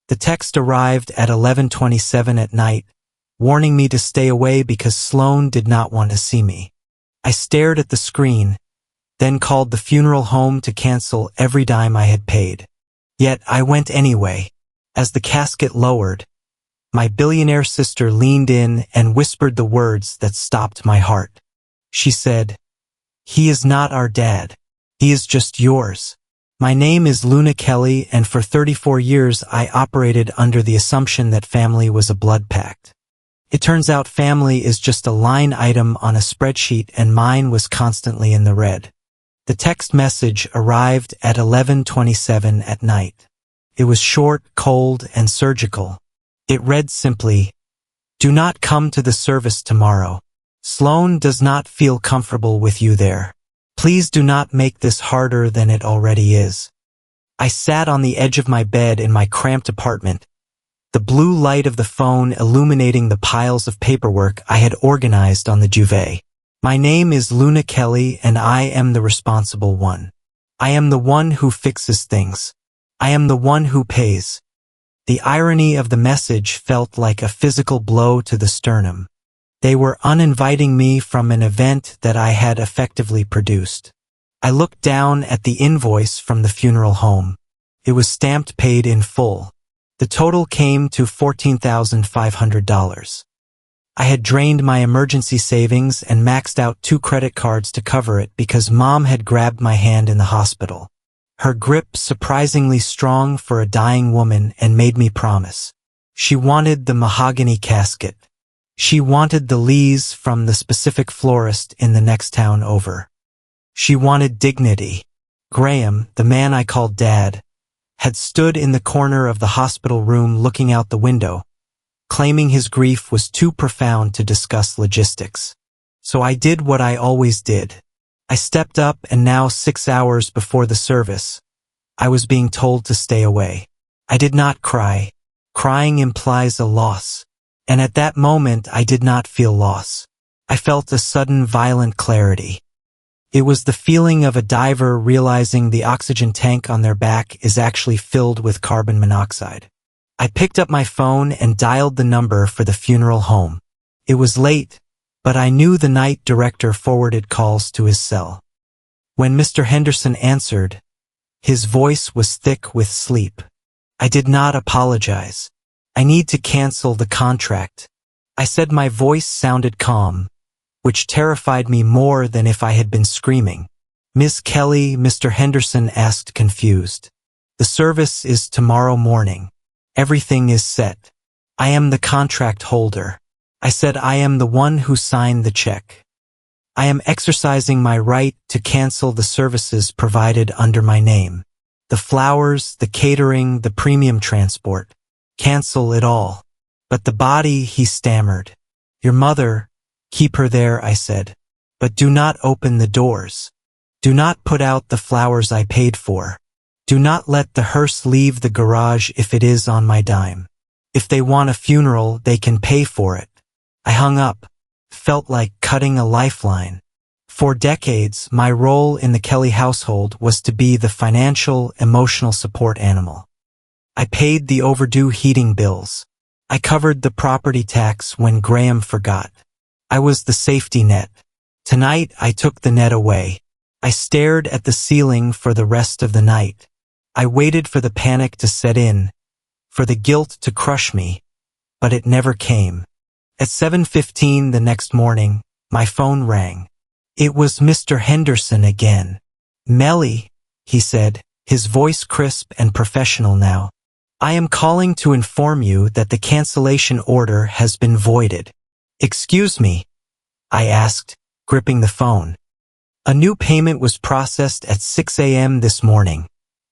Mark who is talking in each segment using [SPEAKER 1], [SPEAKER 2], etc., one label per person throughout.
[SPEAKER 1] The text arrived at 11:27 at night, warning me to stay away because Sloan did not want to see me. I stared at the screen, then called the funeral home to cancel every dime I had paid. Yet I went anyway. As the casket lowered, my billionaire sister leaned in and whispered the words that stopped my heart. She said, "He is not our dad. He is just yours." My name is Luna Kelly, and for 34 years I operated under the assumption that family was a blood pact. It turns out family is just a line item on a spreadsheet, and mine was constantly in the red. The text message arrived at 11:27 at night. It was short, cold, and surgical. It read simply, "Do not come to the service tomorrow. Sloan does not feel comfortable with you there. Please do not make this harder than it already is." I sat on the edge of my bed in my cramped apartment, the blue light of the phone illuminating the piles of paperwork I had organized on the duvet. My name is Luna Kelly, and I am the responsible one. I am the one who fixes things. I am the one who pays. The irony of the message felt like a physical blow to the sternum. They were uninviting me from an event that I had effectively produced. I looked down at the invoice from the funeral home. It was stamped paid in full. The total came to $14,500. I had drained my emergency savings and maxed out 2 credit cards to cover it because Mom had grabbed my hand in the hospital. Her grip surprisingly strong for a dying woman, and made me promise. She wanted the mahogany casket. She wanted the leaves from the specific florist in the next town over. She wanted dignity. Graham, the man I called Dad, had stood in the corner of the hospital room looking out the window, claiming his grief was too profound to discuss logistics. So I did what I always did. I stepped up, and now 6 hours before the service, I was being told to stay away. I did not cry. Crying implies a loss. And at that moment I did not feel loss. I felt a sudden violent clarity. It was the feeling of a diver realizing the oxygen tank on their back is actually filled with carbon monoxide. I picked up my phone and dialed the number for the funeral home. It was late, but I knew the night director forwarded calls to his cell. When Mr. Henderson answered, his voice was thick with sleep. I did not apologize. "I need to cancel the contract," I said. My voice sounded calm, which terrified me more than if I had been screaming. "Miss Kelly," Mr. Henderson asked, confused. "The service is tomorrow morning. Everything is set. I am the contract holder." I said, "I am the one who signed the check. I am exercising my right to cancel the services provided under my name. The flowers, the catering, the premium transport. Cancel it all." "But the body," he stammered. "Your mother, keep her there," I said. "But do not open the doors. Do not put out the flowers I paid for. Do not let the hearse leave the garage if it is on my dime. If they want a funeral, they can pay for it." I hung up. Felt like cutting a lifeline. For decades, my role in the Kelly household was to be the financial, emotional support animal. I paid the overdue heating bills. I covered the property tax when Graham forgot. I was the safety net. Tonight, I took the net away. I stared at the ceiling for the rest of the night. I waited for the panic to set in, for the guilt to crush me, but it never came. At 7:15 the next morning, my phone rang. It was Mr. Henderson again. "Melly," he said, his voice crisp and professional now. "I am calling to inform you that the cancellation order has been voided." "Excuse me?" I asked, gripping the phone. "A new payment was processed at 6 a.m. this morning,"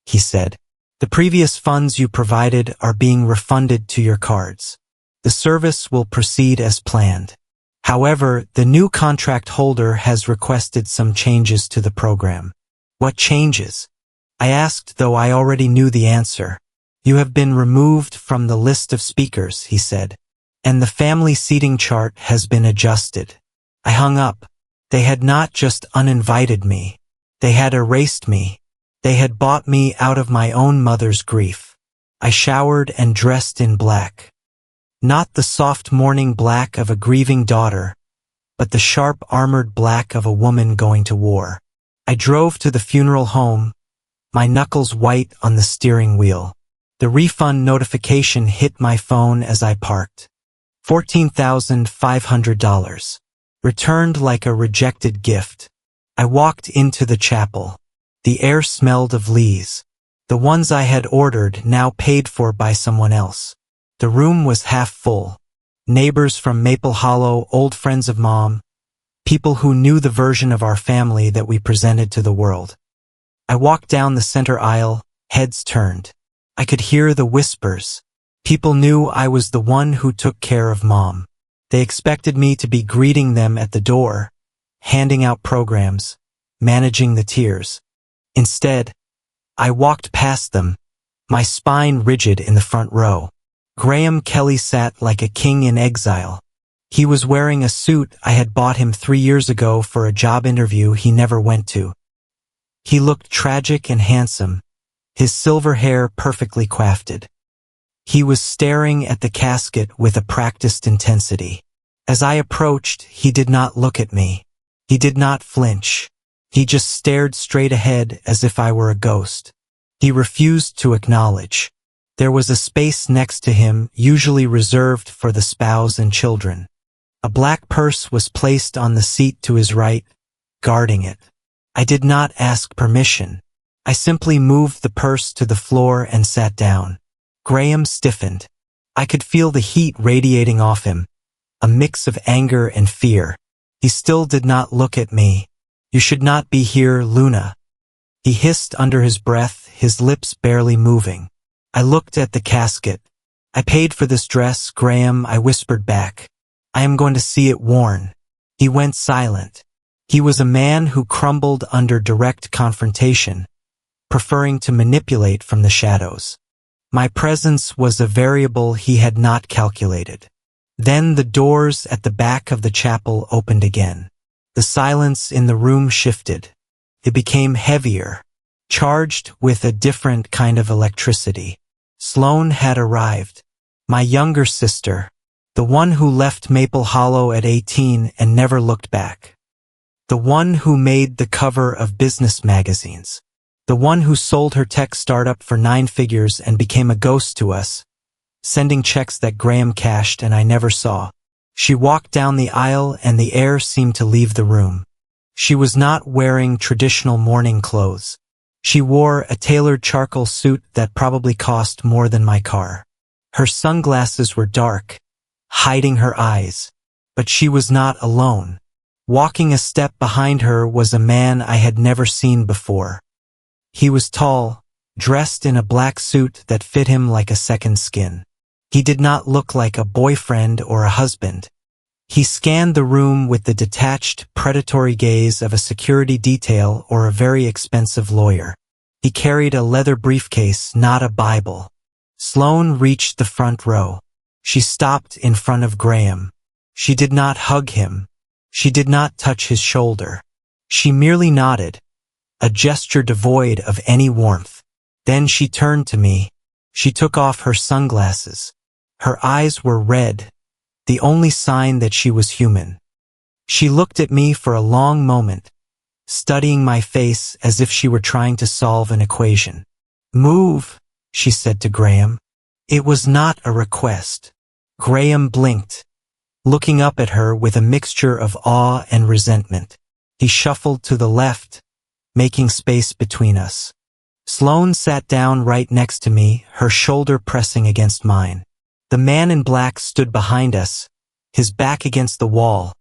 [SPEAKER 1] he said. "The previous funds you provided are being refunded to your cards. The service will proceed as planned. However, the new contract holder has requested some changes to the program." "What changes?" I asked, though I already knew the answer. "You have been removed from the list of speakers," he said, "and the family seating chart has been adjusted." I hung up. They had not just uninvited me. They had erased me. They had bought me out of my own mother's grief. I showered and dressed in black. Not the soft mourning black of a grieving daughter, but the sharp armored black of a woman going to war. I drove to the funeral home, my knuckles white on the steering wheel. The refund notification hit my phone as I parked. $14,500. Returned like a rejected gift. I walked into the chapel. The air smelled of lees. The ones I had ordered now paid for by someone else. The room was half full. Neighbors from Maple Hollow, old friends of Mom, people who knew the version of our family that we presented to the world. I walked down the center aisle, heads turned. I could hear the whispers. People knew I was the one who took care of Mom. They expected me to be greeting them at the door, handing out programs, managing the tears. Instead, I walked past them, my spine rigid in the front row. Graham Kelly sat like a king in exile. He was wearing a suit I had bought him 3 years ago for a job interview he never went to. He looked tragic and handsome, his silver hair perfectly coiffed. He was staring at the casket with a practiced intensity. As I approached, he did not look at me. He did not flinch. He just stared straight ahead as if I were a ghost. He refused to acknowledge. There was a space next to him, usually reserved for the spouse and children. A black purse was placed on the seat to his right, guarding it. I did not ask permission. I simply moved the purse to the floor and sat down. Graham stiffened. I could feel the heat radiating off him, a mix of anger and fear. He still did not look at me. "You should not be here, Luna." He hissed under his breath, his lips barely moving. I looked at the casket. "I paid for this dress, Graham," I whispered back. "I am going to see it worn." He went silent. He was a man who crumbled under direct confrontation, preferring to manipulate from the shadows. My presence was a variable he had not calculated. Then the doors at the back of the chapel opened again. The silence in the room shifted. It became heavier, charged with a different kind of electricity. Sloane had arrived. My younger sister, the one who left Maple Hollow at 18 and never looked back. The one who made the cover of business magazines. The one who sold her tech startup for 9 figures and became a ghost to us, sending checks that Graham cashed and I never saw. She walked down the aisle and the air seemed to leave the room. She was not wearing traditional mourning clothes. She wore a tailored charcoal suit that probably cost more than my car. Her sunglasses were dark, hiding her eyes. But she was not alone. Walking a step behind her was a man I had never seen before. He was tall, dressed in a black suit that fit him like a second skin. He did not look like a boyfriend or a husband. He scanned the room with the detached, predatory gaze of a security detail or a very expensive lawyer. He carried a leather briefcase, not a Bible. Sloane reached the front row. She stopped in front of Graham. She did not hug him. She did not touch his shoulder. She merely nodded, a gesture devoid of any warmth. Then she turned to me. She took off her sunglasses. Her eyes were red, the only sign that she was human. She looked at me for a long moment, studying my face as if she were trying to solve an equation. "Move," she said to Graham. It was not a request. Graham blinked, looking up at her with a mixture of awe and resentment. He shuffled to the left, making space between us. Sloane sat down right next to me, her shoulder pressing against mine. The man in black stood behind us, his back against the wall,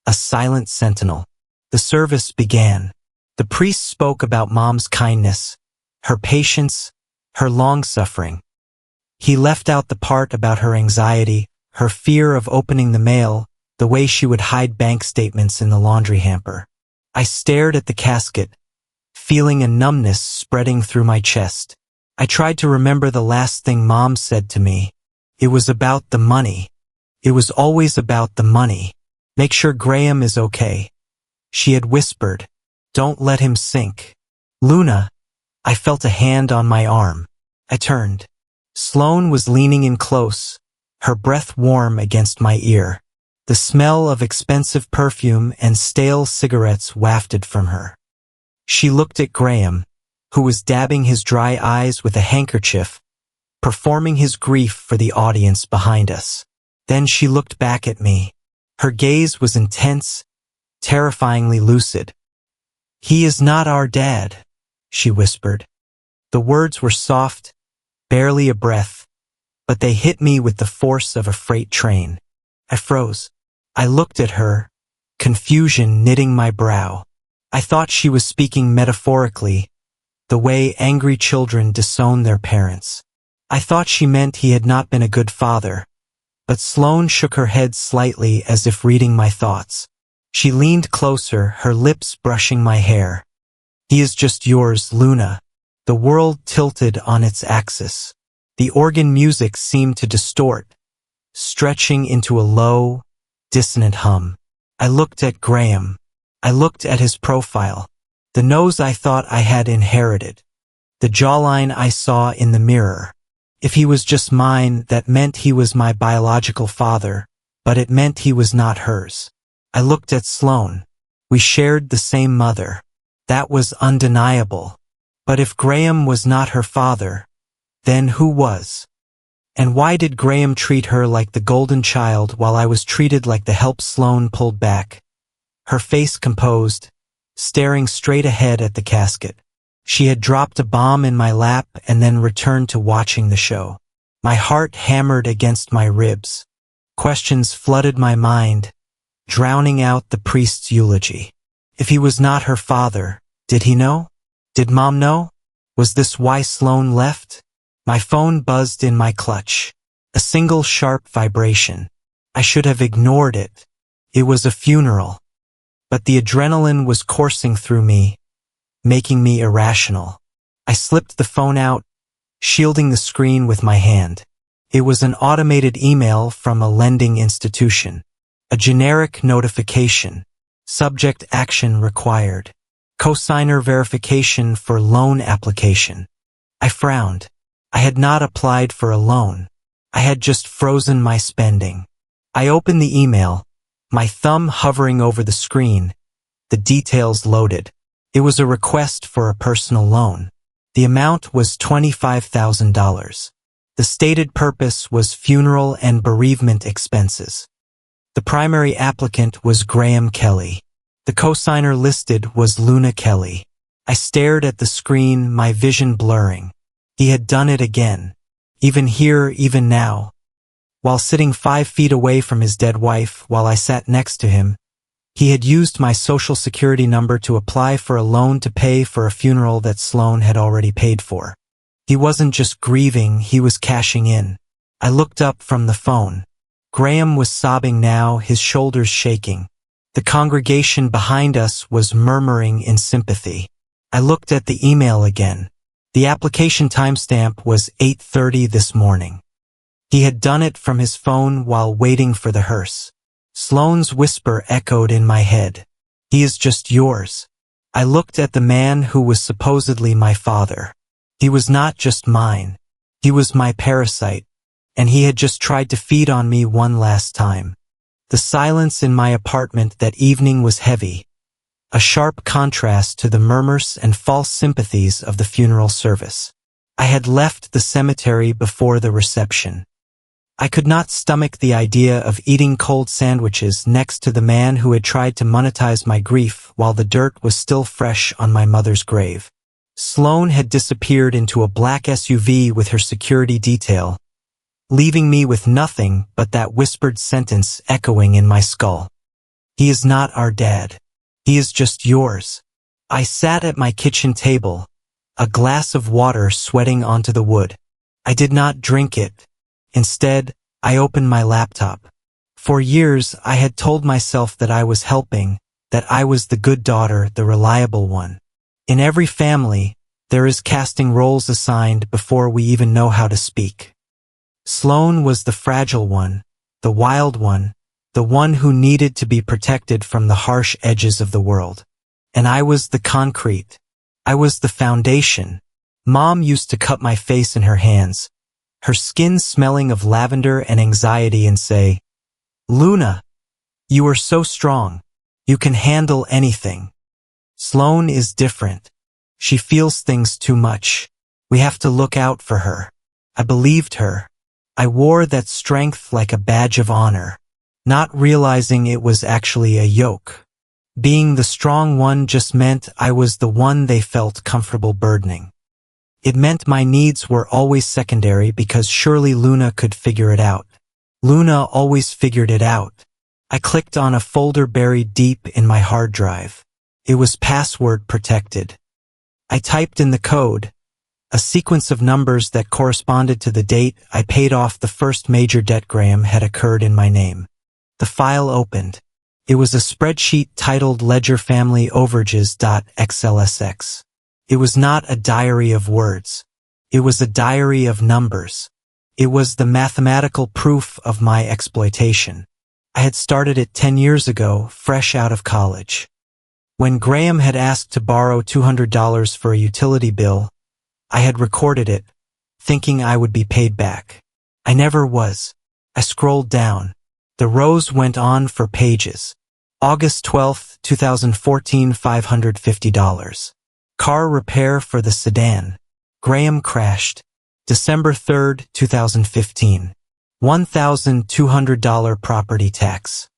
[SPEAKER 1] a silent sentinel. The service began. The priest spoke about Mom's kindness, her patience, her long-suffering. He left out the part about her anxiety, her fear of opening the mail, the way she would hide bank statements in the laundry hamper. I stared at the casket, feeling a numbness spreading through my chest. I tried to remember the last thing Mom said to me. It was about the money. It was always about the money. "Make sure Graham is okay," she had whispered. "Don't let him sink." "Luna," I felt a hand on my arm. I turned. Sloane was leaning in close, her breath warm against my ear. The smell of expensive perfume and stale cigarettes wafted from her. She looked at Graham, who was dabbing his dry eyes with a handkerchief, performing his grief for the audience behind us. Then she looked back at me. Her gaze was intense, terrifyingly lucid. "He is not our dad," she whispered. The words were soft, barely a breath, but they hit me with the force of a freight train. I froze. I looked at her, confusion knitting my brow. I thought she was speaking metaphorically, the way angry children disown their parents. I thought she meant he had not been a good father, but Sloane shook her head slightly as if reading my thoughts. She leaned closer, her lips brushing my hair. "He is just yours, Luna." The world tilted on its axis. The organ music seemed to distort, stretching into a low, dissonant hum. I looked at Graham. I looked at his profile. The nose I thought I had inherited. The jawline I saw in the mirror. If he was just mine, that meant he was my biological father, but it meant he was not hers. I looked at Sloane. We shared the same mother. That was undeniable. But if Graham was not her father, then who was? And why did Graham treat her like the golden child while I was treated like the help? Sloane pulled back, her face composed, staring straight ahead at the casket. She had dropped a bomb in my lap and then returned to watching the show. My heart hammered against my ribs. Questions flooded my mind, drowning out the priest's eulogy. If he was not her father, did he know? Did Mom know? Was this why Sloane left? My phone buzzed in my clutch. A single sharp vibration. I should have ignored it. It was a funeral. But the adrenaline was coursing through me, making me irrational. I slipped the phone out, shielding the screen with my hand. It was an automated email from a lending institution. A generic notification. Subject: action required. Cosigner verification for loan application. I frowned. I had not applied for a loan. I had just frozen my spending. I opened the email, my thumb hovering over the screen. The details loaded. It was a request for a personal loan. The amount was $25,000. The stated purpose was funeral and bereavement expenses. The primary applicant was Graham Kelly. The cosigner listed was Luna Kelly. I stared at the screen, my vision blurring. He had done it again. Even here, even now. While sitting 5 feet away from his dead wife, while I sat next to him, he had used my social security number to apply for a loan to pay for a funeral that Sloane had already paid for. He wasn't just grieving, he was cashing in. I looked up from the phone. Graham was sobbing now, his shoulders shaking. The congregation behind us was murmuring in sympathy. I looked at the email again. The application timestamp was 8:30 this morning. He had done it from his phone while waiting for the hearse. Sloane's whisper echoed in my head. "He is just yours." I looked at the man who was supposedly my father. He was not just mine. He was my parasite, and he had just tried to feed on me one last time. The silence in my apartment that evening was heavy, a sharp contrast to the murmurs and false sympathies of the funeral service. I had left the cemetery before the reception. I could not stomach the idea of eating cold sandwiches next to the man who had tried to monetize my grief while the dirt was still fresh on my mother's grave. Sloane had disappeared into a black SUV with her security detail, leaving me with nothing but that whispered sentence echoing in my skull. "He is not our dad. He is just yours." I sat at my kitchen table, a glass of water sweating onto the wood. I did not drink it. Instead, I opened my laptop. For years, I had told myself that I was helping, that I was the good daughter, the reliable one. In every family, there is casting roles assigned before we even know how to speak. Sloane was the fragile one, the wild one, the one who needed to be protected from the harsh edges of the world. And I was the concrete. I was the foundation. Mom used to cup my face in her hands, her skin smelling of lavender and anxiety, and say, "Luna, you are so strong. You can handle anything. Sloane is different. She feels things too much. We have to look out for her." I believed her. I wore that strength like a badge of honor, not realizing it was actually a yoke. Being the strong one just meant I was the one they felt comfortable burdening. It meant my needs were always secondary because surely Luna could figure it out. Luna always figured it out. I clicked on a folder buried deep in my hard drive. It was password protected. I typed in the code, a sequence of numbers that corresponded to the date I paid off the first major debt Graham had incurred in my name. The file opened. It was a spreadsheet titled Ledger Family Overages.xlsx. It was not a diary of words. It was a diary of numbers. It was the mathematical proof of my exploitation. I had started it 10 years ago, fresh out of college. When Graham had asked to borrow $200 for a utility bill, I had recorded it, thinking I would be paid back. I never was. I scrolled down. The rows went on for pages. August 12, 2014, $550. Car repair for the sedan. Graham crashed. December 3, 2015. $1,200 property tax.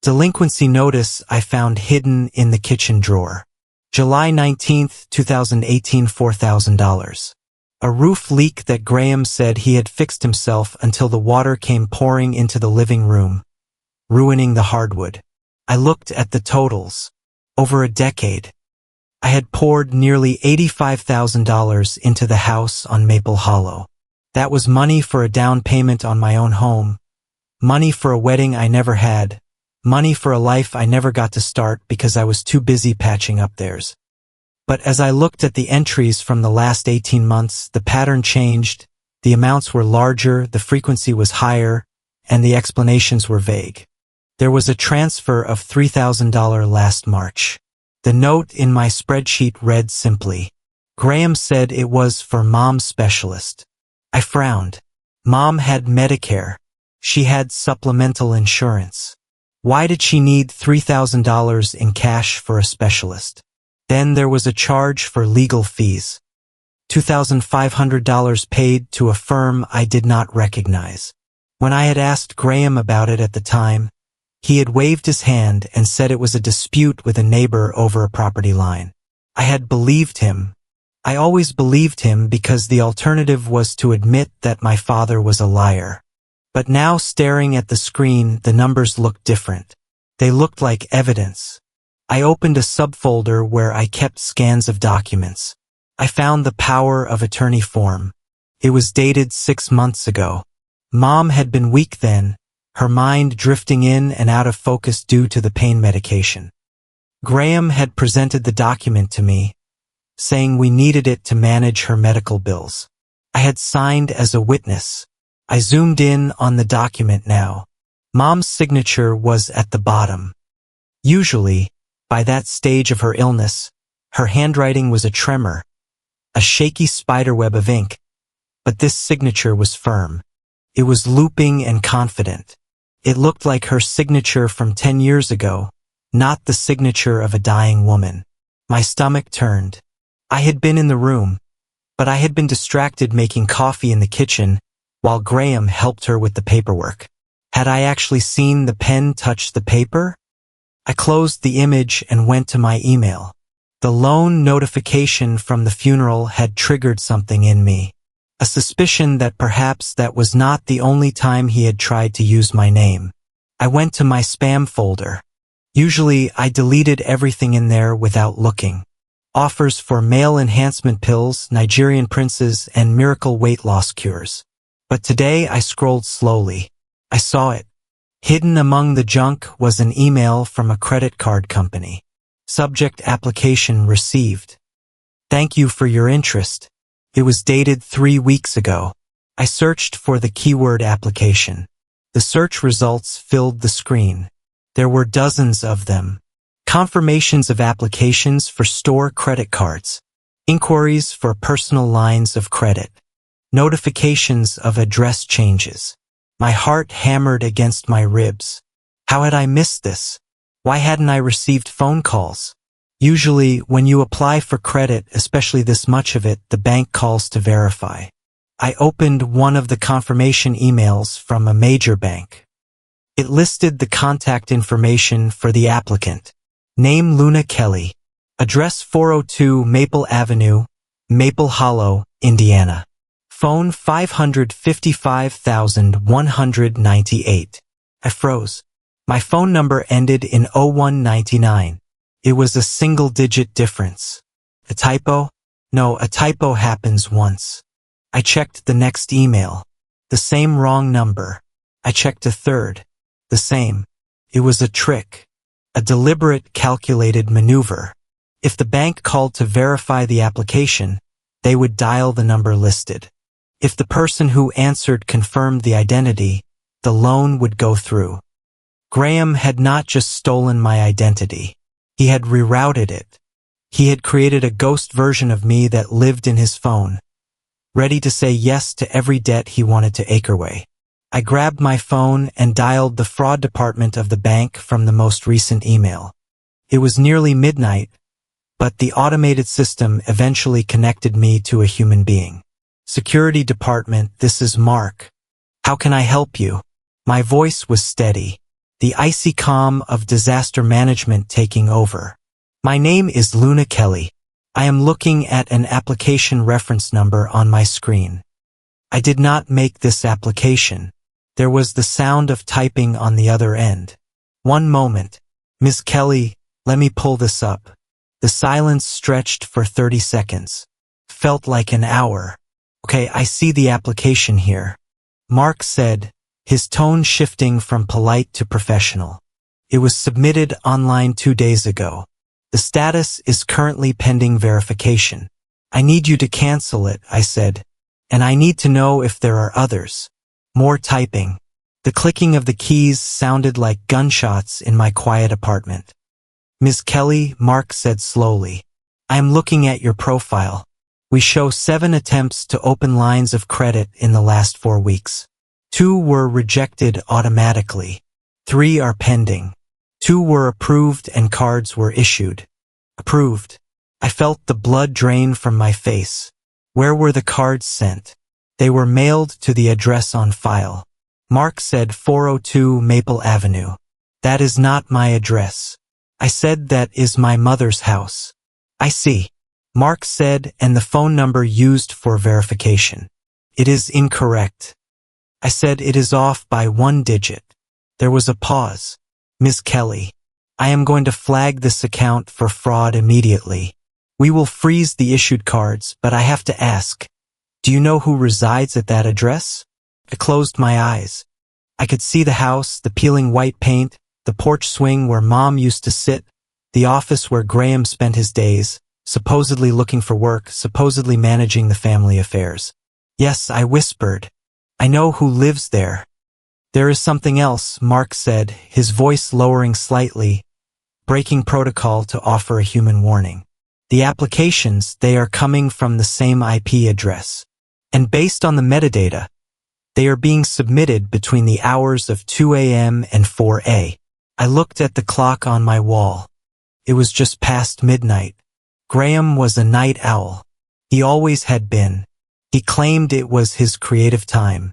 [SPEAKER 1] Delinquency notice I found hidden in the kitchen drawer. July 19, 2018, $4,000. A roof leak that Graham said he had fixed himself until the water came pouring into the living room, ruining the hardwood. I looked at the totals. Over a decade. I had poured nearly $85,000 into the house on Maple Hollow. That was money for a down payment on my own home, money for a wedding I never had, money for a life I never got to start because I was too busy patching up theirs. But as I looked at the entries from the last 18 months, the pattern changed, the amounts were larger, the frequency was higher, and the explanations were vague. There was a transfer of $3,000 last March. The note in my spreadsheet read simply, Graham said it was for Mom's specialist. I frowned. Mom had Medicare. She had supplemental insurance. Why did she need $3,000 in cash for a specialist? Then there was a charge for legal fees. $2,500 paid to a firm I did not recognize. When I had asked Graham about it at the time, he had waved his hand and said it was a dispute with a neighbor over a property line. I had believed him. I always believed him because the alternative was to admit that my father was a liar. But now, staring at the screen, the numbers looked different. They looked like evidence. I opened a subfolder where I kept scans of documents. I found the power of attorney form. It was dated 6 months ago. Mom had been weak then, her mind drifting in and out of focus due to the pain medication. Graham had presented the document to me, saying we needed it to manage her medical bills. I had signed as a witness. I zoomed in on the document now. Mom's signature was at the bottom. Usually, by that stage of her illness, her handwriting was a tremor, a shaky spiderweb of ink, but this signature was firm. It was looping and confident. It looked like her signature from 10 years ago, not the signature of a dying woman. My stomach turned. I had been in the room, but I had been distracted making coffee in the kitchen while Graham helped her with the paperwork. Had I actually seen the pen touch the paper? I closed the image and went to my email. The loan notification from the funeral had triggered something in me. A suspicion that perhaps that was not the only time he had tried to use my name. I went to my spam folder. Usually, I deleted everything in there without looking. Offers for male enhancement pills, Nigerian princes, and miracle weight loss cures. But today I scrolled slowly. I saw it. Hidden among the junk was an email from a credit card company. Subject: application received. Thank you for your interest. It was dated 3 weeks ago. I searched for the keyword application. The search results filled the screen. There were dozens of them. Confirmations of applications for store credit cards. Inquiries for personal lines of credit. Notifications of address changes. My heart hammered against my ribs. How had I missed this? Why hadn't I received phone calls? Usually, when you apply for credit, especially this much of it, the bank calls to verify. I opened one of the confirmation emails from a major bank. It listed the contact information for the applicant. Name Luna Kelly. Address 402 Maple Avenue, Maple Hollow, Indiana. Phone 555,198. I froze. My phone number ended in 0199. It was a single-digit difference. A typo? No, a typo happens once. I checked the next email. The same wrong number. I checked a third. The same. It was a trick. A deliberate, calculated maneuver. If the bank called to verify the application, they would dial the number listed. If the person who answered confirmed the identity, the loan would go through. Graham had not just stolen my identity. He had rerouted it. He had created a ghost version of me that lived in his phone, ready to say yes to every debt he wanted to acre away. I grabbed my phone and dialed the fraud department of the bank from the most recent email. It was nearly midnight, but the automated system eventually connected me to a human being. Security department, this is Mark. How can I help you? My voice was steady, the icy calm of disaster management taking over. My name is Luna Kelly. I am looking at an application reference number on my screen. I did not make this application. There was the sound of typing on the other end. One moment. Ms. Kelly, let me pull this up. The silence stretched for 30 seconds. Felt like an hour. Okay, I see the application here. Mark said, his tone shifting from polite to professional. It was submitted online 2 days ago. The status is currently pending verification. I need you to cancel it, I said. And I need to know if there are others. More typing. The clicking of the keys sounded like gunshots in my quiet apartment. Ms. Kelly, Mark said slowly. I am looking at your profile. We show 7 attempts to open lines of credit in the last 4 weeks. 2 were rejected automatically. 3 are pending. 2 were approved and cards were issued. Approved. I felt the blood drain from my face. Where were the cards sent? They were mailed to the address on file. Mark said 402 Maple Avenue. That is not my address. I said that is my mother's house. I see. Mark said, and the phone number used for verification. It is incorrect. I said it is off by 1 digit. There was a pause. Ms. Kelly, I am going to flag this account for fraud immediately. We will freeze the issued cards, but I have to ask, do you know who resides at that address? I closed my eyes. I could see the house, the peeling white paint, the porch swing where Mom used to sit, the office where Graham spent his days, supposedly looking for work, supposedly managing the family affairs. Yes, I whispered. I know who lives there. There is something else, Mark said, his voice lowering slightly, breaking protocol to offer a human warning. The applications, they are coming from the same IP address. And based on the metadata, they are being submitted between the hours of 2 a.m. and 4 a.m. I looked at the clock on my wall. It was just past midnight. Graham was a night owl. He always had been. He claimed it was his creative time.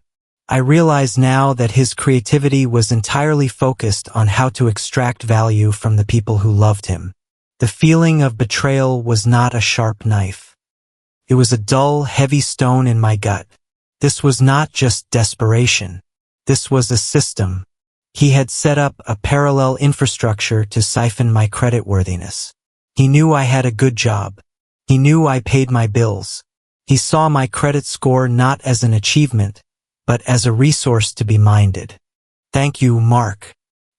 [SPEAKER 1] I realize now that his creativity was entirely focused on how to extract value from the people who loved him. The feeling of betrayal was not a sharp knife. It was a dull, heavy stone in my gut. This was not just desperation. This was a system. He had set up a parallel infrastructure to siphon my creditworthiness. He knew I had a good job. He knew I paid my bills. He saw my credit score not as an achievement, but as a resource to be minded. Thank you, Mark.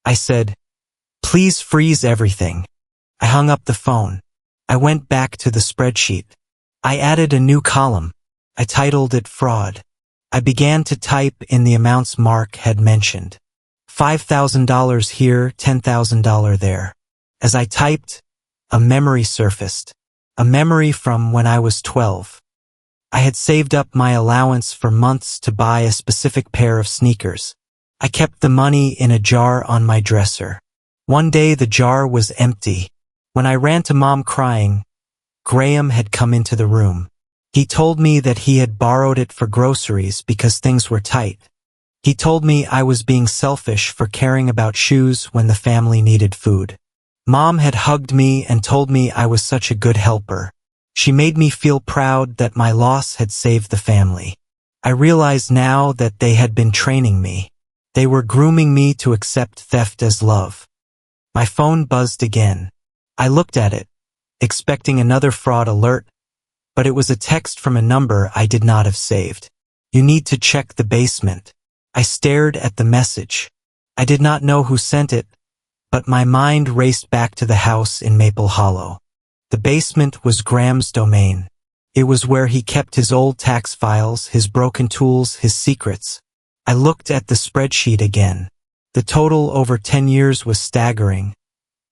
[SPEAKER 1] I said, please freeze everything. I hung up the phone. I went back to the spreadsheet. I added a new column. I titled it Fraud. I began to type in the amounts Mark had mentioned. $5,000 here, $10,000 there. As I typed, a memory surfaced. A memory from when I was 12. I had saved up my allowance for months to buy a specific pair of sneakers. I kept the money in a jar on my dresser. One day the jar was empty. When I ran to Mom crying, Graham had come into the room. He told me that he had borrowed it for groceries because things were tight. He told me I was being selfish for caring about shoes when the family needed food. Mom had hugged me and told me I was such a good helper. She made me feel proud that my loss had saved the family. I realize now that they had been training me. They were grooming me to accept theft as love. My phone buzzed again. I looked at it, expecting another fraud alert, but it was a text from a number I did not have saved. You need to check the basement. I stared at the message. I did not know who sent it, but my mind raced back to the house in Maple Hollow. The basement was Graham's domain. It was where he kept his old tax files, his broken tools, his secrets. I looked at the spreadsheet again. The total over 10 years was staggering,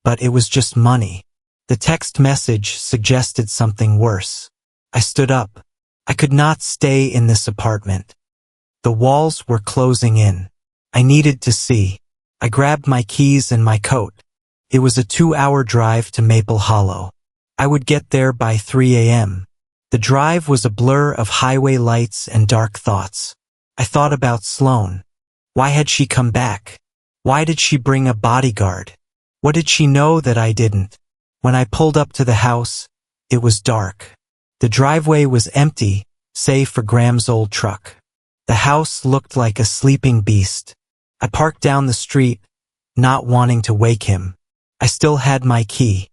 [SPEAKER 1] but it was just money. The text message suggested something worse. I stood up. I could not stay in this apartment. The walls were closing in. I needed to see. I grabbed my keys and my coat. It was a 2-hour drive to Maple Hollow. I would get there by 3 a.m. The drive was a blur of highway lights and dark thoughts. I thought about Sloane. Why had she come back? Why did she bring a bodyguard? What did she know that I didn't? When I pulled up to the house, it was dark. The driveway was empty, save for Graham's old truck. The house looked like a sleeping beast. I parked down the street, not wanting to wake him. I still had my key.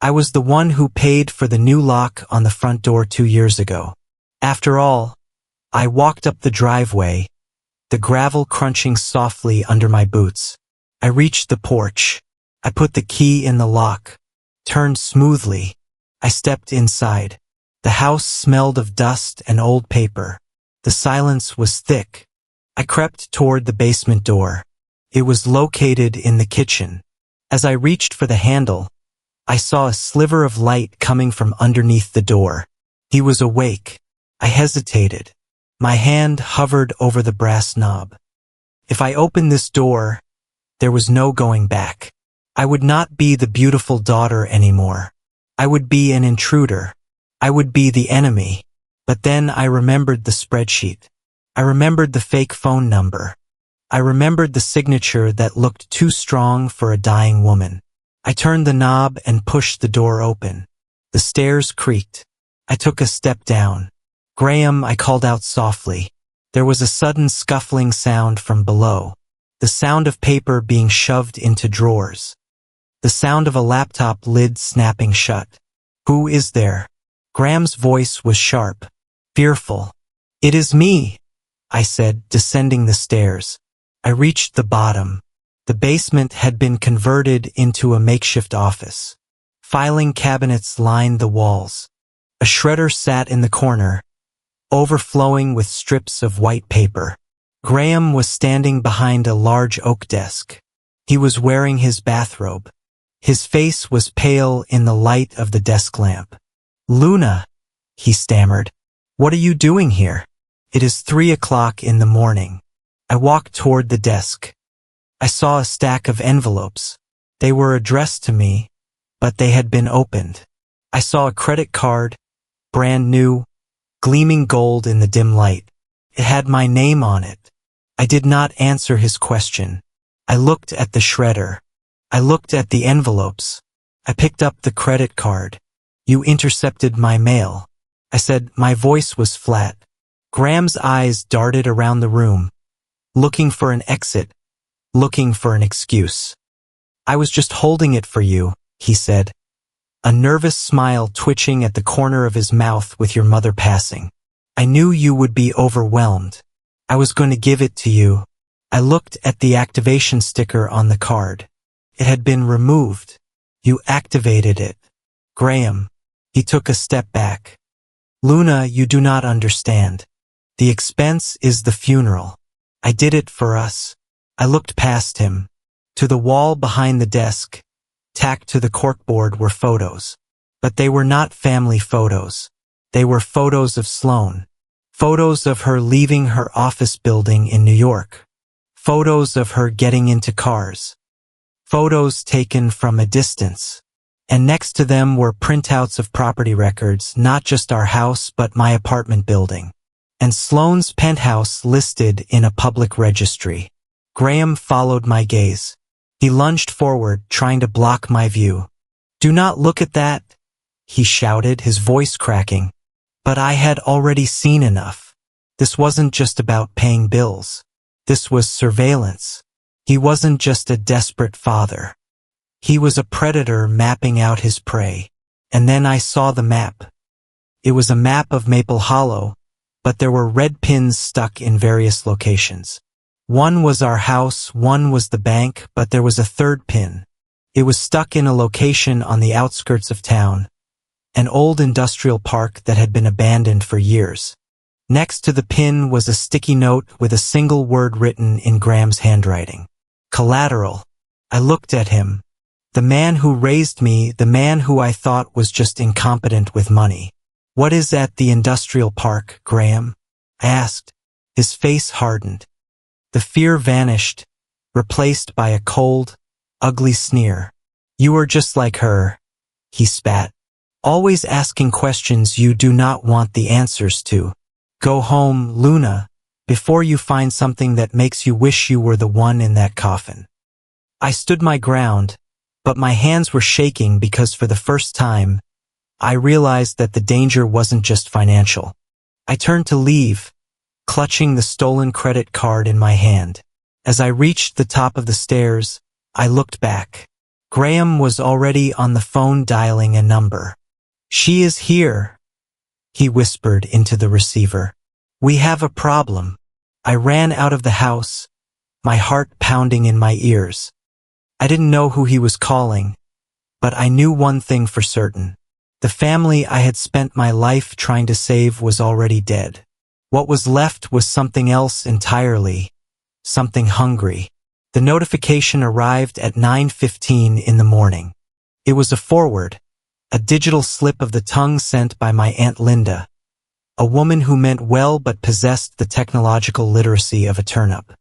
[SPEAKER 1] I was the one who paid for the new lock on the front door 2 years ago. After all, I walked up the driveway, the gravel crunching softly under my boots. I reached the porch. I put the key in the lock, turned smoothly. I stepped inside. The house smelled of dust and old paper. The silence was thick. I crept toward the basement door. It was located in the kitchen. As I reached for the handle, I saw a sliver of light coming from underneath the door. He was awake. I hesitated. My hand hovered over the brass knob. If I opened this door, there was no going back. I would not be the beautiful daughter anymore. I would be an intruder. I would be the enemy. But then I remembered the spreadsheet. I remembered the fake phone number. I remembered the signature that looked too strong for a dying woman. I turned the knob and pushed the door open. The stairs creaked. I took a step down. Graham, I called out softly. There was a sudden scuffling sound from below. The sound of paper being shoved into drawers. The sound of a laptop lid snapping shut. Who is there? Graham's voice was sharp, fearful. It is me, I said, descending the stairs. I reached the bottom. The basement had been converted into a makeshift office. Filing cabinets lined the walls. A shredder sat in the corner, overflowing with strips of white paper. Graham was standing behind a large oak desk. He was wearing his bathrobe. His face was pale in the light of the desk lamp. Luna, he stammered. What are you doing here? It is 3 o'clock in the morning. I walked toward the desk. I saw a stack of envelopes. They were addressed to me, but they had been opened. I saw a credit card, brand new, gleaming gold in the dim light. It had my name on it. I did not answer his question. I looked at the shredder. I looked at the envelopes. I picked up the credit card. You intercepted my mail. I said. My voice was flat. Graham's eyes darted around the room, looking for an exit, looking for an excuse. I was just holding it for you, he said, a nervous smile twitching at the corner of his mouth with your mother passing. I knew you would be overwhelmed. I was going to give it to you. I looked at the activation sticker on the card. It had been removed. You activated it. Graham. He took a step back. Luna, you do not understand. The expense is the funeral. I did it for us. I looked past him. To the wall behind the desk, tacked to the corkboard, were photos. But they were not family photos. They were photos of Sloane. Photos of her leaving her office building in New York. Photos of her getting into cars. Photos taken from a distance. And next to them were printouts of property records, not just our house but my apartment building. And Sloane's penthouse listed in a public registry. Graham followed my gaze. He lunged forward, trying to block my view. "Do not look at that," he shouted, his voice cracking. But I had already seen enough. This wasn't just about paying bills. This was surveillance. He wasn't just a desperate father. He was a predator mapping out his prey. And then I saw the map. It was a map of Maple Hollow, but there were red pins stuck in various locations. One was our house, one was the bank, but there was a third pin. It was stuck in a location on the outskirts of town, an old industrial park that had been abandoned for years. Next to the pin was a sticky note with a single word written in Graham's handwriting. Collateral. I looked at him. The man who raised me, the man who I thought was just incompetent with money. "What is at the industrial park, Graham?" I asked. His face hardened. The fear vanished, replaced by a cold, ugly sneer. "You are just like her," he spat. "Always asking questions you do not want the answers to. Go home, Luna, before you find something that makes you wish you were the one in that coffin." I stood my ground, but my hands were shaking because for the first time, I realized that the danger wasn't just financial. I turned to leave, clutching the stolen credit card in my hand. As I reached the top of the stairs, I looked back. Graham was already on the phone dialing a number. "She is here," he whispered into the receiver. "We have a problem." I ran out of the house, my heart pounding in my ears. I didn't know who he was calling, but I knew one thing for certain. The family I had spent my life trying to save was already dead. What was left was something else entirely, something hungry. The notification arrived at 9:15 in the morning. It was a forward, a digital slip of the tongue sent by my Aunt Linda, a woman who meant well but possessed the technological literacy of a turnip.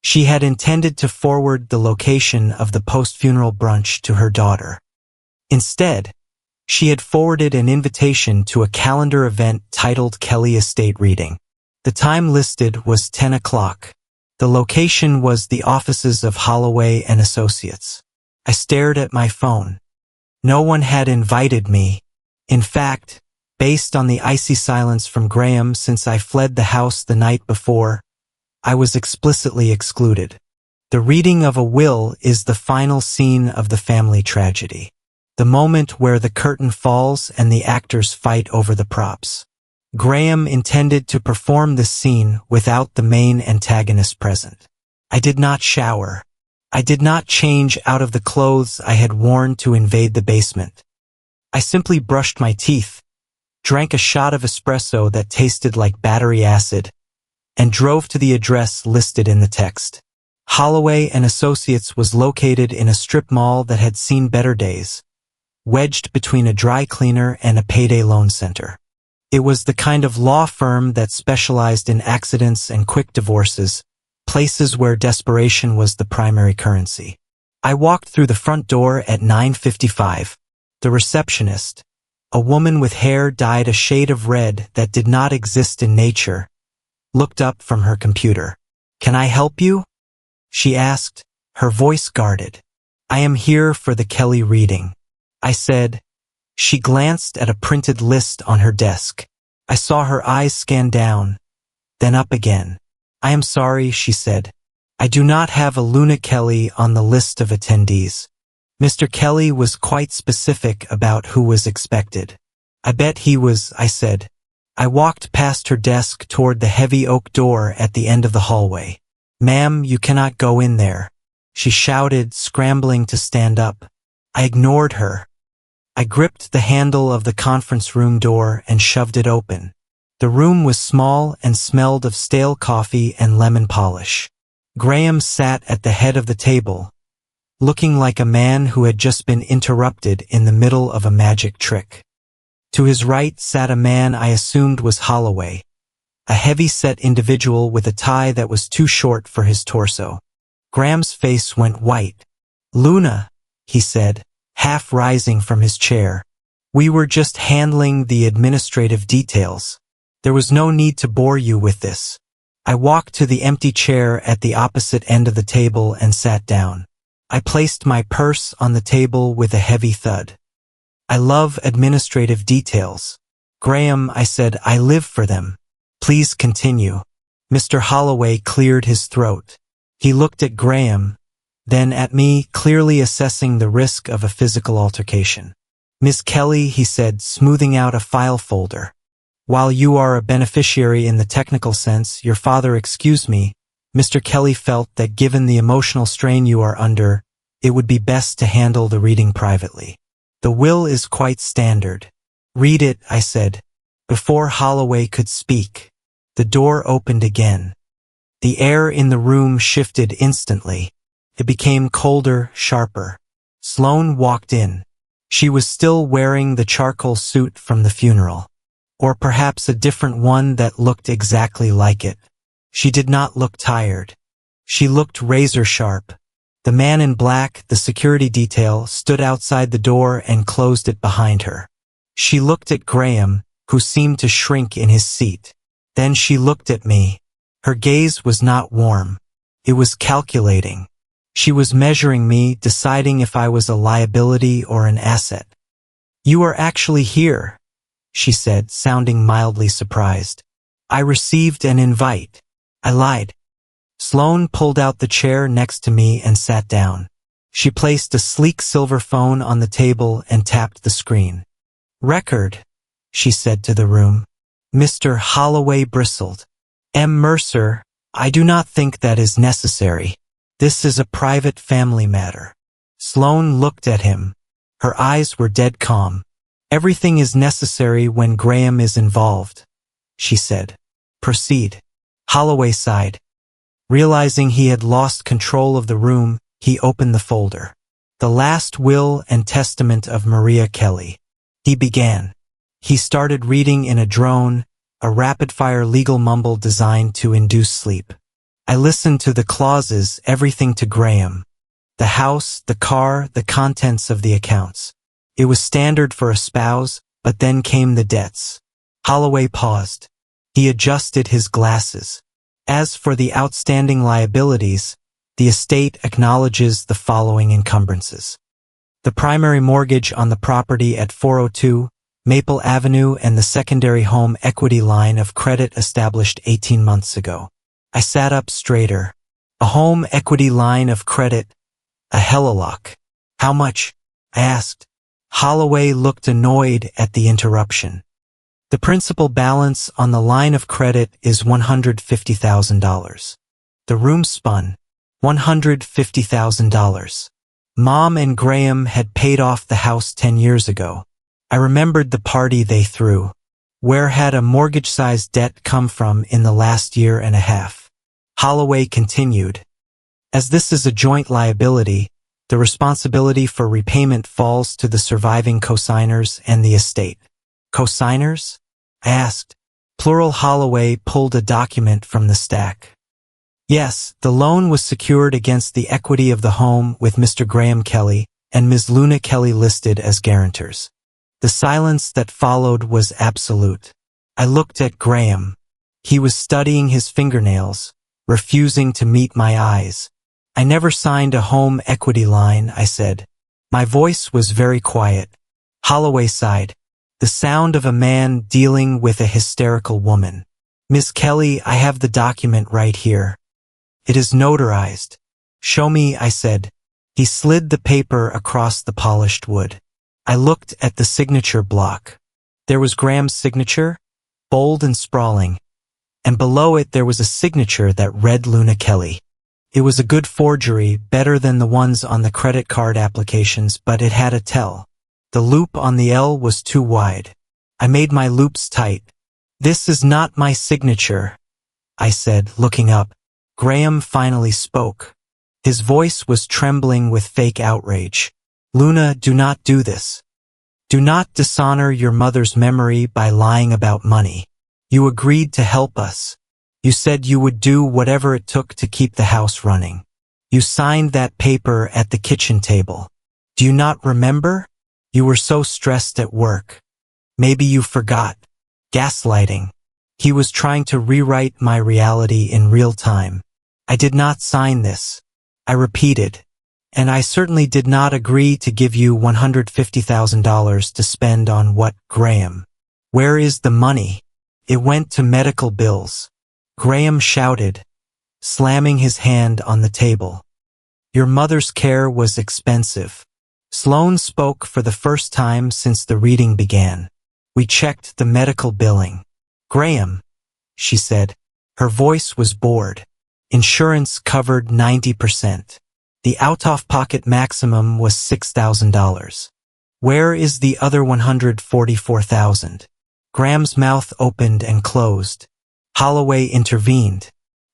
[SPEAKER 1] She had intended to forward the location of the post-funeral brunch to her daughter. Instead, she had forwarded an invitation to a calendar event titled Kelly Estate Reading. The time listed was 10 o'clock. The location was the offices of Holloway and Associates. I stared at my phone. No one had invited me. In fact, based on the icy silence from Graham since I fled the house the night before, I was explicitly excluded. The reading of a will is the final scene of the family tragedy. The moment where the curtain falls and the actors fight over the props. Graham intended to perform this scene without the main antagonist present. I did not shower. I did not change out of the clothes I had worn to invade the basement. I simply brushed my teeth, drank a shot of espresso that tasted like battery acid, and drove to the address listed in the text. Holloway and Associates was located in a strip mall that had seen better days, wedged between a dry cleaner and a payday loan center. It was the kind of law firm that specialized in accidents and quick divorces, places where desperation was the primary currency. I walked through the front door at 9:55. The receptionist, a woman with hair dyed a shade of red that did not exist in nature, looked up from her computer. "Can I help you?" she asked, her voice guarded. "I am here for the Kelly reading," I said. She glanced at a printed list on her desk. I saw her eyes scan down, then up again. "I am sorry," she said. "I do not have a Luna Kelly on the list of attendees." Mr. Kelly was quite specific about who was expected. "I bet he was," I said. I walked past her desk toward the heavy oak door at the end of the hallway. "Ma'am, you cannot go in there," she shouted, scrambling to stand up. I ignored her. I gripped the handle of the conference room door and shoved it open. The room was small and smelled of stale coffee and lemon polish. Graham sat at the head of the table, looking like a man who had just been interrupted in the middle of a magic trick. To his right sat a man I assumed was Holloway, a heavy-set individual with a tie that was too short for his torso. Graham's face went white. "Luna," he said, half rising from his chair. "We were just handling the administrative details. There was no need to bore you with this." I walked to the empty chair at the opposite end of the table and sat down. I placed my purse on the table with a heavy thud. "I love administrative details. Graham," I said, "I live for them. Please continue." Mr. Holloway cleared his throat. He looked at Graham, then at me, clearly assessing the risk of a physical altercation. "Miss Kelly," he said, smoothing out a file folder. "While you are a beneficiary in the technical sense, your father, excuse me, Mr. Kelly felt that given the emotional strain you are under, it would be best to handle the reading privately. The will is quite standard." "Read it," I said. Before Holloway could speak, the door opened again. The air in the room shifted instantly. It became colder, sharper. Sloane walked in. She was still wearing the charcoal suit from the funeral, or perhaps a different one that looked exactly like it. She did not look tired. She looked razor-sharp. The man in black, the security detail, stood outside the door and closed it behind her. She looked at Graham, who seemed to shrink in his seat. Then she looked at me. Her gaze was not warm. It was calculating. She was measuring me, deciding if I was a liability or an asset. "You are actually here," she said, sounding mildly surprised. "I received an invite." I lied. Sloane pulled out the chair next to me and sat down. She placed a sleek silver phone on the table and tapped the screen. "Record," she said to the room. Mr. Holloway bristled. "M. Mercer, I do not think that is necessary. This is a private family matter." Sloane looked at him. Her eyes were dead calm. "Everything is necessary when Graham is involved," she said. "Proceed." Holloway sighed. Realizing he had lost control of the room, he opened the folder. "The last will and testament of Maria Kelly," he began. He started reading in a drone, a rapid-fire legal mumble designed to induce sleep. I listened to the clauses, everything to Graham. The house, the car, the contents of the accounts. It was standard for a spouse, but then came the debts. Holloway paused. He adjusted his glasses. "As for the outstanding liabilities, the estate acknowledges the following encumbrances. The primary mortgage on the property at 402 Maple Avenue and the secondary home equity line of credit established 18 months ago." I sat up straighter. "A home equity line of credit? A hellalock. How much?" I asked. Holloway looked annoyed at the interruption. "The principal balance on the line of credit is $150,000. The room spun. $150,000. Mom and Graham had paid off the house 10 years ago. I remembered the party they threw. Where had a mortgage-sized debt come from in the last year and a half? Holloway continued. "As this is a joint liability, the responsibility for repayment falls to the surviving cosigners and the estate." "Cosigners?" I asked. Plural. Holloway pulled a document from the stack. "Yes, the loan was secured against the equity of the home with Mr. Graham Kelly and Ms. Luna Kelly listed as guarantors." The silence that followed was absolute. I looked at Graham. He was studying his fingernails, refusing to meet my eyes. "I never signed a home equity line," I said. My voice was very quiet. Holloway sighed. The sound of a man dealing with a hysterical woman. "Miss Kelly, I have the document right here. It is notarized." "Show me," I said. He slid the paper across the polished wood. I looked at the signature block. There was Graham's signature, bold and sprawling, and below it there was a signature that read Luna Kelly. It was a good forgery, better than the ones on the credit card applications, but it had a tell. The loop on the L was too wide. I made my loops tight. "This is not my signature," I said, looking up. Graham finally spoke. His voice was trembling with fake outrage. "Luna, do not do this. Do not dishonor your mother's memory by lying about money. You agreed to help us. You said you would do whatever it took to keep the house running. You signed that paper at the kitchen table. Do you not remember? You were so stressed at work. Maybe you forgot. Gaslighting. He was trying to rewrite my reality in real time. I did not sign this. I repeated. And I certainly did not agree to give you $150,000 to spend on what, Graham? Where is the money? It went to medical bills. Graham shouted, slamming his hand on the table. Your mother's care was expensive. Sloane spoke for the first time since the reading began. We checked the medical billing. Graham, she said. Her voice was bored. Insurance covered 90%. The out-of-pocket maximum was $6,000. Where is the other $144,000? Graham's mouth opened and closed. Holloway intervened.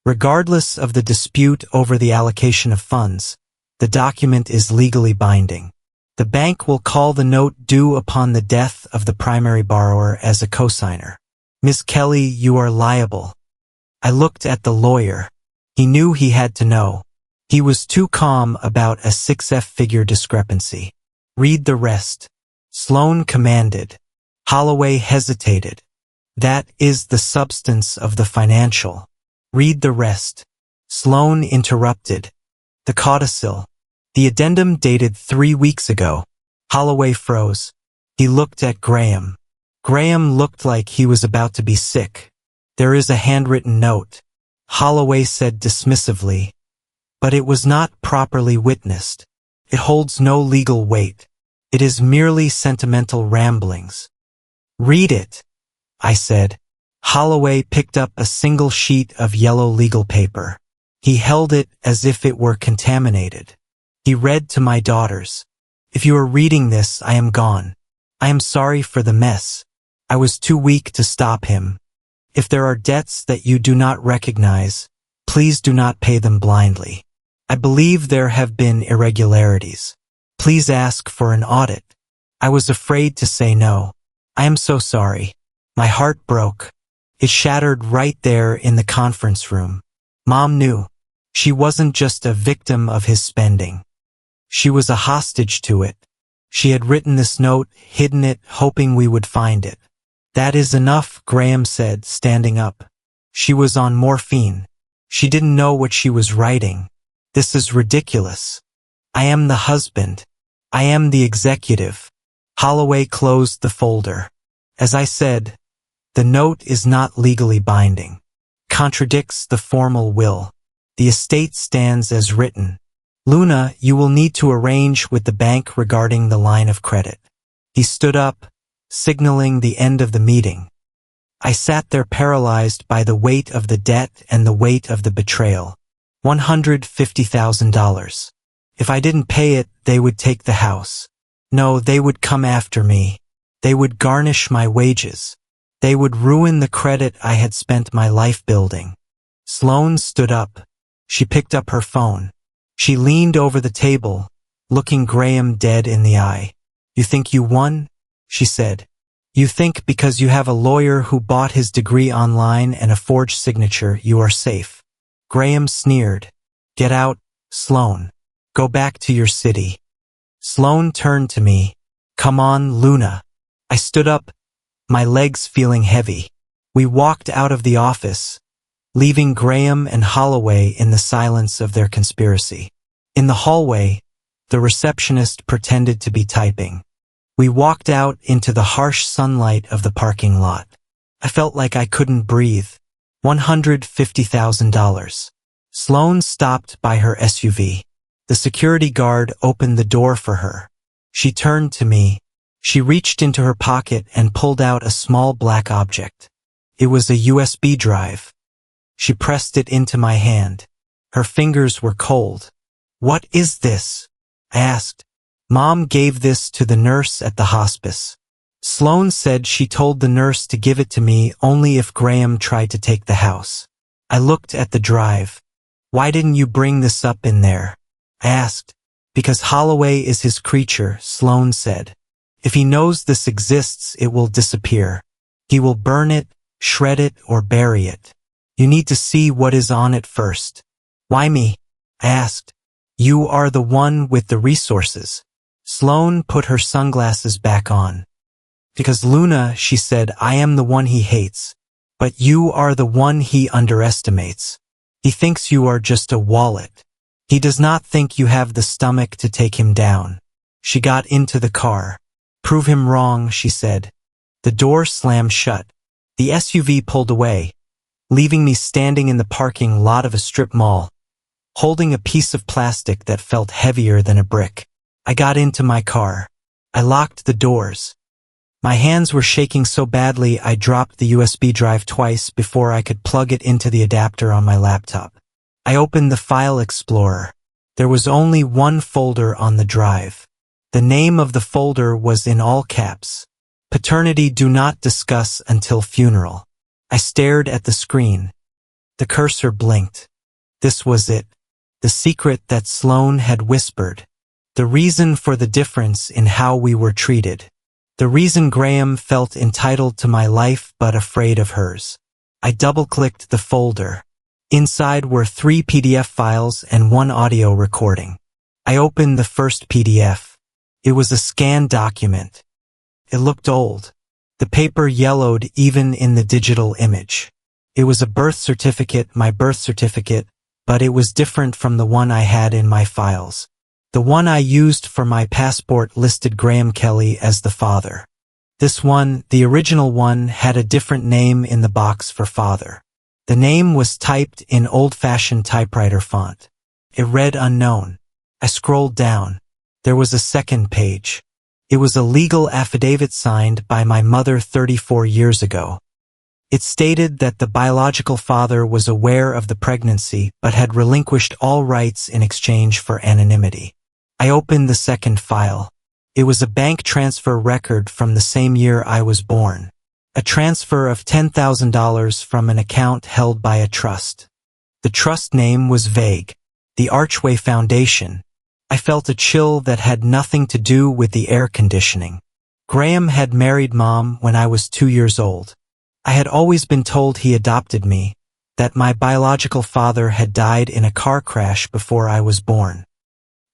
[SPEAKER 1] Regardless of the dispute over the allocation of funds, the document is legally binding. The bank will call the note due upon the death of the primary borrower as a cosigner. Miss Kelly, you are liable. I looked at the lawyer. He knew he had to know. He was too calm about a 6-figure discrepancy. Read the rest. Sloane commanded. Holloway hesitated. That is the substance of the financial. Read the rest. Sloane interrupted. The codicil. The addendum dated 3 weeks ago. Holloway froze. He looked at Graham. Graham looked like he was about to be sick. There is a handwritten note. Holloway said dismissively. But it was not properly witnessed. It holds no legal weight. It is merely sentimental ramblings. Read it, I said. Holloway picked up a single sheet of yellow legal paper. He held it as if it were contaminated. He read to my daughters. If you are reading this, I am gone. I am sorry for the mess. I was too weak to stop him. If there are debts that you do not recognize, please do not pay them blindly. I believe there have been irregularities. Please ask for an audit. I was afraid to say no. I am so sorry. My heart broke. It shattered right there in the conference room. Mom knew. She wasn't just a victim of his spending. She was a hostage to it. She had written this note, hidden it, hoping we would find it. That is enough, Graham said, standing up. She was on morphine. She didn't know what she was writing. This is ridiculous. I am the husband. I am the executive. Holloway closed the folder. As I said, the note is not legally binding. Contradicts the formal will. The estate stands as written. Luna, you will need to arrange with the bank regarding the line of credit. He stood up, signaling the end of the meeting. I sat there paralyzed by the weight of the debt and the weight of the betrayal. $150,000. If I didn't pay it, they would take the house. No, they would come after me. They would garnish my wages. They would ruin the credit I had spent my life building. Sloane stood up. She picked up her phone. She leaned over the table, looking Graham dead in the eye. You think you won? She said. You think because you have a lawyer who bought his degree online and a forged signature, you are safe. Graham sneered. Get out, Sloane. Go back to your city. Sloane turned to me. Come on, Luna. I stood up, my legs feeling heavy. We walked out of the office, leaving Graham and Holloway in the silence of their conspiracy. In the hallway, the receptionist pretended to be typing. We walked out into the harsh sunlight of the parking lot. I felt like I couldn't breathe. $150,000. Sloane stopped by her SUV. The security guard opened the door for her. She turned to me. She reached into her pocket and pulled out a small black object. It was a USB drive. She pressed it into my hand. Her fingers were cold. What is this? I asked. Mom gave this to the nurse at the hospice. Sloane said she told the nurse to give it to me only if Graham tried to take the house. I looked at the drive. Why didn't you bring this up in there? I asked. Because Holloway is his creature, Sloane said. If he knows this exists, it will disappear. He will burn it, shred it, or bury it. You need to see what is on it first. Why me? I asked. You are the one with the resources. Sloane put her sunglasses back on. Because Luna, she said, I am the one he hates. But you are the one he underestimates. He thinks you are just a wallet. He does not think you have the stomach to take him down. She got into the car. Prove him wrong, she said. The door slammed shut. The SUV pulled away, leaving me standing in the parking lot of a strip mall, holding a piece of plastic that felt heavier than a brick. I got into my car. I locked the doors. My hands were shaking so badly I dropped the USB drive twice before I could plug it into the adapter on my laptop. I opened the file explorer. There was only one folder on the drive. The name of the folder was in all caps. Paternity do not discuss until funeral. I stared at the screen. The cursor blinked. This was it. The secret that Sloane had whispered. The reason for the difference in how we were treated. The reason Graham felt entitled to my life but afraid of hers. I double-clicked the folder. Inside were 3 PDF files and 1 audio recording. I opened the first PDF. It was a scanned document. It looked old. The paper yellowed even in the digital image. It was a birth certificate, my birth certificate, but it was different from the one I had in my files. The one I used for my passport listed Graham Kelly as the father. This one, the original one, had a different name in the box for father. The name was typed in old-fashioned typewriter font. It read unknown. I scrolled down. There was a second page. It was a legal affidavit signed by my mother 34 years ago. It stated that the biological father was aware of the pregnancy but had relinquished all rights in exchange for anonymity. I opened the second file. It was a bank transfer record from the same year I was born. A transfer of $10,000 from an account held by a trust. The trust name was vague. The Archway Foundation. I felt a chill that had nothing to do with the air conditioning. Graham had married Mom when I was 2 years old. I had always been told he adopted me, that my biological father had died in a car crash before I was born.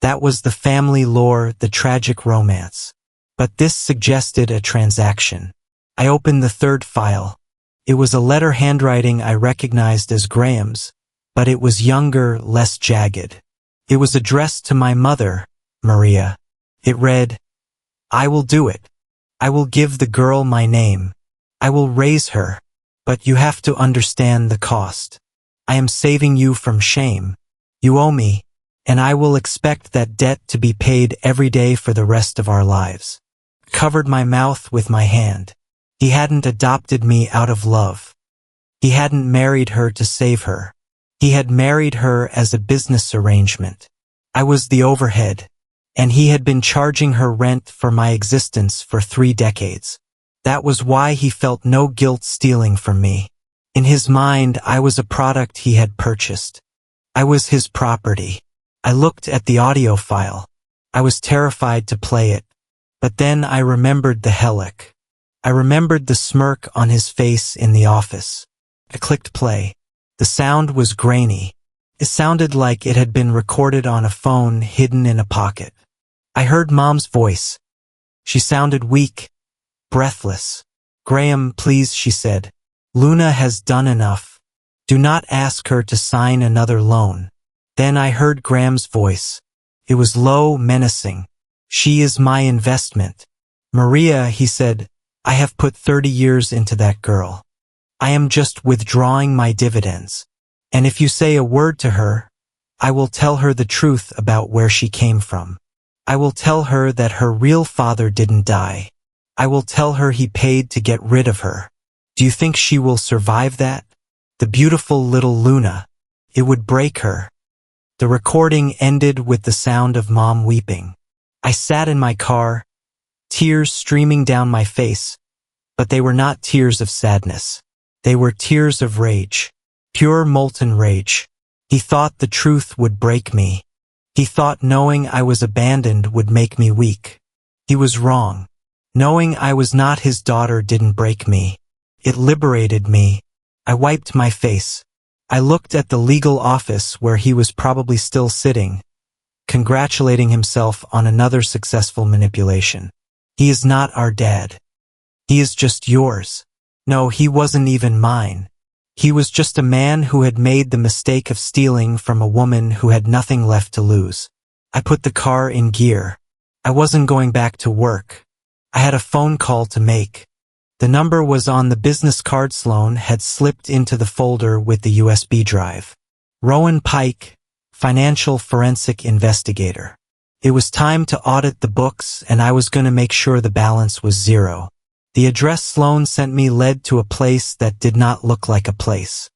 [SPEAKER 1] That was the family lore, the tragic romance. But this suggested a transaction. I opened the third file. It was a letter handwriting I recognized as Graham's, but it was younger, less jagged. It was addressed to my mother, Maria. It read, I will do it. I will give the girl my name. I will raise her. But you have to understand the cost. I am saving you from shame. You owe me, and I will expect that debt to be paid every day for the rest of our lives. I covered my mouth with my hand. He hadn't adopted me out of love. He hadn't married her to save her. He had married her as a business arrangement. I was the overhead, and he had been charging her rent for my existence for 3 decades. That was why he felt no guilt stealing from me. In his mind, I was a product he had purchased. I was his property. I looked at the audio file. I was terrified to play it. But then I remembered the Helic. I remembered the smirk on his face in the office. I clicked play. The sound was grainy. It sounded like it had been recorded on a phone hidden in a pocket. I heard Mom's voice. She sounded weak, breathless. Graham, please, she said. Luna has done enough. Do not ask her to sign another loan. Then I heard Graham's voice. It was low, menacing. She is my investment. Maria, he said, I have put 30 years into that girl. I am just withdrawing my dividends. And if you say a word to her, I will tell her the truth about where she came from. I will tell her that her real father didn't die. I will tell her he paid to get rid of her. Do you think she will survive that? The beautiful little Luna. It would break her. The recording ended with the sound of Mom weeping. I sat in my car, tears streaming down my face, but they were not tears of sadness. They were tears of rage, pure molten rage. He thought the truth would break me. He thought knowing I was abandoned would make me weak. He was wrong. Knowing I was not his daughter didn't break me. It liberated me. I wiped my face. I looked at the legal office where he was probably still sitting, congratulating himself on another successful manipulation. He is not our dad. He is just yours. No, he wasn't even mine. He was just a man who had made the mistake of stealing from a woman who had nothing left to lose. I put the car in gear. I wasn't going back to work. I had a phone call to make. The number was on the business card Sloan had slipped into the folder with the USB drive. Rowan Pike, financial forensic investigator. It was time to audit the books, and I was going to make sure the balance was zero. The address Sloan sent me led to a place that did not look like a place.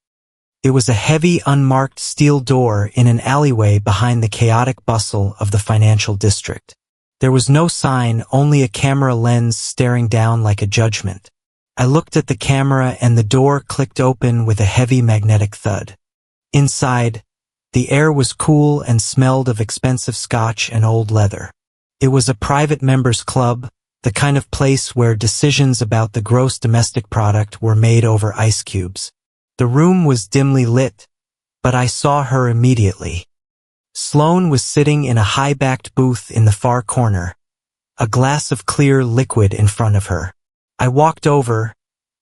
[SPEAKER 1] It was a heavy, unmarked steel door in an alleyway behind the chaotic bustle of the financial district. There was no sign, only a camera lens staring down like a judgment. I looked at the camera and the door clicked open with a heavy magnetic thud. Inside, the air was cool and smelled of expensive scotch and old leather. It was a private members club, the kind of place where decisions about the gross domestic product were made over ice cubes. The room was dimly lit, but I saw her immediately. Sloan was sitting in a high-backed booth in the far corner, a glass of clear liquid in front of her. I walked over.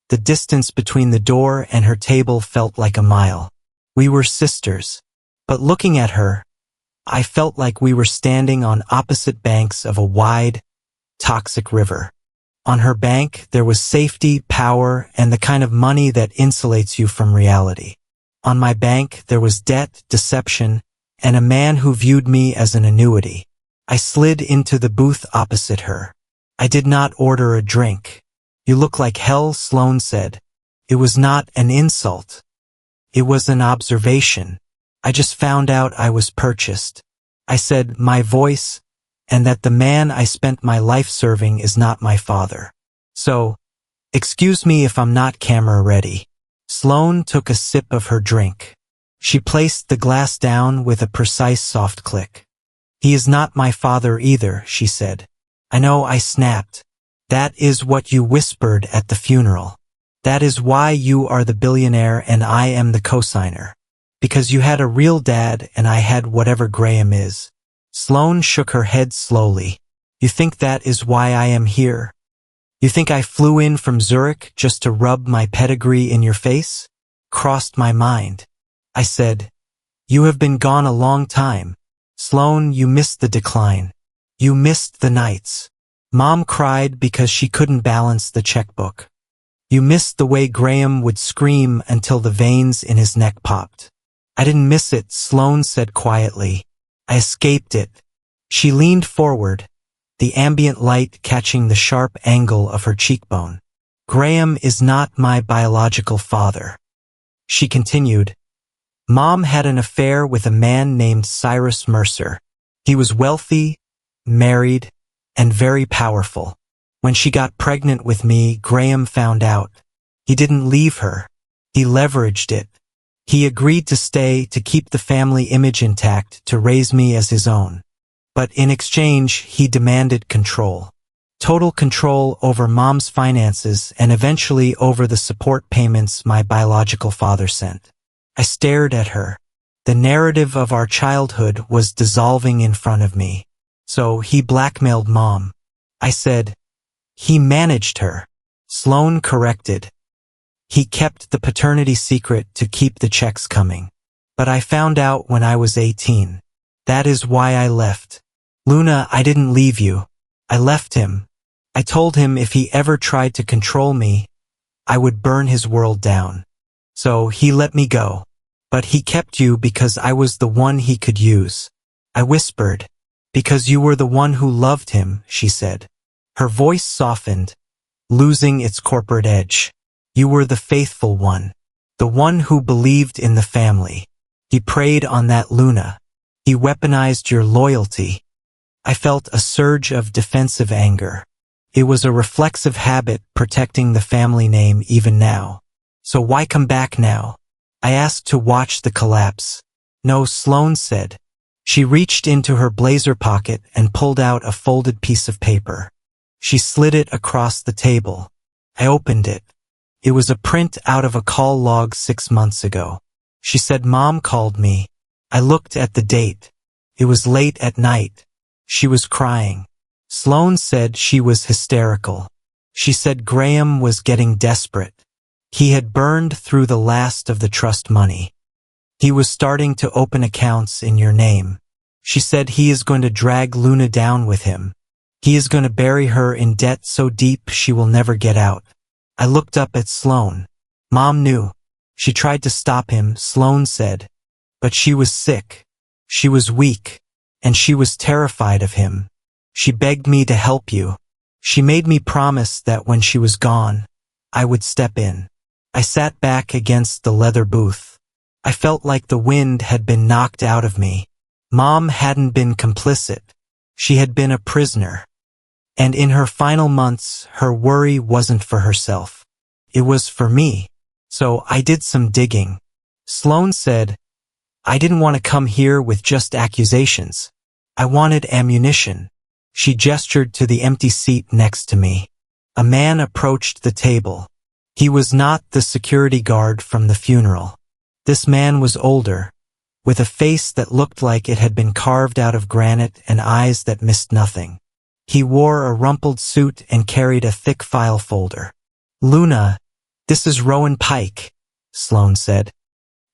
[SPEAKER 1] The distance between the door and her table felt like a mile. We were sisters. But looking at her, I felt like we were standing on opposite banks of a wide, toxic river. On her bank, there was safety, power, and the kind of money that insulates you from reality. On my bank, there was debt, deception, and a man who viewed me as an annuity. I slid into the booth opposite her. I did not order a drink. You look like hell, Sloan said. It was not an insult. It was an observation. I just found out I was purchased. I said, my voice, and that the man I spent my life serving is not my father. So, excuse me if I'm not camera ready. Sloan took a sip of her drink. She placed the glass down with a precise soft click. He is not my father either, she said. I know, I snapped. That is what you whispered at the funeral. That is why you are the billionaire and I am the cosigner. Because you had a real dad and I had whatever Graham is. Sloan shook her head slowly. You think that is why I am here? You think I flew in from Zurich just to rub my pedigree in your face? Crossed my mind. I said, you have been gone a long time. Sloan, you missed the decline. You missed the nights. Mom cried because she couldn't balance the checkbook. You missed the way Graham would scream until the veins in his neck popped. I didn't miss it, Sloan said quietly. I escaped it. She leaned forward, the ambient light catching the sharp angle of her cheekbone. Graham is not my biological father. She continued. Mom had an affair with a man named Cyrus Mercer. He was wealthy, married, and very powerful. When she got pregnant with me, Graham found out. He didn't leave her. He leveraged it. He agreed to stay to keep the family image intact, to raise me as his own. But in exchange, he demanded control. Total control over Mom's finances and eventually over the support payments my biological father sent. I stared at her. The narrative of our childhood was dissolving in front of me. So he blackmailed Mom. I said, he managed her. Sloan corrected. He kept the paternity secret to keep the checks coming. But I found out when I was 18. That is why I left. Luna, I didn't leave you. I left him. I told him if he ever tried to control me, I would burn his world down. So he let me go. But he kept you because I was the one he could use. I whispered. Because you were the one who loved him, she said. Her voice softened, losing its corporate edge. You were the faithful one. The one who believed in the family. He preyed on that, Luna. He weaponized your loyalty. I felt a surge of defensive anger. It was a reflexive habit protecting the family name even now. So why come back now? I asked to watch the collapse. No, Sloan said. She reached into her blazer pocket and pulled out a folded piece of paper. She slid it across the table. I opened it. It was a print out of a call log 6 months ago. She said Mom called me. I looked at the date. It was late at night. She was crying. Sloane said she was hysterical. She said Graham was getting desperate. He had burned through the last of the trust money. He was starting to open accounts in your name. She said he is going to drag Luna down with him. He is going to bury her in debt so deep she will never get out. I looked up at Sloane. Mom knew. She tried to stop him, Sloane said. But she was sick. She was weak. And she was terrified of him. She begged me to help you. She made me promise that when she was gone, I would step in. I sat back against the leather booth. I felt like the wind had been knocked out of me. Mom hadn't been complicit. She had been a prisoner. And in her final months, her worry wasn't for herself. It was for me. So I did some digging. Sloane said, I didn't want to come here with just accusations. I wanted ammunition. She gestured to the empty seat next to me. A man approached the table. He was not the security guard from the funeral. This man was older, with a face that looked like it had been carved out of granite and eyes that missed nothing. He wore a rumpled suit and carried a thick file folder. Luna, this is Rowan Pike, Sloane said.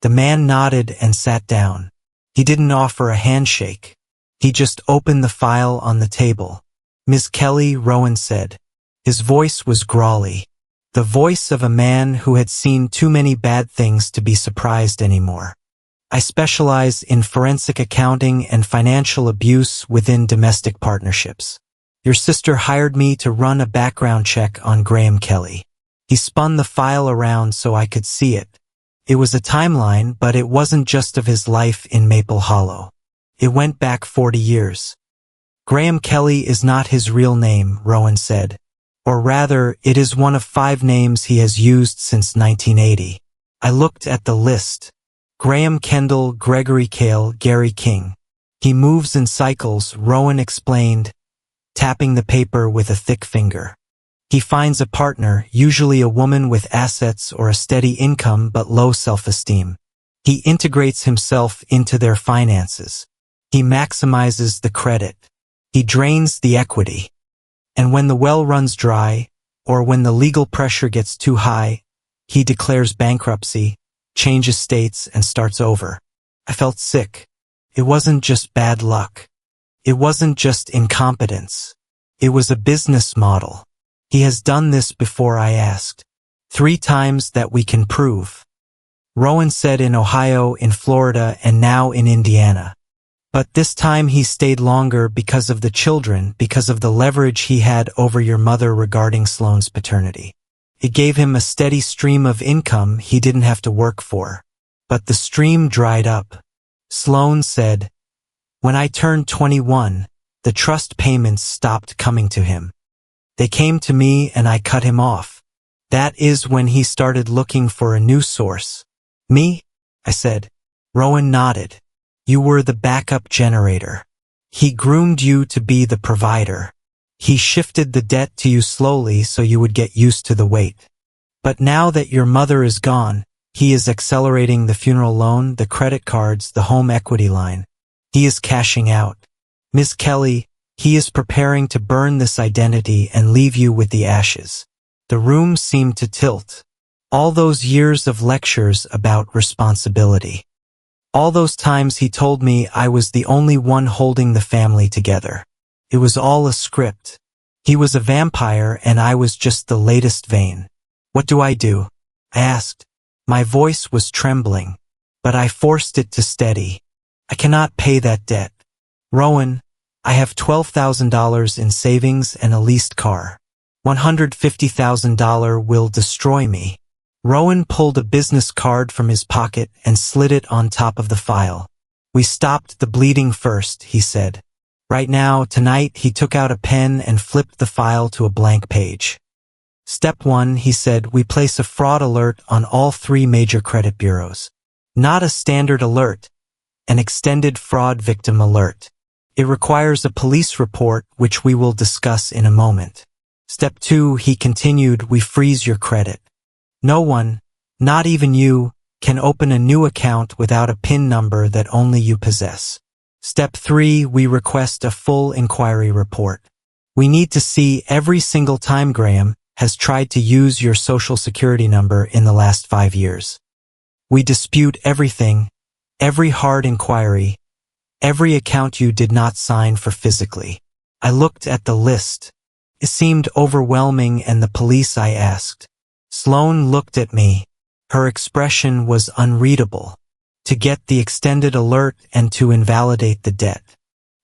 [SPEAKER 1] The man nodded and sat down. He didn't offer a handshake. He just opened the file on the table. Ms. Kelly, Rowan said. His voice was growly. The voice of a man who had seen too many bad things to be surprised anymore. I specialize in forensic accounting and financial abuse within domestic partnerships. Your sister hired me to run a background check on Graham Kelly. He spun the file around so I could see it. It was a timeline, but it wasn't just of his life in Maple Hollow. It went back 40 years. Graham Kelly is not his real name, Rowan said. Or rather, it is one of 5 names he has used since 1980. I looked at the list. Graham Kendall, Gregory Cale, Gary King. He moves in cycles, Rowan explained, tapping the paper with a thick finger. He finds a partner, usually a woman with assets or a steady income but low self-esteem. He integrates himself into their finances. He maximizes the credit. He drains the equity. And when the well runs dry, or when the legal pressure gets too high, he declares bankruptcy, changes states, and starts over. I felt sick. It wasn't just bad luck. It wasn't just incompetence. It was a business model. He has done this before, I asked. 3 times that we can prove. Rowan said in Ohio, in Florida, and now in Indiana. But this time he stayed longer because of the children, because of the leverage he had over your mother regarding Sloane's paternity. It gave him a steady stream of income he didn't have to work for. But the stream dried up. Sloane said, when I turned 21, the trust payments stopped coming to him. They came to me and I cut him off. That is when he started looking for a new source. Me? I said. Rowan nodded. You were the backup generator. He groomed you to be the provider. He shifted the debt to you slowly so you would get used to the weight. But now that your mother is gone, he is accelerating the funeral loan, the credit cards, the home equity line. He is cashing out. Ms. Kelly, he is preparing to burn this identity and leave you with the ashes. The room seemed to tilt. All those years of lectures about responsibility. All those times he told me I was the only one holding the family together. It was all a script. He was a vampire and I was just the latest vein. What do? I asked. My voice was trembling, but I forced it to steady. I cannot pay that debt. Rowan, I have $12,000 in savings and a leased car. $150,000 will destroy me. Rowan pulled a business card from his pocket and slid it on top of the file. We stopped the bleeding first, he said. Right now, tonight, he took out a pen and flipped the file to a blank page. Step 1, he said, we place a fraud alert on all 3 major credit bureaus. Not a standard alert, an extended fraud victim alert. It requires a police report, which we will discuss in a moment. Step 2, he continued, we freeze your credit. No one, not even you, can open a new account without a PIN number that only you possess. Step 3, we request a full inquiry report. We need to see every single time Graham has tried to use your social security number in the last 5 years. We dispute everything, every hard inquiry, every account you did not sign for physically. I looked at the list. It seemed overwhelming, and the police, I asked. Sloane looked at me. Her expression was unreadable. To get the extended alert and to invalidate the debt,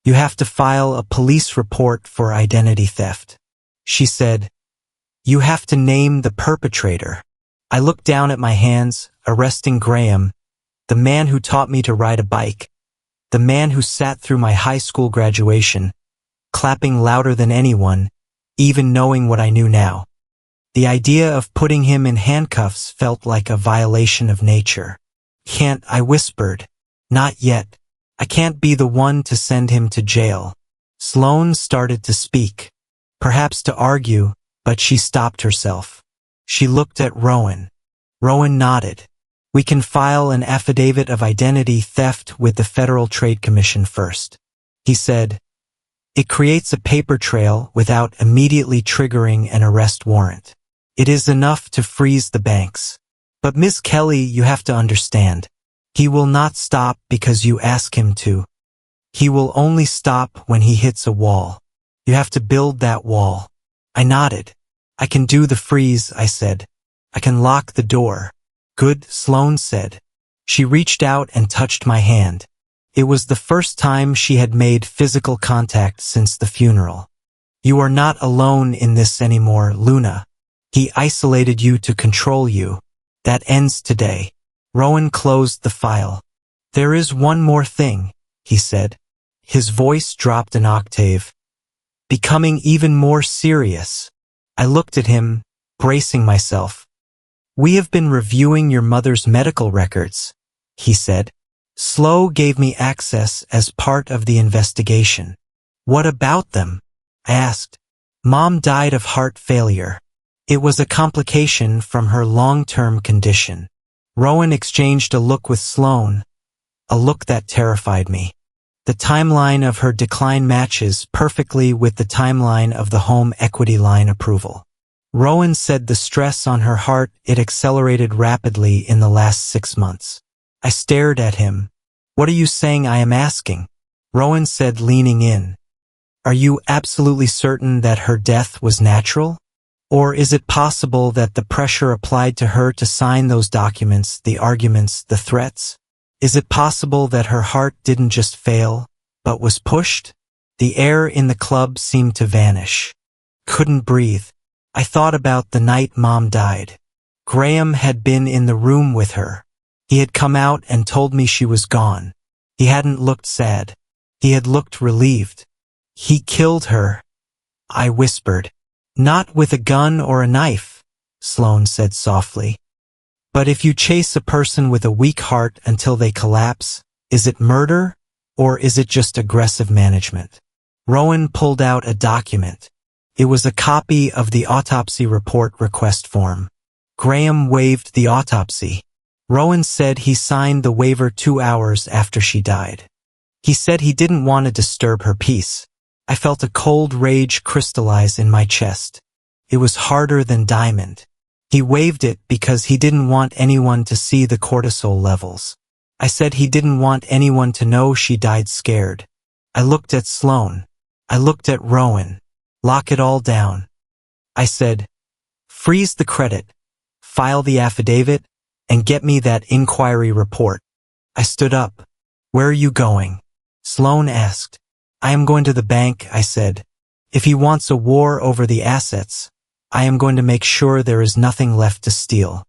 [SPEAKER 1] you have to file a police report for identity theft. She said, you have to name the perpetrator. I looked down at my hands, arresting Graham, the man who taught me to ride a bike, the man who sat through my high school graduation, clapping louder than anyone, even knowing what I knew now. The idea of putting him in handcuffs felt like a violation of nature. Can't, I whispered. Not yet. I can't be the one to send him to jail. Sloane started to speak, perhaps to argue, but she stopped herself. She looked at Rowan. Rowan nodded. We can file an affidavit of identity theft with the Federal Trade Commission first. He said, it creates a paper trail without immediately triggering an arrest warrant. It is enough to freeze the banks. But Ms. Kelly, you have to understand. He will not stop because you ask him to. He will only stop when he hits a wall. You have to build that wall. I nodded. I can do the freeze, I said. I can lock the door. Good, Sloane said. She reached out and touched my hand. It was the first time she had made physical contact since the funeral. You are not alone in this anymore, Luna. He isolated you to control you. That ends today. Rowan closed the file. There is one more thing, he said. His voice dropped an octave, becoming even more serious. I looked at him, bracing myself. We have been reviewing your mother's medical records, he said. Slow gave me access as part of the investigation. What about them? I asked. Mom died of heart failure. It was a complication from her long-term condition. Rowan exchanged a look with Sloane, a look that terrified me. The timeline of her decline matches perfectly with the timeline of the home equity line approval. Rowan said the stress on her heart, it accelerated rapidly in the last 6 months. I stared at him. What are you saying I am asking? Rowan said, leaning in. Are you absolutely certain that her death was natural? Or is it possible that the pressure applied to her to sign those documents, the arguments, the threats? Is it possible that her heart didn't just fail, but was pushed? The air in the club seemed to vanish. Couldn't breathe. I thought about the night Mom died. Graham had been in the room with her. He had come out and told me she was gone. He hadn't looked sad. He had looked relieved. He killed her, I whispered. Not with a gun or a knife, Sloane said softly. But if you chase a person with a weak heart until they collapse, is it murder, or is it just aggressive management? Rowan pulled out a document. It was a copy of the autopsy report request form. Graham waived the autopsy. Rowan said he signed the waiver 2 hours after she died. He said he didn't want to disturb her peace. I felt a cold rage crystallize in my chest. It was harder than diamond. He waived it because he didn't want anyone to see the cortisol levels. I said he didn't want anyone to know she died scared. I looked at Sloane. I looked at Rowan. Lock it all down. I said, freeze the credit, file the affidavit, and get me that inquiry report. I stood up. Where are you going? Sloane asked. I am going to the bank, I said. If he wants a war over the assets, I am going to make sure there is nothing left to steal.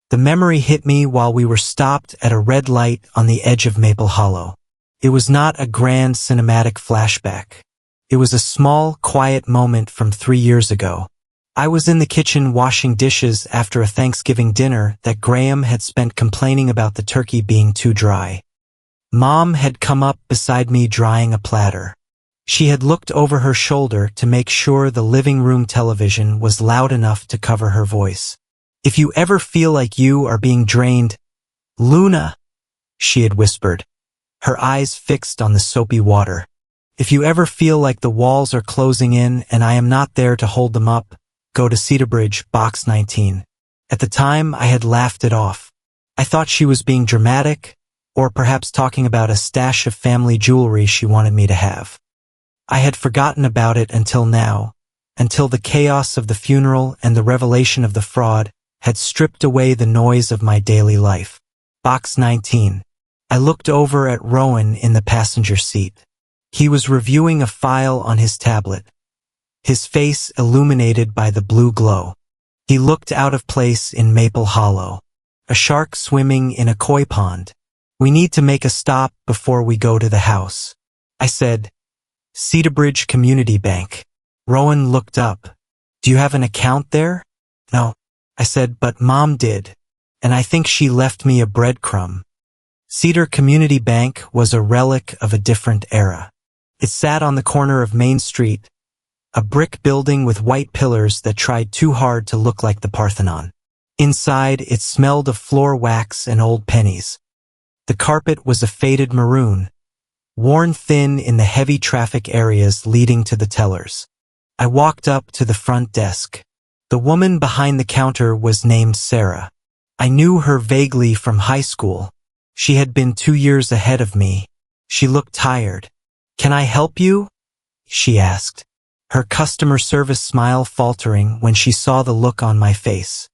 [SPEAKER 1] The memory hit me while we were stopped at a red light on the edge of Maple Hollow. It was not a grand cinematic flashback. It was a small, quiet moment from 3 years ago. I was in the kitchen washing dishes after a Thanksgiving dinner that Graham had spent complaining about the turkey being too dry. Mom had come up beside me drying a platter. She had looked over her shoulder to make sure the living room television was loud enough to cover her voice. "If you ever feel like you are being drained, Luna," she had whispered, her eyes fixed on the soapy water. "If you ever feel like the walls are closing in and I am not there to hold them up, go to Cedarbridge, Box 19. At the time, I had laughed it off. I thought she was being dramatic, or perhaps talking about a stash of family jewelry she wanted me to have. I had forgotten about it until now, until the chaos of the funeral and the revelation of the fraud had stripped away the noise of my daily life. Box 19. I looked over at Rowan in the passenger seat. He was reviewing a file on his tablet, his face illuminated by the blue glow. He looked out of place in Maple Hollow, a shark swimming in a koi pond. "We need to make a stop before we go to the house," I said. "Cedarbridge Community Bank." Rowan looked up. "Do you have an account there?" "No," I said, "but Mom did, and I think she left me a breadcrumb." Cedar Community Bank was a relic of a different era. It sat on the corner of Main Street, a brick building with white pillars that tried too hard to look like the Parthenon. Inside, it smelled of floor wax and old pennies. The carpet was a faded maroon, worn thin in the heavy traffic areas leading to the tellers. I walked up to the front desk. The woman behind the counter was named Sarah. I knew her vaguely from high school. She had been 2 years ahead of me. She looked tired. "Can I help you?" she asked, her customer service smile faltering when she saw the look on my face.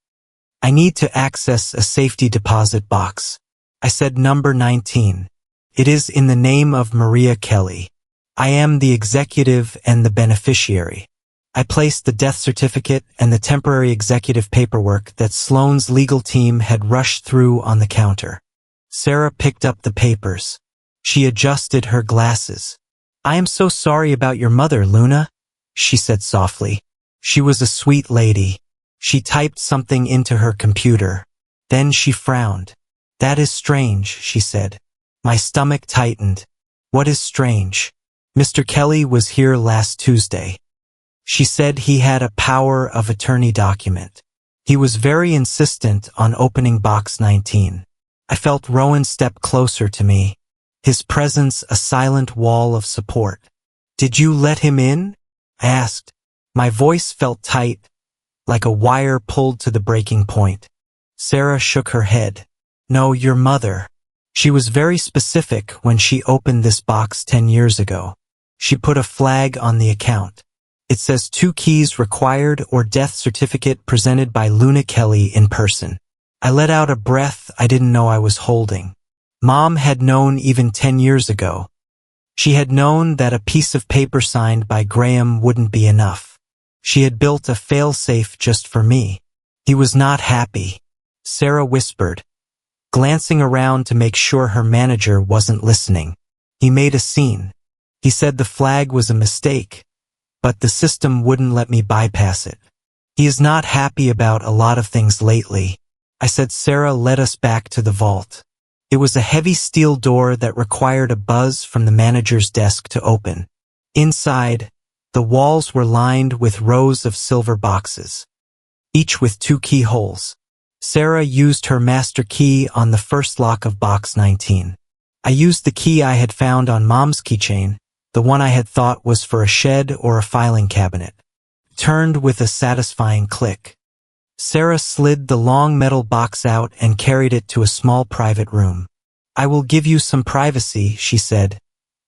[SPEAKER 1] "I need to access a safety deposit box." I said, "Number 19. It is in the name of Maria Kelly. I am the executive and the beneficiary." I placed the death certificate and the temporary executive paperwork that Sloane's legal team had rushed through on the counter. Sarah picked up the papers. She adjusted her glasses. "I am so sorry about your mother, Luna," she said softly. She was a sweet lady. She typed something into her computer. Then she frowned. "That is strange," she said. My stomach tightened. "What is strange?" "Mr. Kelly was here last Tuesday." She said he had a power of attorney document. He was very insistent on opening box 19. I felt Rowan step closer to me, his presence a silent wall of support. "Did you let him in?" I asked. My voice felt tight, like a wire pulled to the breaking point. Sarah shook her head. "No, your mother. She was very specific when she opened this box 10 years ago. She put a flag on the account. It says 2 keys required or death certificate presented by Luna Kelly in person." I let out a breath I didn't know I was holding. Mom had known even 10 years ago. She had known that a piece of paper signed by Graham wouldn't be enough. She had built a failsafe just for me. He was not happy. Sarah whispered, glancing around to make sure her manager wasn't listening. "He made a scene. He said the flag was a mistake, but the system wouldn't let me bypass it. He is not happy about a lot of things lately." I said. Sarah led us back to the vault. It was a heavy steel door that required a buzz from the manager's desk to open. Inside, the walls were lined with rows of silver boxes, each with 2 keyholes. Sarah used her master key on the first lock of box 19. I used the key I had found on Mom's keychain, the one I had thought was for a shed or a filing cabinet. Turned with a satisfying click. Sarah slid the long metal box out and carried it to a small private room. "I will give you some privacy," she said,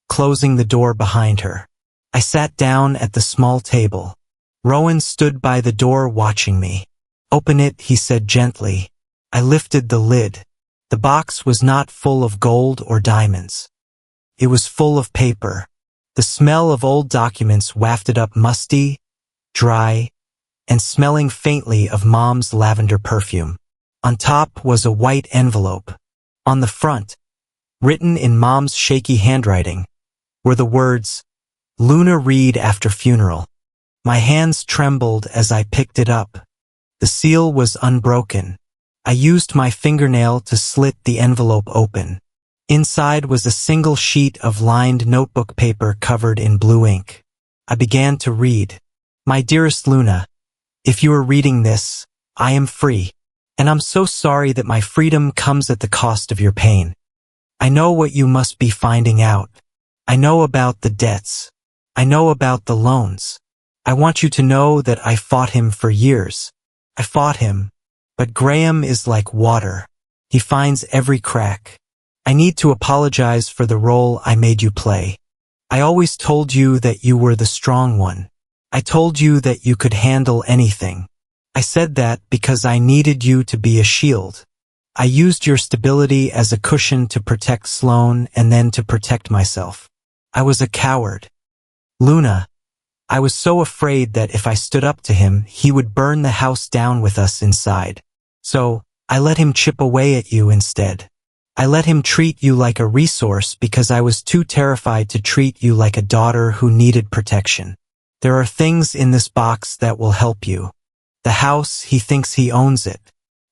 [SPEAKER 1] closing the door behind her. I sat down at the small table. Rowan stood by the door watching me. "Open it," he said gently. I lifted the lid. The box was not full of gold or diamonds. It was full of paper. The smell of old documents wafted up, musty, dry, and smelling faintly of Mom's lavender perfume. On top was a white envelope. On the front, written in Mom's shaky handwriting, were the words, "Luna Reed after funeral." My hands trembled as I picked it up. The seal was unbroken. I used my fingernail to slit the envelope open. Inside was a single sheet of lined notebook paper covered in blue ink. I began to read. My dearest Luna, if you are reading this, I am free. And I'm so sorry that my freedom comes at the cost of your pain. I know what you must be finding out. I know about the debts. I know about the loans. I want you to know that I fought him for years. I fought him. But Graham is like water. He finds every crack. I need to apologize for the role I made you play. I always told you that you were the strong one. I told you that you could handle anything. I said that because I needed you to be a shield. I used your stability as a cushion to protect Sloan and then to protect myself. I was a coward. Luna, I was so afraid that if I stood up to him, he would burn the house down with us inside. So, I let him chip away at you instead. I let him treat you like a resource because I was too terrified to treat you like a daughter who needed protection. There are things in this box that will help you. The house, he thinks he owns it.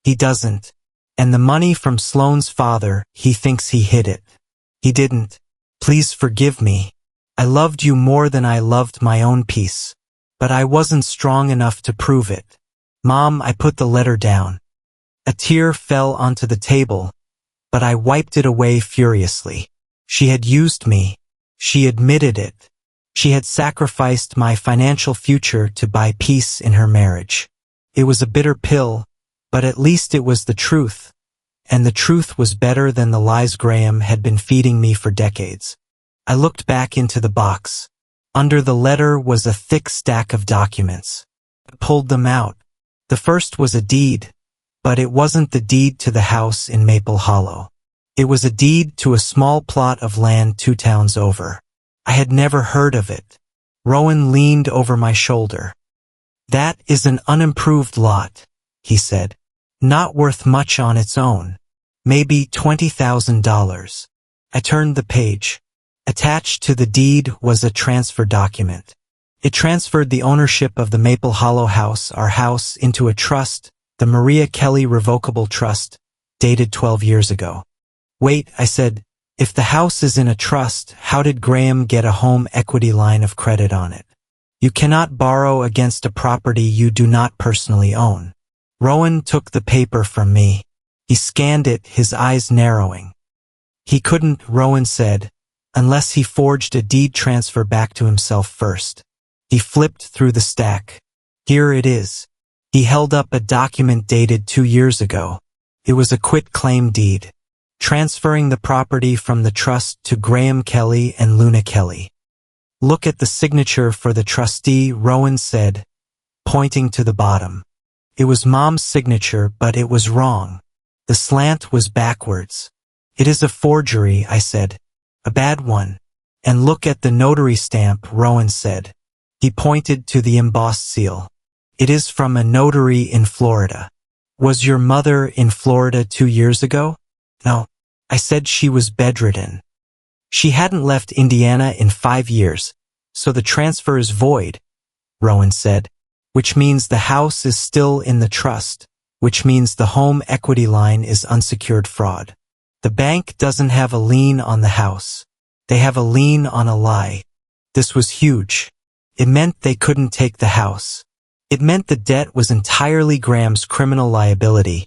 [SPEAKER 1] He doesn't. And the money from Sloane's father, he thinks he hid it. He didn't. Please forgive me. I loved you more than I loved my own peace. But I wasn't strong enough to prove it. Mom, I put the letter down. A tear fell onto the table, but I wiped it away furiously. She had used me. She admitted it. She had sacrificed my financial future to buy peace in her marriage. It was a bitter pill, but at least it was the truth. And the truth was better than the lies Graham had been feeding me for decades. I looked back into the box. Under the letter was a thick stack of documents. I pulled them out. The first was a deed. But it wasn't the deed to the house in Maple Hollow. It was a deed to a small plot of land 2 towns over. I had never heard of it. Rowan leaned over my shoulder. That is an unimproved lot, he said. Not worth much on its own. Maybe $20,000. I turned the page. Attached to the deed was a transfer document. It transferred the ownership of the Maple Hollow house, our house, into a trust, the Maria Kelly Revocable Trust, dated 12 years ago. Wait, I said, if the house is in a trust, how did Graham get a home equity line of credit on it? You cannot borrow against a property you do not personally own. Rowan took the paper from me. He scanned it, his eyes narrowing. He couldn't, Rowan said, unless he forged a deed transfer back to himself first. He flipped through the stack. Here it is. He held up a document dated 2 years ago. It was a quit-claim deed, transferring the property from the trust to Graham Kelly and Luna Kelly. Look at the signature for the trustee, Rowan said, pointing to the bottom. It was Mom's signature, but it was wrong. The slant was backwards. It is a forgery, I said. A bad one. And look at the notary stamp, Rowan said. He pointed to the embossed seal. It is from a notary in Florida. Was your mother in Florida 2 years ago? No. I said she was bedridden. She hadn't left Indiana in 5 years, so the transfer is void, Rowan said, which means the house is still in the trust, which means the home equity line is unsecured fraud. The bank doesn't have a lien on the house. They have a lien on a lie. This was huge. It meant they couldn't take the house. It meant the debt was entirely Graham's criminal liability,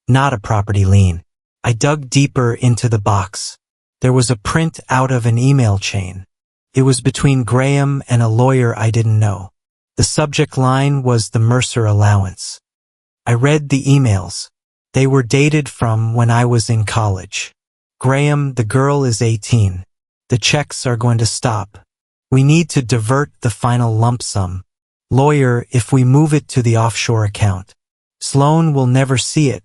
[SPEAKER 1] not a property lien. I dug deeper into the box. There was a print out of an email chain. It was between Graham and a lawyer I didn't know. The subject line was the Mercer allowance. I read the emails. They were dated from when I was in college. Graham, the girl is 18. The checks are going to stop. We need to divert the final lump sum. Lawyer, if we move it to the offshore account. Sloan will never see it,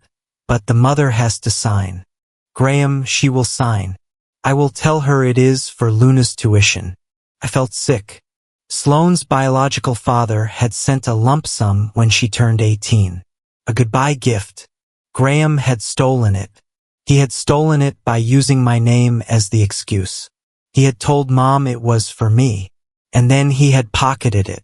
[SPEAKER 1] but the mother has to sign. Graham, she will sign. I will tell her it is for Luna's tuition. I felt sick. Sloane's biological father had sent a lump sum when she turned 18. A goodbye gift. Graham had stolen it. He had stolen it by using my name as the excuse. He had told Mom it was for me, and then he had pocketed it.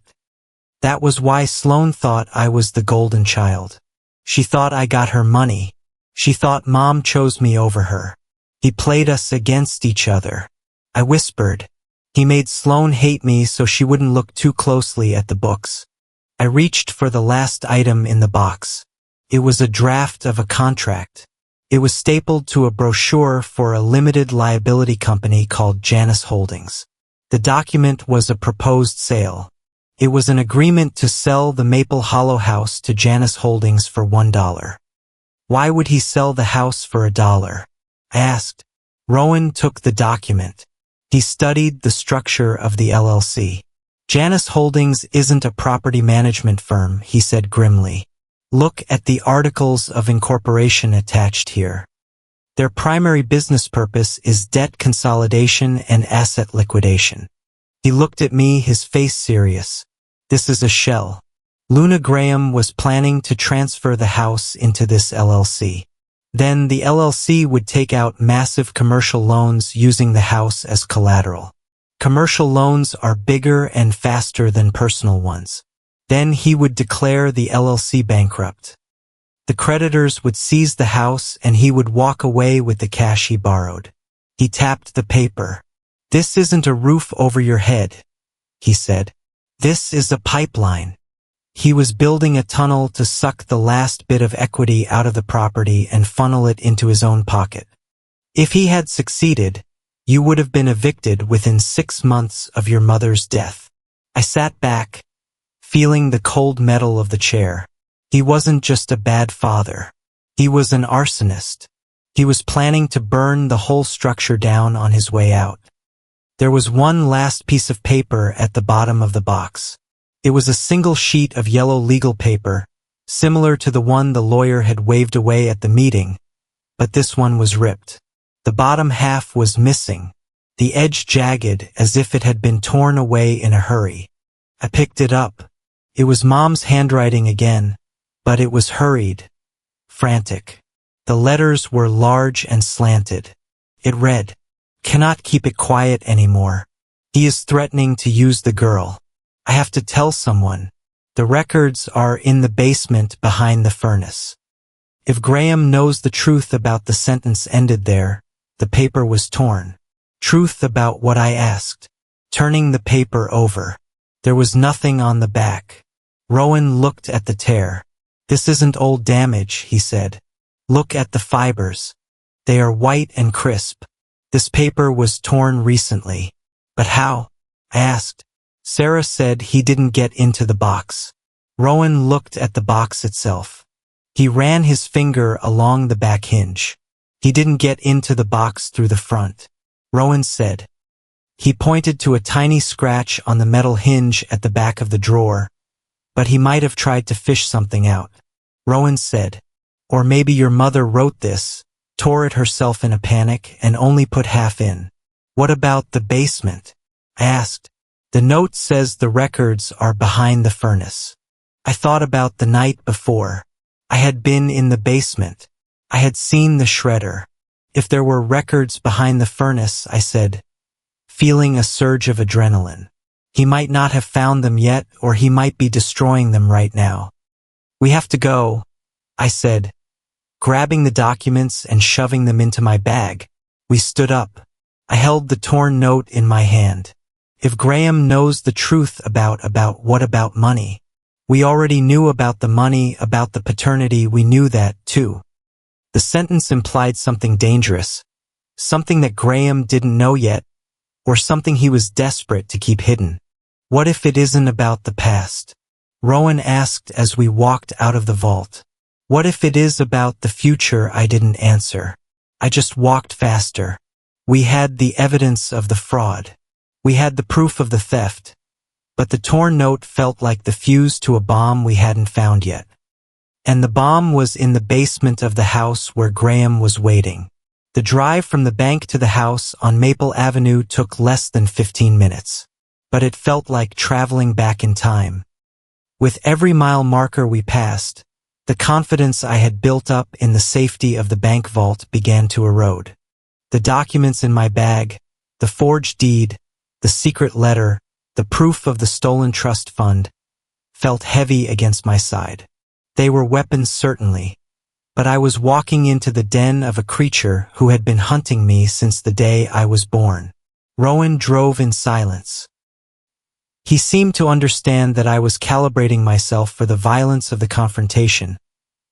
[SPEAKER 1] That was why Sloan thought I was the golden child. She thought I got her money. She thought Mom chose me over her. He played us against each other. I whispered. He made Sloane hate me so she wouldn't look too closely at the books. I reached for the last item in the box. It was a draft of a contract. It was stapled to a brochure for a limited liability company called Janus Holdings. The document was a proposed sale. It was an agreement to sell the Maple Hollow house to Janus Holdings for $1. Why would he sell the house for $1? I asked. Rowan took the document. He studied the structure of the LLC. Janus Holdings isn't a property management firm, he said grimly. Look at the articles of incorporation attached here. Their primary business purpose is debt consolidation and asset liquidation. He looked at me, his face serious. This is a shell. Luna Graham was planning to transfer the house into this LLC. Then the LLC would take out massive commercial loans using the house as collateral. Commercial loans are bigger and faster than personal ones. Then he would declare the LLC bankrupt. The creditors would seize the house and he would walk away with the cash he borrowed. He tapped the paper. This isn't a roof over your head, he said. This is a pipeline. He was building a tunnel to suck the last bit of equity out of the property and funnel it into his own pocket. If he had succeeded, you would have been evicted within 6 months of your mother's death. I sat back, feeling the cold metal of the chair. He wasn't just a bad father. He was an arsonist. He was planning to burn the whole structure down on his way out. There was one last piece of paper at the bottom of the box. It was a single sheet of yellow legal paper, similar to the one the lawyer had waved away at the meeting, but this one was ripped. The bottom half was missing, the edge jagged as if it had been torn away in a hurry. I picked it up. It was Mom's handwriting again, but it was hurried, frantic. The letters were large and slanted. It read, "Cannot keep it quiet anymore. He is threatening to use the girl. I have to tell someone. The records are in the basement behind the furnace." If Graham knows the truth about the sentence ended there, the paper was torn. Truth about what I asked. Turning the paper over. There was nothing on the back. Rowan looked at the tear. This isn't old damage, he said. Look at the fibers. They are white and crisp. This paper was torn recently. But how? I asked. Sarah said he didn't get into the box. Rowan looked at the box itself. He ran his finger along the back hinge. He didn't get into the box through the front. Rowan said. He pointed to a tiny scratch on the metal hinge at the back of the drawer, but he might have tried to fish something out. Rowan said, or maybe your mother wrote this, tore it herself in a panic, and only put half in. What about the basement? I asked. The note says the records are behind the furnace. I thought about the night before. I had been in the basement. I had seen the shredder. If there were records behind the furnace, I said, feeling a surge of adrenaline. He might not have found them yet, or he might be destroying them right now. We have to go, I said, grabbing the documents and shoving them into my bag. We stood up. I held the torn note in my hand. If Graham knows the truth about what about money? We already knew about the money, about the paternity, we knew that, too. The sentence implied something dangerous, something that Graham didn't know yet, or something he was desperate to keep hidden. What if it isn't about the past? Rowan asked as we walked out of the vault. What if it is about the future? I didn't answer. I just walked faster. We had the evidence of the fraud. We had the proof of the theft. But the torn note felt like the fuse to a bomb we hadn't found yet. And the bomb was in the basement of the house where Graham was waiting. The drive from the bank to the house on Maple Avenue took less than 15 minutes. But it felt like traveling back in time. With every mile marker we passed, the confidence I had built up in the safety of the bank vault began to erode. The documents in my bag, the forged deed, the secret letter, the proof of the stolen trust fund, felt heavy against my side. They were weapons certainly, but I was walking into the den of a creature who had been hunting me since the day I was born. Rowan drove in silence. He seemed to understand that I was calibrating myself for the violence of the confrontation,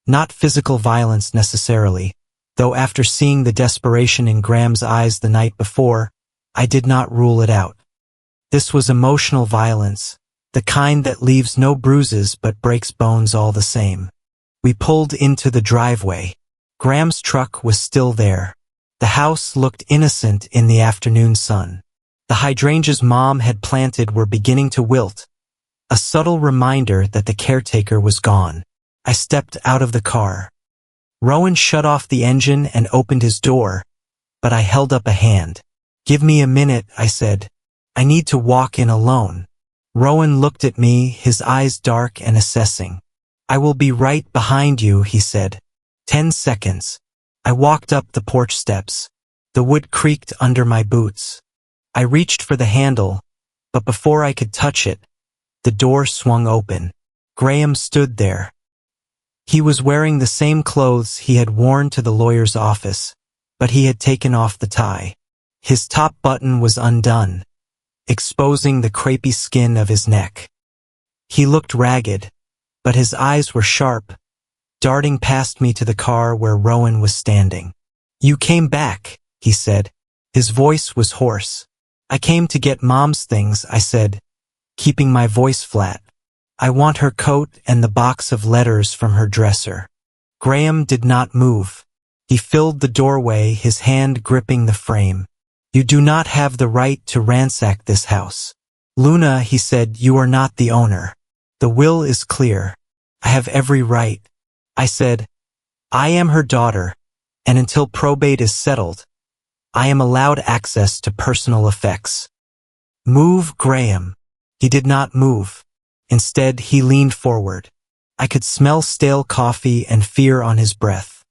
[SPEAKER 1] not physical violence necessarily, though after seeing the desperation in Graham's eyes the night before, I did not rule it out. This was emotional violence, the kind that leaves no bruises but breaks bones all the same. We pulled into the driveway. Graham's truck was still there. The house looked innocent in the afternoon sun. The hydrangeas Mom had planted were beginning to wilt, a subtle reminder that the caretaker was gone. I stepped out of the car. Rowan shut off the engine and opened his door, but I held up a hand. "Give me a minute," I said. "I need to walk in alone." Rowan looked at me, his eyes dark and assessing. "I will be right behind you," he said. 10 seconds. I walked up the porch steps. The wood creaked under my boots. I reached for the handle, but before I could touch it, the door swung open. Graham stood there. He was wearing the same clothes he had worn to the lawyer's office, but he had taken off the tie. His top button was undone, exposing the crepey skin of his neck. He looked ragged, but his eyes were sharp, darting past me to the car where Rowan was standing. "You came back," he said. His voice was hoarse. "I came to get Mom's things," I said, keeping my voice flat. "I want her coat and the box of letters from her dresser." Graham did not move. He filled the doorway, his hand gripping the frame. "You do not have the right to ransack this house. Luna," he said, "you are not the owner. The will is clear. I have every right." I said, "I am her daughter, and until probate is settled, I am allowed access to personal effects." "Move, Graham." He did not move. Instead, he leaned forward. I could smell stale coffee and fear on his breath.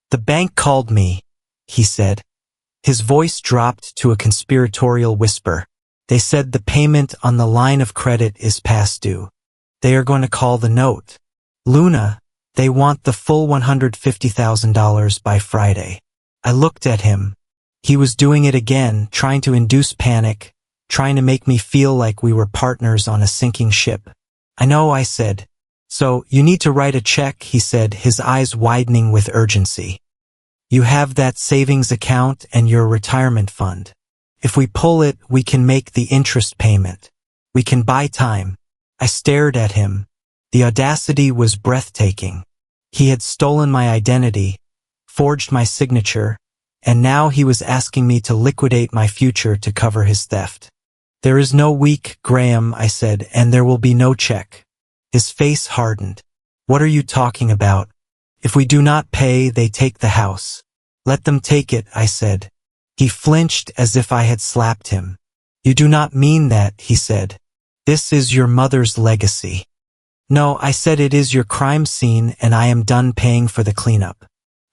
[SPEAKER 1] "The bank called me," he said. His voice dropped to a conspiratorial whisper. "They said the payment on the line of credit is past due. They are going to call the note. Luna, they want the full $150,000 by Friday." I looked at him. He was doing it again, trying to induce panic, trying to make me feel like we were partners on a sinking ship. "I know," I said. "So, you need to write a check," he said, his eyes widening with urgency. "You have that savings account and your retirement fund. If we pull it, we can make the interest payment. We can buy time." I stared at him. The audacity was breathtaking. He had stolen my identity, forged my signature, and now he was asking me to liquidate my future to cover his theft. "There is no week, Graham," I said, "and there will be no check." His face hardened. "What are you talking about? If we do not pay, they take the house." "Let them take it," I said. He flinched as if I had slapped him. "You do not mean that," he said. "This is your mother's legacy." "No," I said, "it is your crime scene and I am done paying for the cleanup."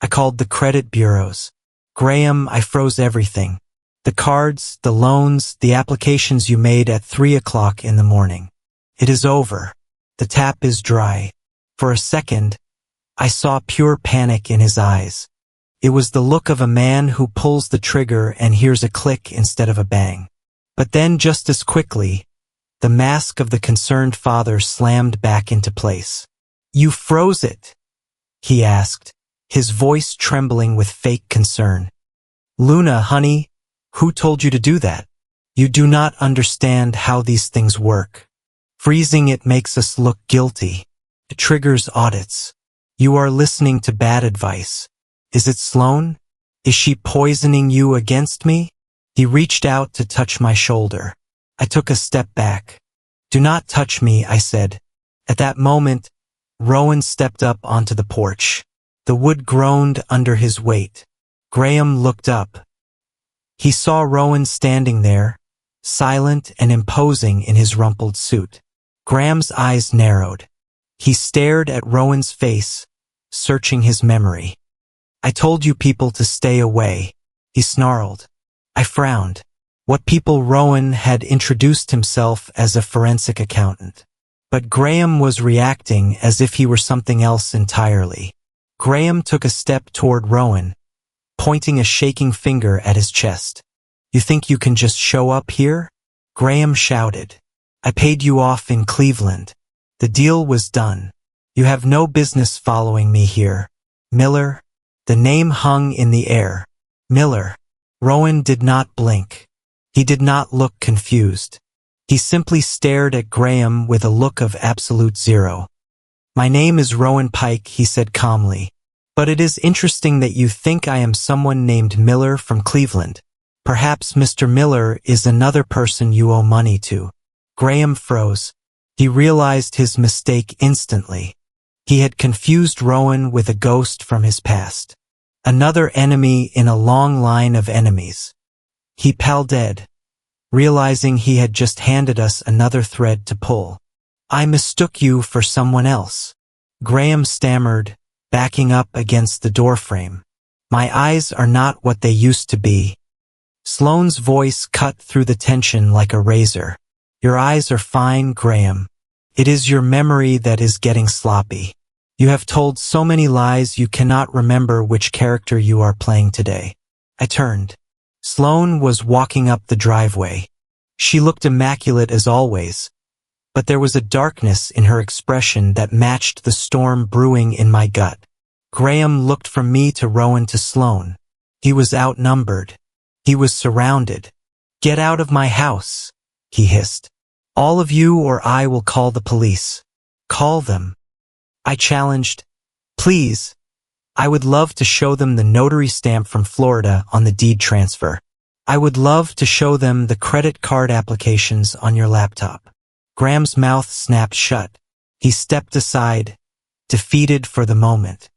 [SPEAKER 1] I called the credit bureaus. "Graham," I froze everything. "The cards, the loans, the applications you made at 3 o'clock in the morning. It is over. The tap is dry." For a second, I saw pure panic in his eyes. It was the look of a man who pulls the trigger and hears a click instead of a bang. But then, just as quickly, the mask of the concerned father slammed back into place. "You froze it?" he asked, his voice trembling with fake concern. "Luna, honey, who told you to do that? You do not understand how these things work. Freezing it makes us look guilty. It triggers audits. You are listening to bad advice. Is it Sloan? Is she poisoning you against me?" He reached out to touch my shoulder. I took a step back. "Do not touch me," I said. At that moment, Rowan stepped up onto the porch. The wood groaned under his weight. Graham looked up. He saw Rowan standing there, silent and imposing in his rumpled suit. Graham's eyes narrowed. He stared at Rowan's face, searching his memory. "I told you people to stay away," he snarled. I frowned. What people? Rowan had introduced himself as a forensic accountant. But Graham was reacting as if he were something else entirely. Graham took a step toward Rowan, pointing a shaking finger at his chest. You think you can just show up here? Graham shouted. I paid you off in Cleveland. The deal was done. You have no business following me here. Miller? The name hung in the air. Miller. Rowan did not blink. He did not look confused. He simply stared at Graham with a look of absolute zero. My name is Rowan Pike, he said calmly. But it is interesting that you think I am someone named Miller from Cleveland. Perhaps Mr. Miller is another person you owe money to. Graham froze. He realized his mistake instantly. He had confused Rowan with a ghost from his past. Another enemy in a long line of enemies. He paldead, realizing he had just handed us another thread to pull. I mistook you for someone else. Graham stammered, backing up against the doorframe. My eyes are not what they used to be. Sloane's voice cut through the tension like a razor. Your eyes are fine, Graham. It is your memory that is getting sloppy. You have told so many lies you cannot remember which character you are playing today. I turned. Sloane was walking up the driveway. She looked immaculate as always, but there was a darkness in her expression that matched the storm brewing in my gut. Graham looked from me to Rowan to Sloane. He was outnumbered. He was surrounded. Get out of my house, he hissed. All of you or I will call the police. Call them. I challenged. Please. I would love to show them the notary stamp from Florida on the deed transfer. I would love to show them the credit card applications on your laptop. Graham's mouth snapped shut. He stepped aside, defeated for the moment.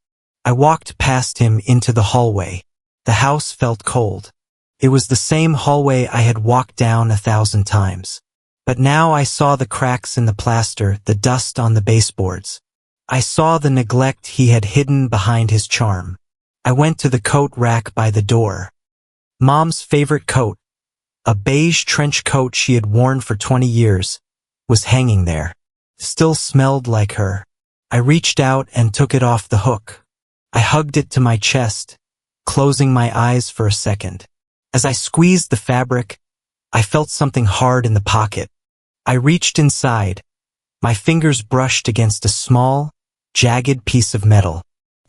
[SPEAKER 1] I walked past him into the hallway. The house felt cold. It was the same hallway I had walked down 1,000 times. But now I saw the cracks in the plaster, the dust on the baseboards. I saw the neglect he had hidden behind his charm. I went to the coat rack by the door. Mom's favorite coat, a beige trench coat she had worn for 20 years, was hanging there. Still smelled like her. I reached out and took it off the hook. I hugged it to my chest, closing my eyes for a second. As I squeezed the fabric, I felt something hard in the pocket. I reached inside. My fingers brushed against a small, jagged piece of metal.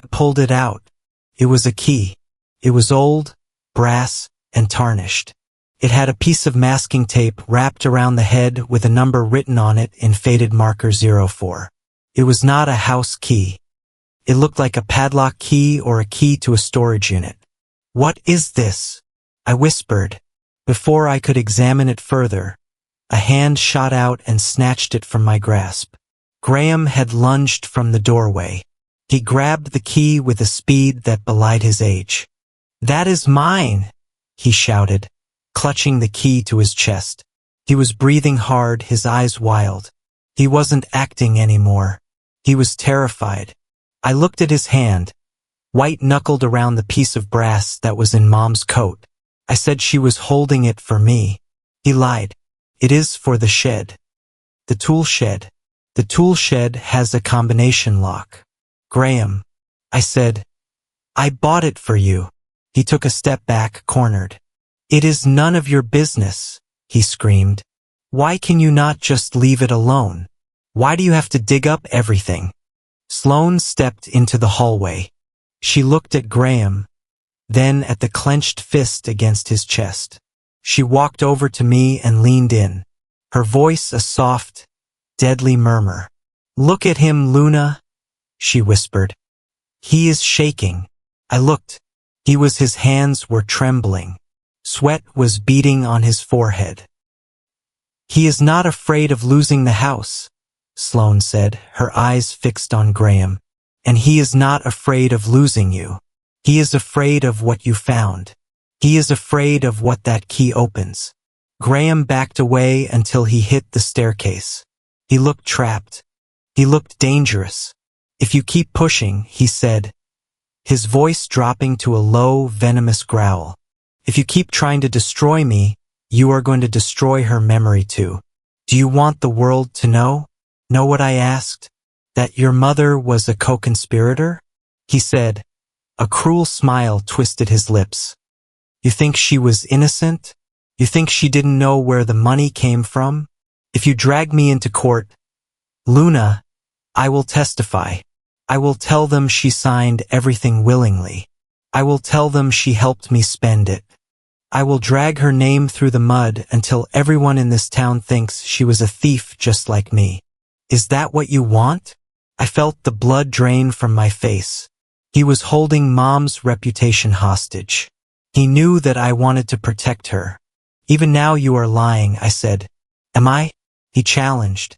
[SPEAKER 1] I pulled it out. It was a key. It was old, brass, and tarnished. It had a piece of masking tape wrapped around the head with a number written on it in faded marker 04. It was not a house key. It looked like a padlock key or a key to a storage unit. What is this? I whispered. Before I could examine it further, a hand shot out and snatched it from my grasp. Graham had lunged from the doorway. He grabbed the key with a speed that belied his age. That is mine, he shouted, clutching the key to his chest. He was breathing hard, his eyes wild. He wasn't acting anymore. He was terrified. I looked at his hand, white-knuckled around the piece of brass that was in Mom's coat. I said she was holding it for me. He lied. It is for the shed. The tool shed. The tool shed has a combination lock. Graham, I said, I bought it for you. He took a step back, cornered. It is none of your business, he screamed. Why can you not just leave it alone? Why do you have to dig up everything? Sloane stepped into the hallway. She looked at Graham, then at the clenched fist against his chest. She walked over to me and leaned in, her voice a soft, deadly murmur. Look at him, Luna, she whispered. He is shaking. I looked. His hands were trembling. Sweat was beading on his forehead. He is not afraid of losing the house, Sloane said, her eyes fixed on Graham. And he is not afraid of losing you. He is afraid of what you found. He is afraid of what that key opens. Graham backed away until he hit the staircase. He looked trapped. He looked dangerous. If you keep pushing, he said, his voice dropping to a low, venomous growl. If you keep trying to destroy me, you are going to destroy her memory too. Do you want the world to know? Know what I asked? That your mother was a co-conspirator? he said. A cruel smile twisted his lips. You think she was innocent? You think she didn't know where the money came from? If you drag me into court, Luna, I will testify. I will tell them she signed everything willingly. I will tell them she helped me spend it. I will drag her name through the mud until everyone in this town thinks she was a thief just like me. Is that what you want? I felt the blood drain from my face. He was holding Mom's reputation hostage. He knew that I wanted to protect her. Even now you are lying, I said. Am I? He challenged.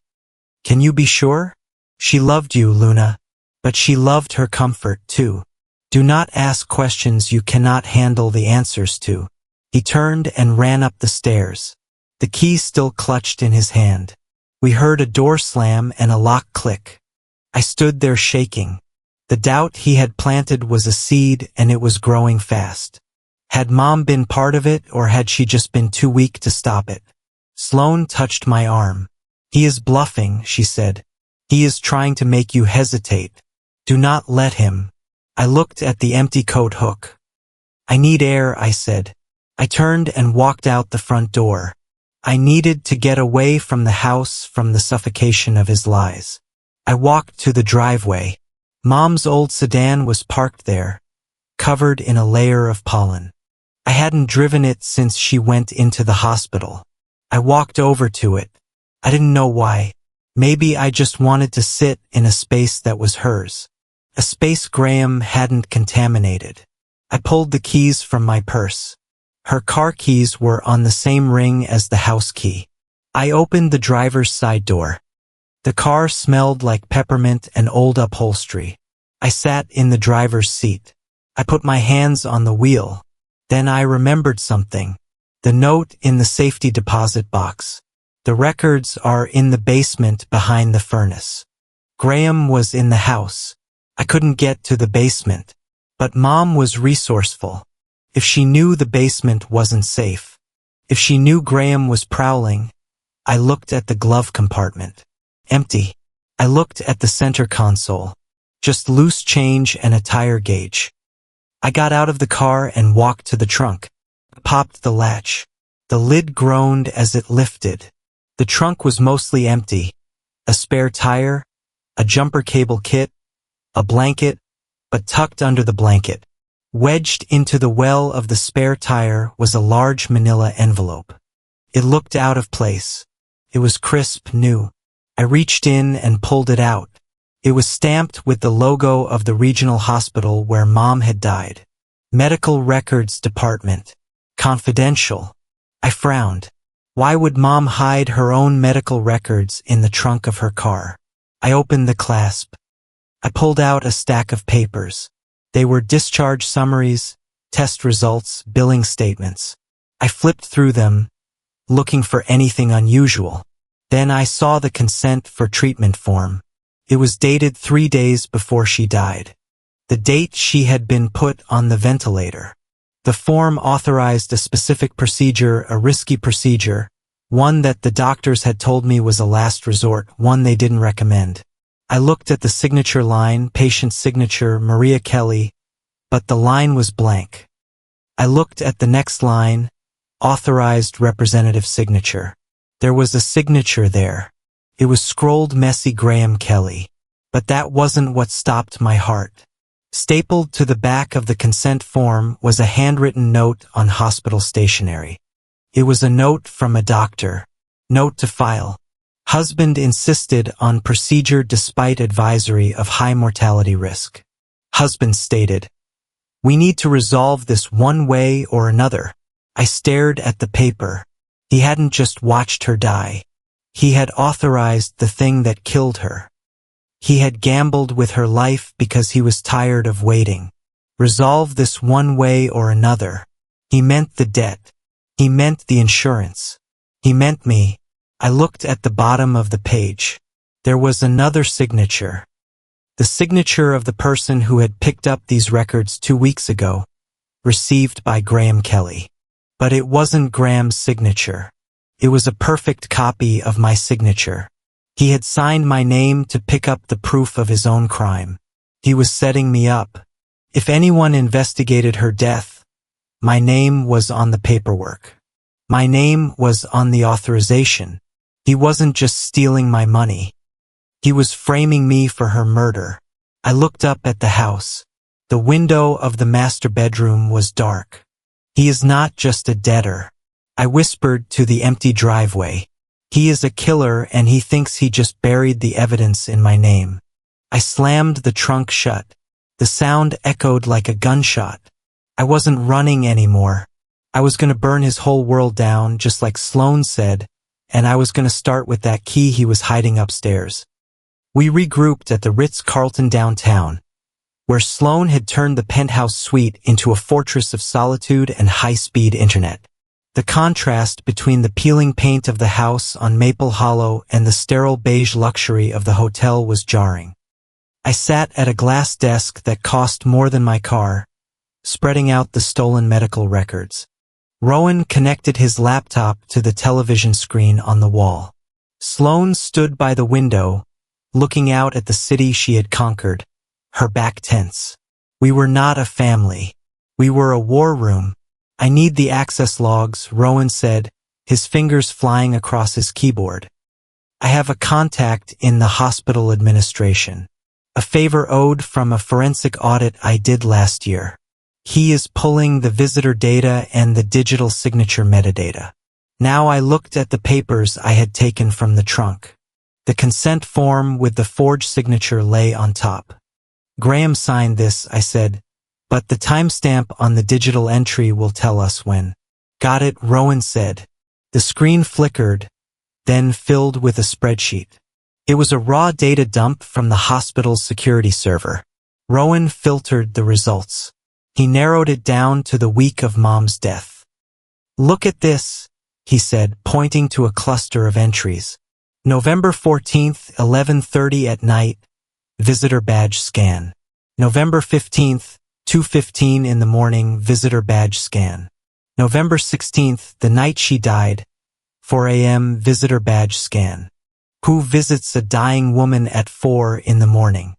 [SPEAKER 1] Can you be sure? She loved you, Luna. But she loved her comfort, too. Do not ask questions you cannot handle the answers to. He turned and ran up the stairs. The key still clutched in his hand. We heard a door slam and a lock click. I stood there shaking. The doubt he had planted was a seed and it was growing fast. Had Mom been part of it or had she just been too weak to stop it? Sloane touched my arm. He is bluffing, she said. He is trying to make you hesitate. Do not let him. I looked at the empty coat hook. I need air, I said. I turned and walked out the front door. I needed to get away from the house, from the suffocation of his lies. I walked to the driveway. Mom's old sedan was parked there, covered in a layer of pollen. I hadn't driven it since she went into the hospital. I walked over to it. I didn't know why. Maybe I just wanted to sit in a space that was hers. A space Graham hadn't contaminated. I pulled the keys from my purse. Her car keys were on the same ring as the house key. I opened the driver's side door. The car smelled like peppermint and old upholstery. I sat in the driver's seat. I put my hands on the wheel. Then I remembered something. The note in the safety deposit box. The records are in the basement behind the furnace. Graham was in the house. I couldn't get to the basement. But Mom was resourceful. If she knew the basement wasn't safe, if she knew Graham was prowling, I looked at the glove compartment. Empty. I looked at the center console. Just loose change and a tire gauge. I got out of the car and walked to the trunk. Popped the latch. The lid groaned as it lifted. The trunk was mostly empty. A spare tire, a jumper cable kit, a blanket, but tucked under the blanket, wedged into the well of the spare tire, was a large manila envelope. It looked out of place. It was crisp, new. I reached in and pulled it out. It was stamped with the logo of the regional hospital where Mom had died. Medical Records Department. Confidential. I frowned. Why would Mom hide her own medical records in the trunk of her car? I opened the clasp. I pulled out a stack of papers. They were discharge summaries, test results, billing statements. I flipped through them, looking for anything unusual. Then I saw the consent for treatment form. It was dated 3 days before she died. The date she had been put on the ventilator. The form authorized a specific procedure, a risky procedure, one that the doctors had told me was a last resort, one they didn't recommend. I looked at the signature line, patient signature, Maria Kelly, but the line was blank. I looked at the next line, authorized representative signature. There was a signature there. It was scrolled messy Graham Kelly. But that wasn't what stopped my heart. Stapled to the back of the consent form was a handwritten note on hospital stationery. It was a note from a doctor. Note to file. Husband insisted on procedure despite advisory of high mortality risk. Husband stated, "We need to resolve this one way or another." I stared at the paper. He hadn't just watched her die. He had authorized the thing that killed her. He had gambled with her life because he was tired of waiting. Resolve this one way or another. He meant the debt. He meant the insurance. He meant me. I looked at the bottom of the page. There was another signature. The signature of the person who had picked up these records 2 weeks ago, received by Graham Kelly. But it wasn't Graham's signature. It was a perfect copy of my signature. He had signed my name to pick up the proof of his own crime. He was setting me up. If anyone investigated her death, my name was on the paperwork. My name was on the authorization. He wasn't just stealing my money. He was framing me for her murder. I looked up at the house. The window of the master bedroom was dark. He is not just a debtor. I whispered to the empty driveway. He is a killer and he thinks he just buried the evidence in my name. I slammed the trunk shut. The sound echoed like a gunshot. I wasn't running anymore. I was going to burn his whole world down, just like Sloan said, and I was going to start with that key he was hiding upstairs. We regrouped at the Ritz-Carlton downtown, where Sloan had turned the penthouse suite into a fortress of solitude and high-speed internet. The contrast between the peeling paint of the house on Maple Hollow and the sterile beige luxury of the hotel was jarring. I sat at a glass desk that cost more than my car, spreading out the stolen medical records. Rowan connected his laptop to the television screen on the wall. Sloan stood by the window, looking out at the city she had conquered, her back tense. We were not a family. We were a war room. I need the access logs, Rowan said, his fingers flying across his keyboard. I have a contact in the hospital administration. A favor owed from a forensic audit I did last year. He is pulling the visitor data and the digital signature metadata. Now I looked at the papers I had taken from the trunk. The consent form with the forged signature lay on top. Graham signed this, I said, but the timestamp on the digital entry will tell us when. Got it, Rowan said. The screen flickered, then filled with a spreadsheet. It was a raw data dump from the hospital's security server. Rowan filtered the results. He narrowed it down to the week of Mom's death. Look at this, he said, pointing to a cluster of entries. November 14th, 11:30 at night, visitor badge scan. November 15th, 2:15 in the morning, visitor badge scan. November 16th, the night she died, 4 a.m. visitor badge scan. Who visits a dying woman at 4 in the morning?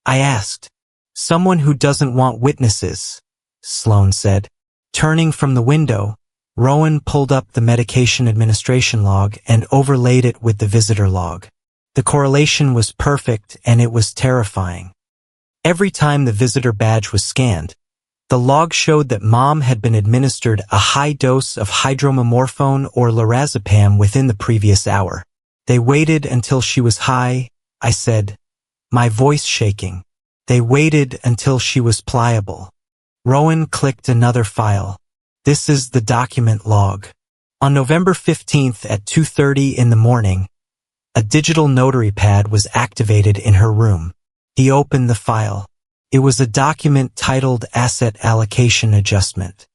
[SPEAKER 1] I asked. Someone who doesn't want witnesses, Sloan said. Turning from the window, Rowan pulled up the medication administration log and overlaid it with the visitor log. The correlation was perfect and it was terrifying. Every time the visitor badge was scanned, the log showed that Mom had been administered a high dose of hydromorphone or lorazepam within the previous hour. They waited until she was high, I said, my voice shaking. They waited until she was pliable. Rowan clicked another file. This is the document log. On November 15th at 2:30 in the morning, a digital notary pad was activated in her room. He opened the file. It was a document titled Asset Allocation Adjustment.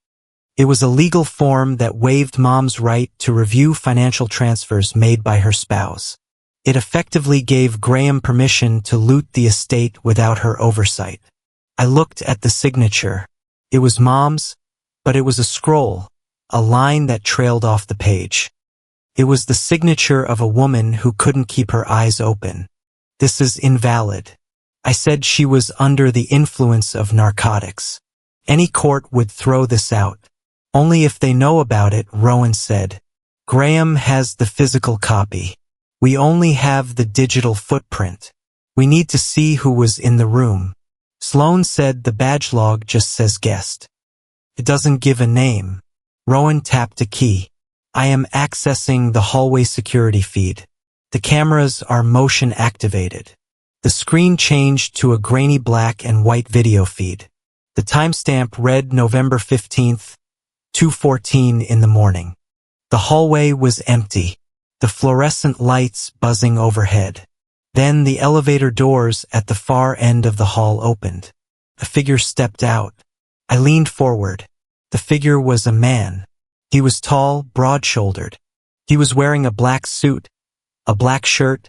[SPEAKER 1] It was a legal form that waived Mom's right to review financial transfers made by her spouse. It effectively gave Graham permission to loot the estate without her oversight. I looked at the signature. It was Mom's, but it was a scroll, a line that trailed off the page. It was the signature of a woman who couldn't keep her eyes open. This is invalid. I said she was under the influence of narcotics. Any court would throw this out. Only if they know about it, Rowan said. Graham has the physical copy. We only have the digital footprint. We need to see who was in the room. Sloan said the badge log just says guest. It doesn't give a name. Rowan tapped a key. I am accessing the hallway security feed. The cameras are motion activated. The screen changed to a grainy black and white video feed. The timestamp read November 15th, 2:14 in the morning. The hallway was empty, the fluorescent lights buzzing overhead. Then the elevator doors at the far end of the hall opened. A figure stepped out. I leaned forward. The figure was a man. He was tall, broad-shouldered. He was wearing a black suit, a black shirt,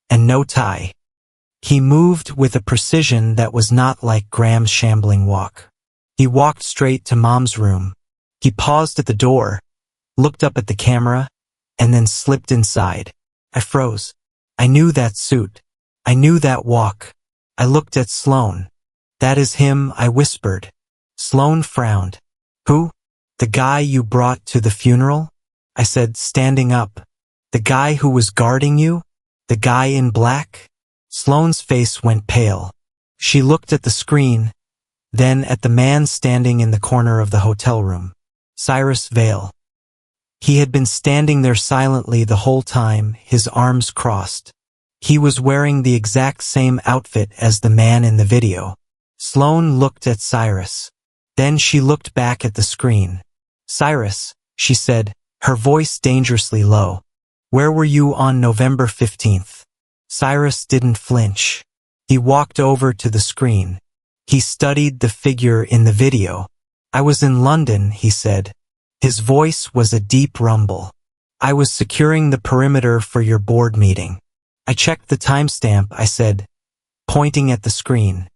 [SPEAKER 1] and no tie. He moved with a precision that was not like Graham's shambling walk. He walked straight to Mom's room. He paused at the door, looked up at the camera, and then slipped inside. I froze. I knew that suit. I knew that walk. I looked at Sloan. That is him, I whispered. Sloan frowned. Who? The guy you brought to the funeral? I said, standing up. The guy who was guarding you? The guy in black? Sloane's face went pale. She looked at the screen, then at the man standing in the corner of the hotel room. Cyrus Vale. He had been standing there silently the whole time, his arms crossed. He was wearing the exact same outfit as the man in the video. Sloane looked at Cyrus. Then she looked back at the screen. Cyrus, she said, her voice dangerously low. Where were you on November 15th? Cyrus didn't flinch. He walked over to the screen. He studied the figure in the video. I was in London, he said. His voice was a deep rumble. I was securing the perimeter for your board meeting. I checked the timestamp, I said, pointing at the screen.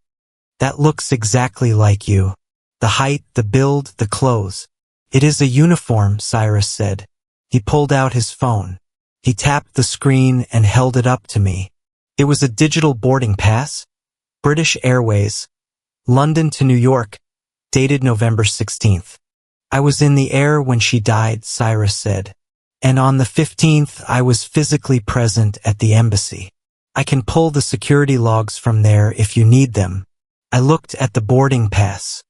[SPEAKER 1] That looks exactly like you. The height, the build, the clothes. It is a uniform, Cyrus said. He pulled out his phone. He tapped the screen and held it up to me. It was a digital boarding pass. British Airways, London to New York, dated November 16th. I was in the air when she died, Cyrus said. And on the 15th, I was physically present at the embassy. I can pull the security logs from there if you need them. I looked at the boarding pass.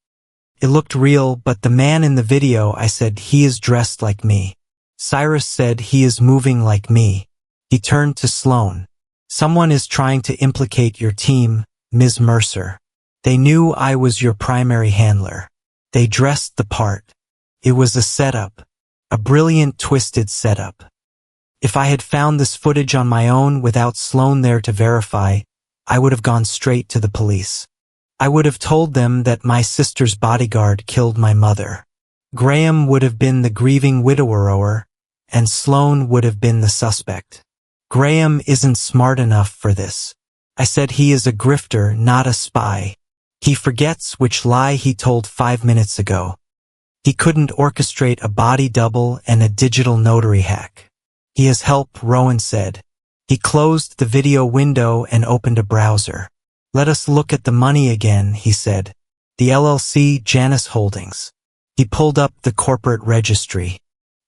[SPEAKER 1] It looked real, but the man in the video, I said, he is dressed like me. Cyrus said, he is moving like me. He turned to Sloane. Someone is trying to implicate your team, Ms. Mercer. They knew I was your primary handler. They dressed the part. It was a setup. A brilliant, twisted setup. If I had found this footage on my own without Sloane there to verify, I would have gone straight to the police. I would have told them that my sister's bodyguard killed my mother. Graham would have been the grieving widower, and Sloane would have been the suspect. Graham isn't smart enough for this. I said he is a grifter, not a spy. He forgets which lie he told 5 minutes ago. He couldn't orchestrate a body double and a digital notary hack. He has help, Rowan said. He closed the video window and opened a browser. Let us look at the money again, he said. The LLC, Janus Holdings. He pulled up the corporate registry.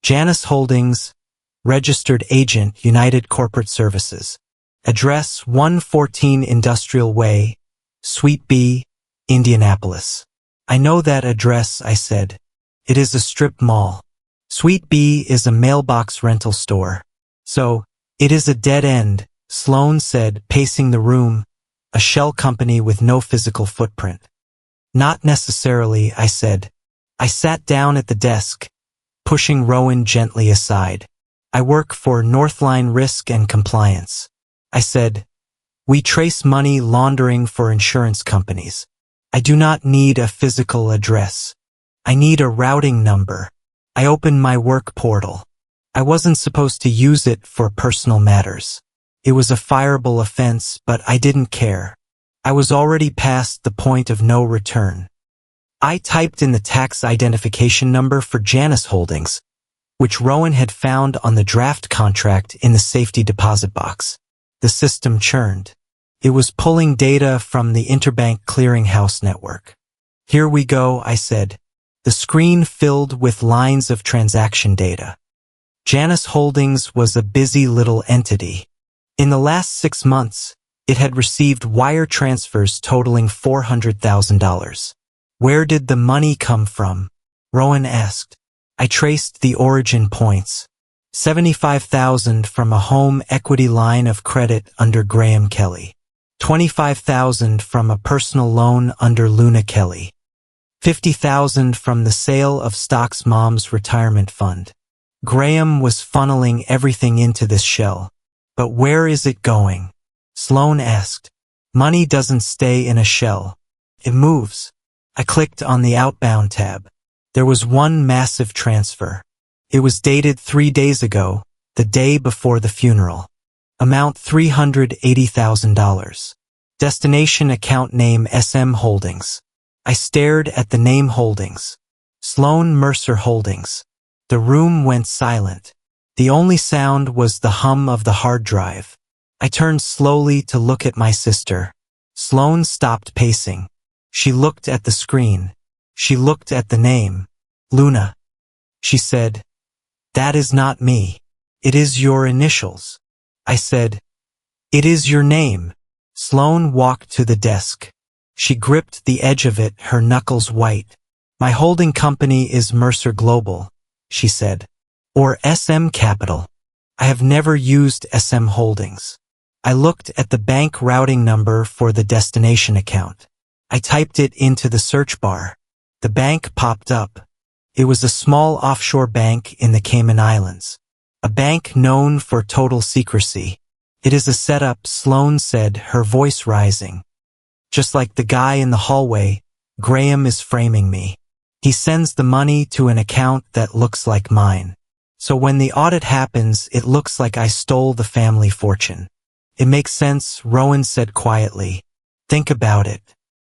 [SPEAKER 1] Janus Holdings, registered agent, United Corporate Services. Address 114 Industrial Way, Suite B, Indianapolis. I know that address, I said. It is a strip mall. Suite B is a mailbox rental store. So, it is a dead end, Sloane said, pacing the room, a shell company with no physical footprint. Not necessarily, I said. I sat down at the desk, pushing Rowan gently aside. I work for Northline Risk and Compliance. I said, we trace money laundering for insurance companies. I do not need a physical address. I need a routing number. I opened my work portal. I wasn't supposed to use it for personal matters. It was a fireable offense, but I didn't care. I was already past the point of no return. I typed in the tax identification number for Janus Holdings, which Rowan had found on the draft contract in the safety deposit box. The system churned. It was pulling data from the interbank clearinghouse network. Here we go, I said. The screen filled with lines of transaction data. Janus Holdings was a busy little entity. In the last 6 months, it had received wire transfers totaling $400,000. Where did the money come from? Rowan asked. I traced the origin points. $75,000 from a home equity line of credit under Graham Kelly. $25,000 from a personal loan under Luna Kelly. $50,000 from the sale of Stock's mom's retirement fund. Graham was funneling everything into this shell. But where is it going? Sloane asked. Money doesn't stay in a shell. It moves. I clicked on the outbound tab. There was one massive transfer. It was dated 3 days ago, the day before the funeral. Amount $380,000. Destination account name SM Holdings. I stared at the name Holdings. Sloane Mercer Holdings. The room went silent. The only sound was the hum of the hard drive. I turned slowly to look at my sister. Sloane stopped pacing. She looked at the screen. She looked at the name. Luna. She said, "That is not me. It is your initials." I said, "It is your name." Sloane walked to the desk. She gripped the edge of it, her knuckles white. "My holding company is Mercer Global," she said. "Or SM Capital. I have never used SM Holdings." I looked at the bank routing number for the destination account. I typed it into the search bar. The bank popped up. It was a small offshore bank in the Cayman Islands. A bank known for total secrecy. "It is a setup," Sloane said, her voice rising. "Just like the guy in the hallway, Graham is framing me. He sends the money to an account that looks like mine. So when the audit happens, it looks like I stole the family fortune." "It makes sense," Rowan said quietly. "Think about it.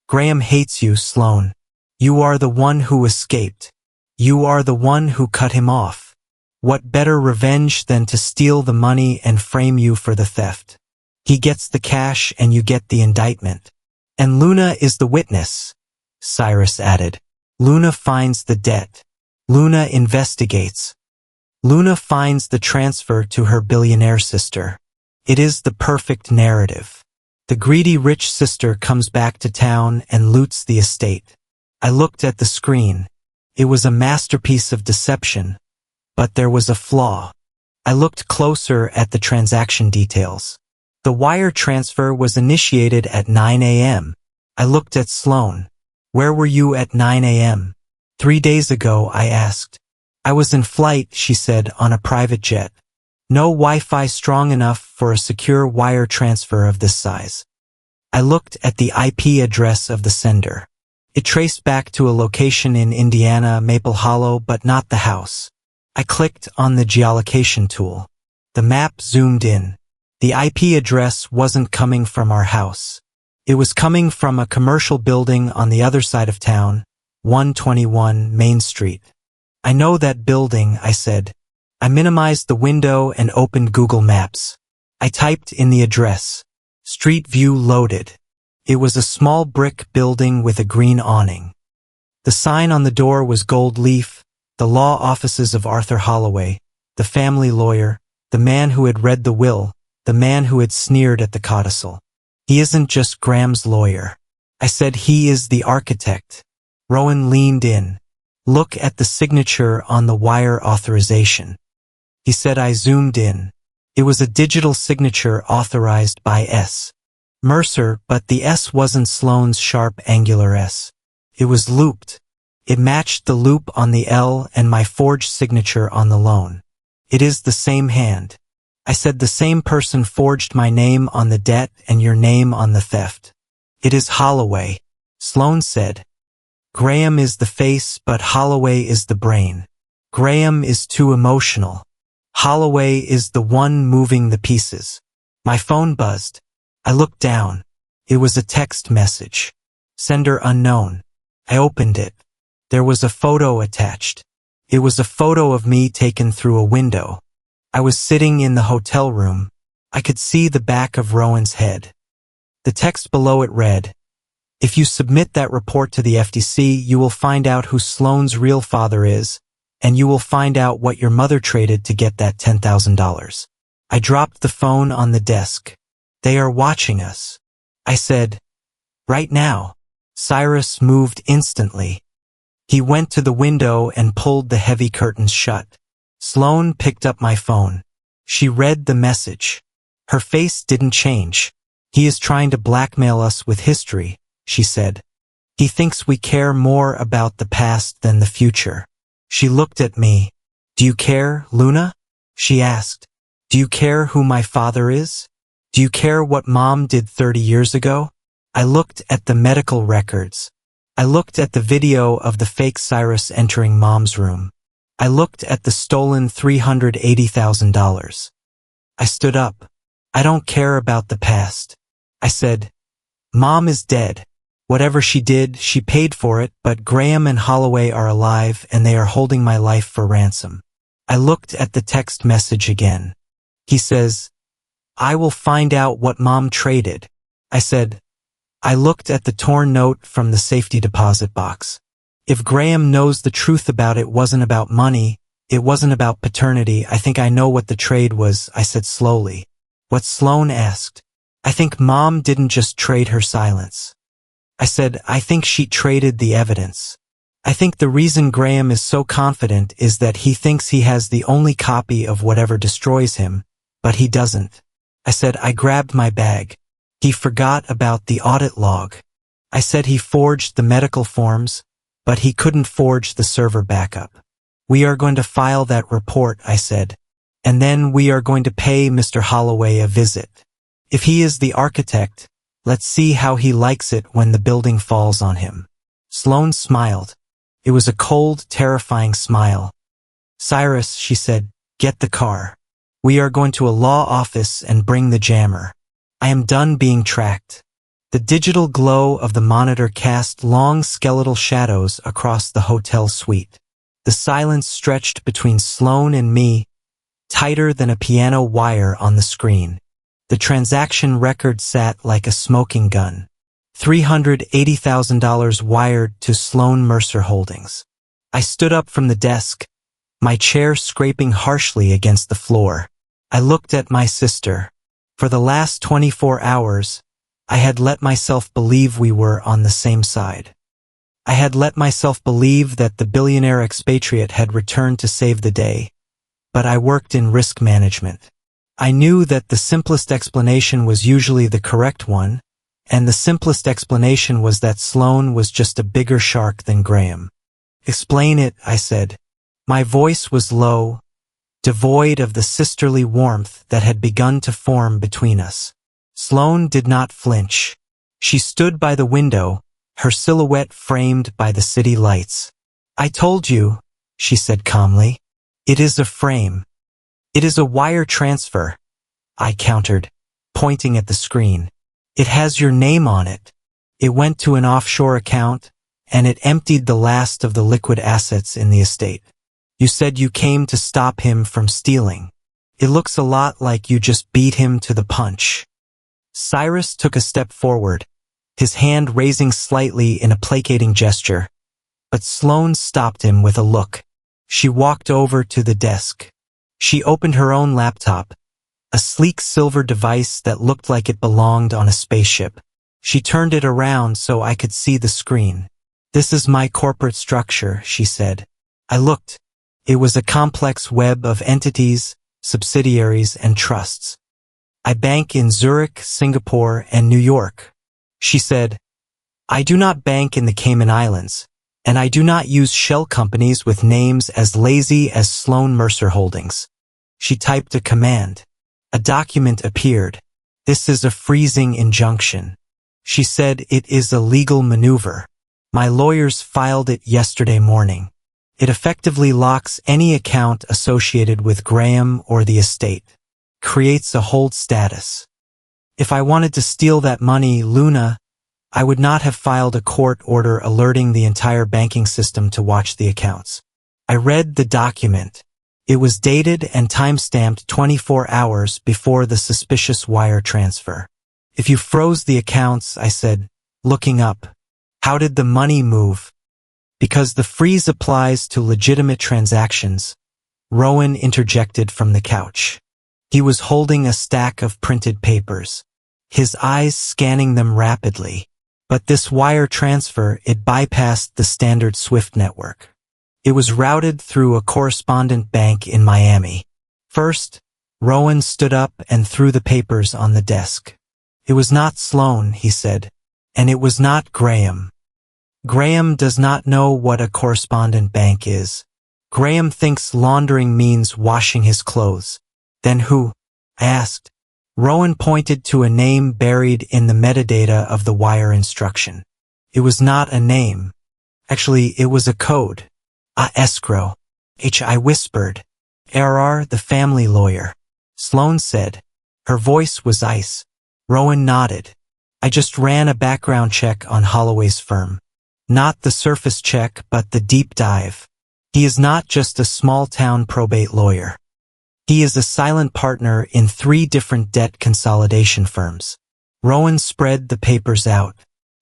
[SPEAKER 1] Graham hates you, Sloane. You are the one who escaped. You are the one who cut him off. What better revenge than to steal the money and frame you for the theft? He gets the cash and you get the indictment. And Luna is the witness," Cyrus added. "Luna finds the debt. Luna investigates. Luna finds the transfer to her billionaire sister. It is the perfect narrative. The greedy rich sister comes back to town and loots the estate." I looked at the screen. It was a masterpiece of deception, but there was a flaw. I looked closer at the transaction details. The wire transfer was initiated at 9 a.m. I looked at Sloane. "Where were you at 9 a.m.? 3 days ago," I asked. "I was in flight," she said, "on a private jet. No Wi-Fi strong enough for a secure wire transfer of this size." I looked at the IP address of the sender. It traced back to a location in Indiana, Maple Hollow, but not the house. I clicked on the geolocation tool. The map zoomed in. The IP address wasn't coming from our house. It was coming from a commercial building on the other side of town, 121 Main Street. "I know that building," I said. I minimized the window and opened Google Maps. I typed in the address. Street view loaded. It was a small brick building with a green awning. The sign on the door was gold leaf, the law offices of Arthur Holloway, the family lawyer, the man who had read the will, the man who had sneered at the codicil. "He isn't just Graham's lawyer." I said, "He is the architect." Rowan leaned in. "Look at the signature on the wire authorization." He said. I zoomed in. It was a digital signature authorized by S. Mercer, but the S wasn't Sloane's sharp angular S. It was looped. It matched the loop on the L and my forged signature on the loan. "It is the same hand." I said. "The same person forged my name on the debt and your name on the theft." "It is Holloway," Sloane said. "Graham is the face, but Holloway is the brain. Graham is too emotional. Holloway is the one moving the pieces." My phone buzzed. I looked down. It was a text message. Sender unknown. I opened it. There was a photo attached. It was a photo of me taken through a window. I was sitting in the hotel room. I could see the back of Rowan's head. The text below it read, "If you submit that report to the FTC, you will find out who Sloane's real father is, and you will find out what your mother traded to get that $10,000. I dropped the phone on the desk. "They are watching us," I said. "Right now." Cyrus moved instantly. He went to the window and pulled the heavy curtains shut. Sloane picked up my phone. She read the message. Her face didn't change. "He is trying to blackmail us with history," she said. "He thinks we care more about the past than the future." She looked at me. "Do you care, Luna?" she asked. "Do you care who my father is? Do you care what Mom did 30 years ago?" I looked at the medical records. I looked at the video of the fake Cyrus entering Mom's room. I looked at the stolen $380,000. I stood up. "I don't care about the past." I said, "Mom is dead. Whatever she did, she paid for it, but Graham and Holloway are alive and they are holding my life for ransom." I looked at the text message again. He says, "I will find out what Mom traded." I said, I looked at the torn note from the safety deposit box. If Graham knows the truth about it wasn't about money, it wasn't about paternity, I think I know what the trade was, I said slowly. What Sloane asked. I think Mom didn't just trade her silence. I said, I think she traded the evidence. I think the reason Graham is so confident is that he thinks he has the only copy of whatever destroys him, but he doesn't. I said, I grabbed my bag. He forgot about the audit log. I said he forged the medical forms, but he couldn't forge the server backup. We are going to file that report, I said, and then we are going to pay Mr. Holloway a visit. If he is the architect, let's see how he likes it when the building falls on him. Sloane smiled. It was a cold, terrifying smile. Cyrus, she said, get the car. We are going to a law office and bring the jammer. I am done being tracked. The digital glow of the monitor cast long skeletal shadows across the hotel suite. The silence stretched between Sloane and me, tighter than a piano wire on the screen. The transaction record sat like a smoking gun. $380,000 wired to Sloane Mercer Holdings. I stood up from the desk, my chair scraping harshly against the floor. I looked at my sister. For the last 24 hours, I had let myself believe we were on the same side. I had let myself believe that the billionaire expatriate had returned to save the day, but I worked in risk management. I knew that the simplest explanation was usually the correct one, and the simplest explanation was that Sloane was just a bigger shark than Graham. Explain it, I said. My voice was low, devoid of the sisterly warmth that had begun to form between us. Sloane did not flinch. She stood by the window, her silhouette framed by the city lights. I told you, she said calmly. It is a frame. It is a wire transfer, I countered, pointing at the screen. It has your name on it. It went to an offshore account, and it emptied the last of the liquid assets in the estate. You said you came to stop him from stealing. It looks a lot like you just beat him to the punch. Cyrus took a step forward, his hand raising slightly in a placating gesture, but Sloane stopped him with a look. She walked over to the desk. She opened her own laptop, a sleek silver device that looked like it belonged on a spaceship. She turned it around so I could see the screen. This is my corporate structure, she said. I looked. It was a complex web of entities, subsidiaries, and trusts. I bank in Zurich, Singapore, and New York. She said, I do not bank in the Cayman Islands, and I do not use shell companies with names as lazy as Sloane Mercer Holdings. She typed a command. A document appeared. This is a freezing injunction. She said it is a legal maneuver. My lawyers filed it yesterday morning. It effectively locks any account associated with Graham or the estate. Creates a hold status. If I wanted to steal that money, Luna, I would not have filed a court order alerting the entire banking system to watch the accounts. I read the document. It was dated and time-stamped 24 hours before the suspicious wire transfer. If you froze the accounts, I said, looking up, how did the money move? Because the freeze applies to legitimate transactions, Rowan interjected from the couch. He was holding a stack of printed papers, his eyes scanning them rapidly. But this wire transfer, it bypassed the standard SWIFT network. It was routed through a correspondent bank in Miami. First, Rowan stood up and threw the papers on the desk. It was not Sloane, he said, and it was not Graham. Graham does not know what a correspondent bank is. Graham thinks laundering means washing his clothes. Then who? I asked. Rowan pointed to a name buried in the metadata of the wire instruction. It was not a name. Actually, it was a code. Escrow. I whispered. RR, the family lawyer. Sloane said. Her voice was ice. Rowan nodded. I just ran a background check on Holloway's firm. Not the surface check, but the deep dive. He is not just a small-town probate lawyer. He is a silent partner in 3 different debt consolidation firms. Rowan spread the papers out.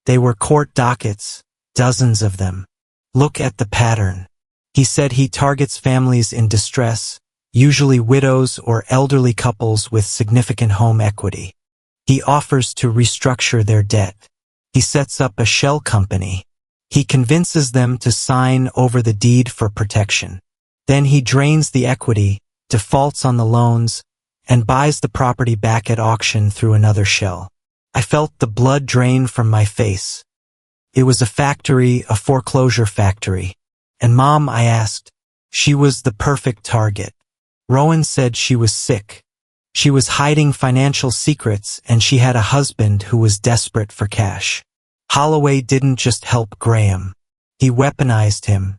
[SPEAKER 1] They were court dockets, dozens of them. Look at the pattern. He said he targets families in distress, usually widows or elderly couples with significant home equity. He offers to restructure their debt. He sets up a shell company. He convinces them to sign over the deed for protection. Then he drains the equity, defaults on the loans, and buys the property back at auction through another shell. I felt the blood drain from my face. It was a factory, a foreclosure factory. And Mom, I asked. She was the perfect target. Rowan said she was sick. She was hiding financial secrets, and she had a husband who was desperate for cash. Holloway didn't just help Graham. He weaponized him.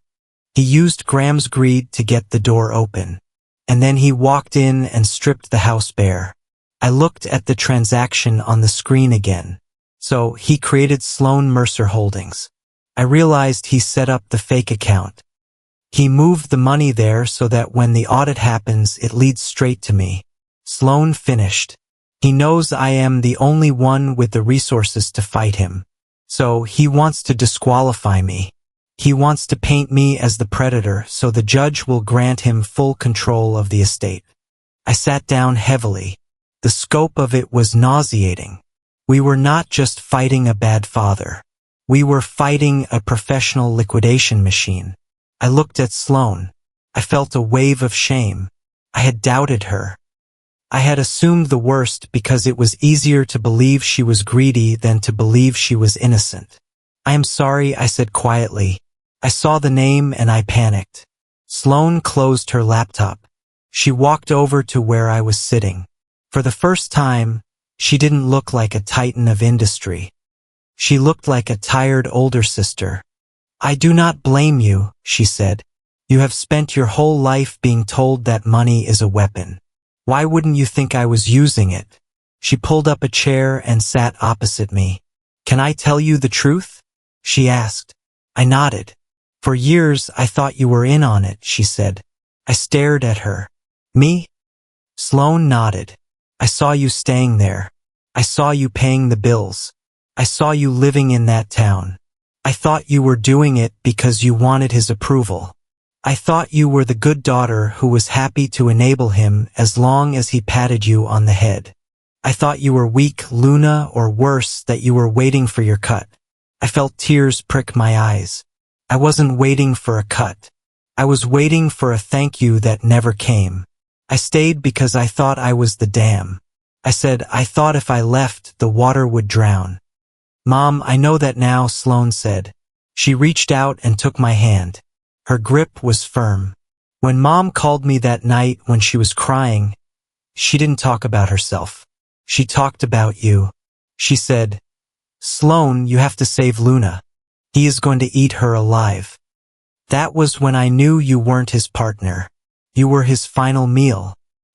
[SPEAKER 1] He used Graham's greed to get the door open. And then he walked in and stripped the house bare. I looked at the transaction on the screen again. So, he created Sloan Mercer Holdings. I realized he set up the fake account. He moved the money there so that when the audit happens, it leads straight to me. Sloan finished. He knows I am the only one with the resources to fight him. So, he wants to disqualify me. He wants to paint me as the predator so the judge will grant him full control of the estate. I sat down heavily. The scope of it was nauseating. We were not just fighting a bad father. We were fighting a professional liquidation machine. I looked at Sloan. I felt a wave of shame. I had doubted her. I had assumed the worst because it was easier to believe she was greedy than to believe she was innocent. I am sorry, I said quietly. I saw the name and I panicked. Sloan closed her laptop. She walked over to where I was sitting. For the first time, she didn't look like a titan of industry. She looked like a tired older sister. I do not blame you, she said. You have spent your whole life being told that money is a weapon. Why wouldn't you think I was using it? She pulled up a chair and sat opposite me. Can I tell you the truth? She asked. I nodded. For years I thought you were in on it, she said. I stared at her. Me? Sloan nodded. I saw you staying there. I saw you paying the bills. I saw you living in that town. I thought you were doing it because you wanted his approval. I thought you were the good daughter who was happy to enable him as long as he patted you on the head. I thought you were weak, Luna, or worse, that you were waiting for your cut. I felt tears prick my eyes. I wasn't waiting for a cut. I was waiting for a thank you that never came. I stayed because I thought I was the dam. I said, I thought if I left, the water would drown. Mom, I know that now, Sloan said. She reached out and took my hand. Her grip was firm. When Mom called me that night when she was crying, she didn't talk about herself. She talked about you. She said, Sloan, you have to save Luna. He is going to eat her alive. That was when I knew you weren't his partner. You were his final meal.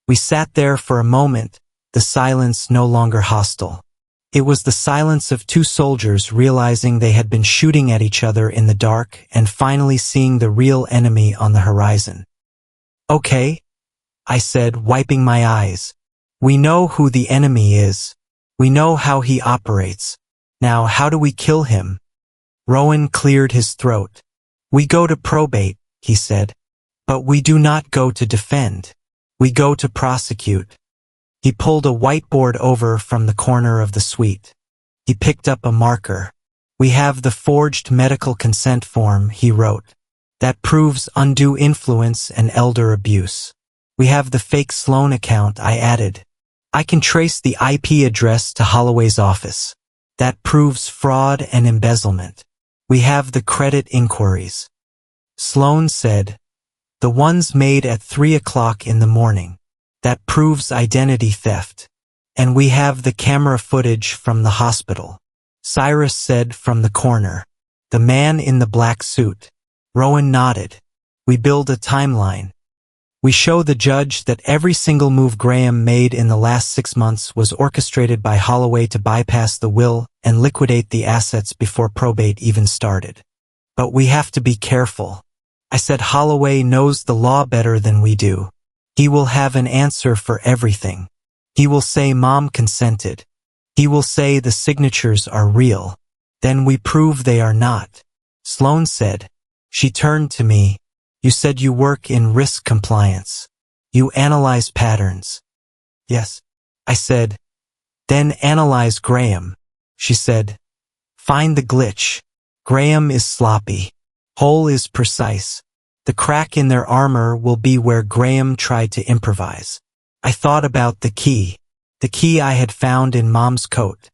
[SPEAKER 1] We sat there for a moment, the silence no longer hostile. It was the silence of two soldiers realizing they had been shooting at each other in the dark and finally seeing the real enemy on the horizon. Okay, I said, wiping my eyes. We know who the enemy is. We know how he operates. Now, how do we kill him? Rowan cleared his throat. We go to probate, he said. But we do not go to defend. We go to prosecute. He pulled a whiteboard over from the corner of the suite. He picked up a marker. We have the forged medical consent form, he wrote. That proves undue influence and elder abuse. We have the fake Sloan account, I added. I can trace the IP address to Holloway's office. That proves fraud and embezzlement. We have the credit inquiries. Sloan said, the ones made at 3 o'clock in the morning. That proves identity theft. And we have the camera footage from the hospital. Cyrus said from the corner. The man in the black suit. Rowan nodded. We build a timeline. We show the judge that every single move Graham made in the last 6 months was orchestrated by Holloway to bypass the will and liquidate the assets before probate even started. But we have to be careful. I said Holloway knows the law better than we do. He will have an answer for everything. He will say Mom consented. He will say the signatures are real. Then we prove they are not. Sloane said. She turned to me. You said you work in risk compliance. You analyze patterns. Yes. I said. Then analyze Graham. She said. Find the glitch. Graham is sloppy. Hole is precise. The crack in their armor will be where Graham tried to improvise. I thought about the key I had found in Mom's coat.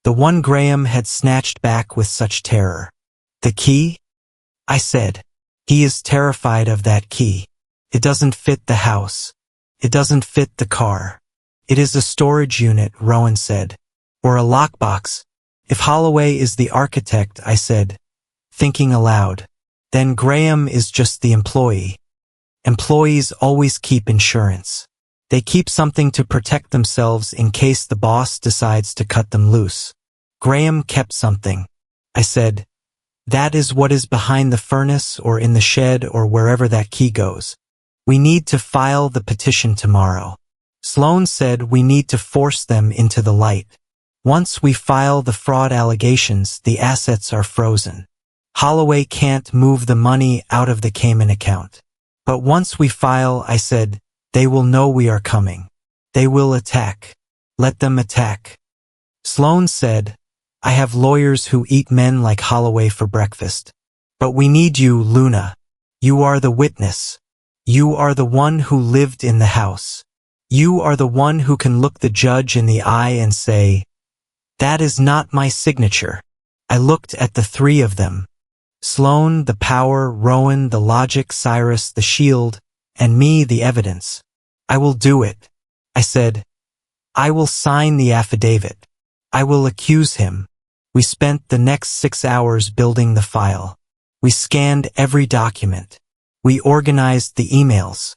[SPEAKER 1] The one Graham had snatched back with such terror. The key? I said. He is terrified of that key. It doesn't fit the house. It doesn't fit the car. It is a storage unit, Rowan said. Or a lockbox. If Holloway is the architect, I said, thinking aloud, then Graham is just the employee. Employees always keep insurance. They keep something to protect themselves in case the boss decides to cut them loose. Graham kept something. I said, that is what is behind the furnace or in the shed or wherever that key goes. We need to file the petition tomorrow. Sloane said we need to force them into the light. Once we file the fraud allegations, the assets are frozen. Holloway can't move the money out of the Cayman account. But once we file, I said, they will know we are coming. They will attack. Let them attack. Sloane said, I have lawyers who eat men like Holloway for breakfast. But we need you, Luna. You are the witness. You are the one who lived in the house. You are the one who can look the judge in the eye and say, that is not my signature. I looked at the three of them. Sloane, the power, Rowan, the logic, Cyrus, the shield, and me, the evidence. I will do it. I said, I will sign the affidavit. I will accuse him. We spent the next 6 hours building the file. We scanned every document. We organized the emails.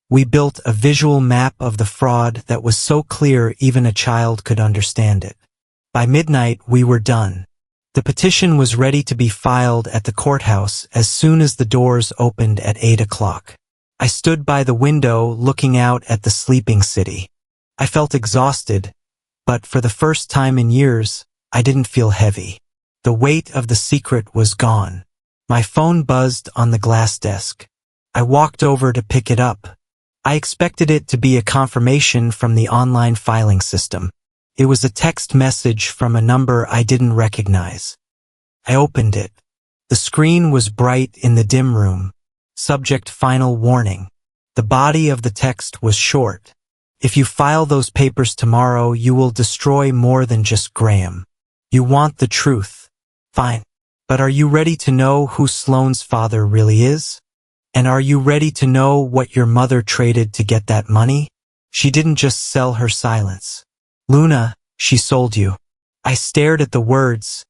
[SPEAKER 1] We built a visual map of the fraud that was so clear even a child could understand it. By midnight, we were done. The petition was ready to be filed at the courthouse as soon as the doors opened at 8 o'clock. I stood by the window looking out at the sleeping city. I felt exhausted, but for the first time in years, I didn't feel heavy. The weight of the secret was gone. My phone buzzed on the glass desk. I walked over to pick it up. I expected it to be a confirmation from the online filing system. It was a text message from a number I didn't recognize. I opened it. The screen was bright in the dim room. Subject final warning. The body of the text was short. If you file those papers tomorrow, you will destroy more than just Graham. You want the truth. Fine. But are you ready to know who Sloane's father really is? And are you ready to know what your mother traded to get that money? She didn't just sell her silence. Luna, she sold you. I stared at the words.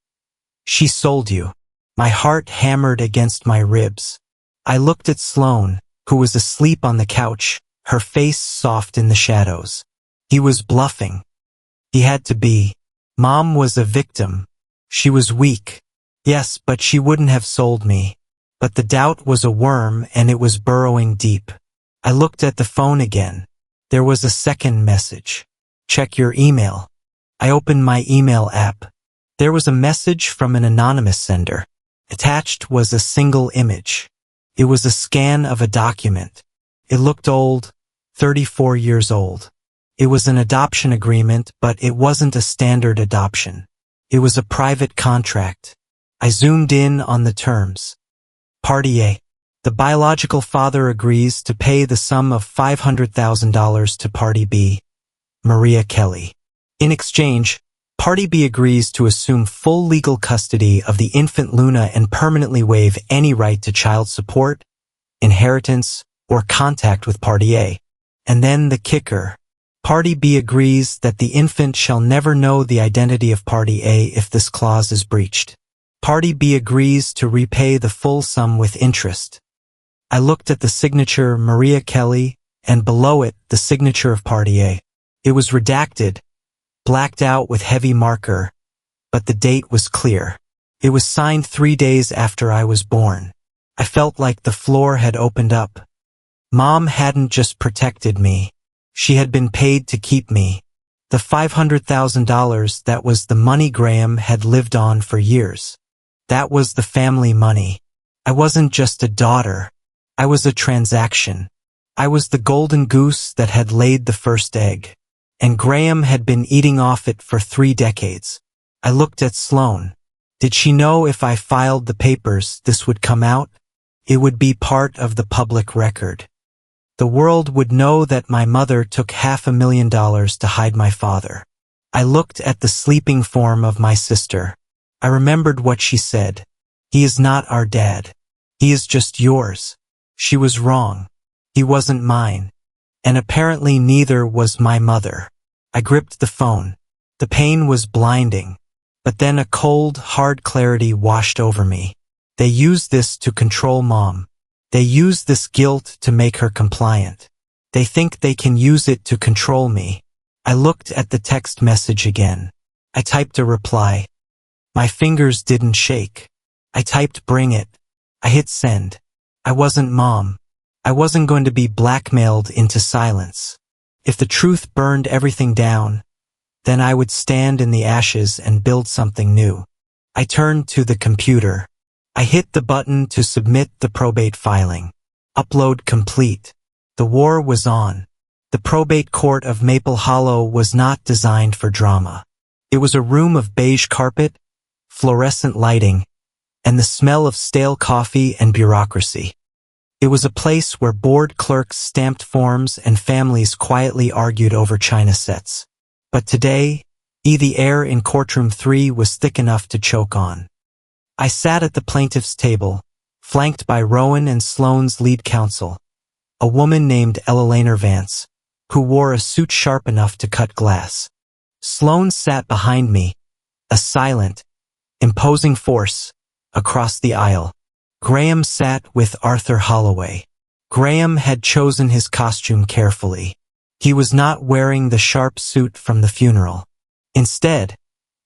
[SPEAKER 1] She sold you. My heart hammered against my ribs. I looked at Sloane, who was asleep on the couch, her face soft in the shadows. He was bluffing. He had to be. Mom was a victim. She was weak. Yes, but she wouldn't have sold me. But the doubt was a worm and it was burrowing deep. I looked at the phone again. There was a second message. Check your email. I opened my email app. There was a message from an anonymous sender. Attached was a single image. It was a scan of a document. It looked old, 34 years old. It was an adoption agreement, but it wasn't a standard adoption. It was a private contract. I zoomed in on the terms. Party A. The biological father agrees to pay the sum of $500,000 to Party B, Maria Kelly. In exchange, Party B agrees to assume full legal custody of the infant Luna and permanently waive any right to child support, inheritance, or contact with Party A. And then the kicker. Party B agrees that the infant shall never know the identity of Party A if this clause is breached. Party B agrees to repay the full sum with interest. I looked at the signature Maria Kelly, and below it, the signature of Party A. It was redacted, blacked out with heavy marker, but the date was clear. It was signed 3 days after I was born. I felt like the floor had opened up. Mom hadn't just protected me. She had been paid to keep me. The $500,000 that was the money Graham had lived on for years. That was the family money. I wasn't just a daughter. I was a transaction. I was the golden goose that had laid the first egg. And Graham had been eating off it for 3 decades. I looked at Sloane. Did she know if I filed the papers, this would come out? It would be part of the public record. The world would know that my mother took $500,000 to hide my father. I looked at the sleeping form of my sister. I remembered what she said. He is not our dad. He is just yours. She was wrong. He wasn't mine. And apparently neither was my mother. I gripped the phone. The pain was blinding. But then a cold, hard clarity washed over me. They used this to control Mom. They used this guilt to make her compliant. They think they can use it to control me. I looked at the text message again. I typed a reply. My fingers didn't shake. I typed bring it. I hit send. I wasn't Mom. I wasn't going to be blackmailed into silence. If the truth burned everything down, then I would stand in the ashes and build something new. I turned to the computer. I hit the button to submit the probate filing. Upload complete. The war was on. The probate court of Maple Hollow was not designed for drama. It was a room of beige carpet, fluorescent lighting, and the smell of stale coffee and bureaucracy. It was a place where bored clerks stamped forms and families quietly argued over china sets. But today, the air in courtroom 3 was thick enough to choke on. I sat at the plaintiff's table, flanked by Rowan and Sloane's lead counsel, a woman named Ella Vance, who wore a suit sharp enough to cut glass. Sloane sat behind me, a silent, imposing force, across the aisle. Graham sat with Arthur Holloway. Graham had chosen his costume carefully. He was not wearing the sharp suit from the funeral. Instead,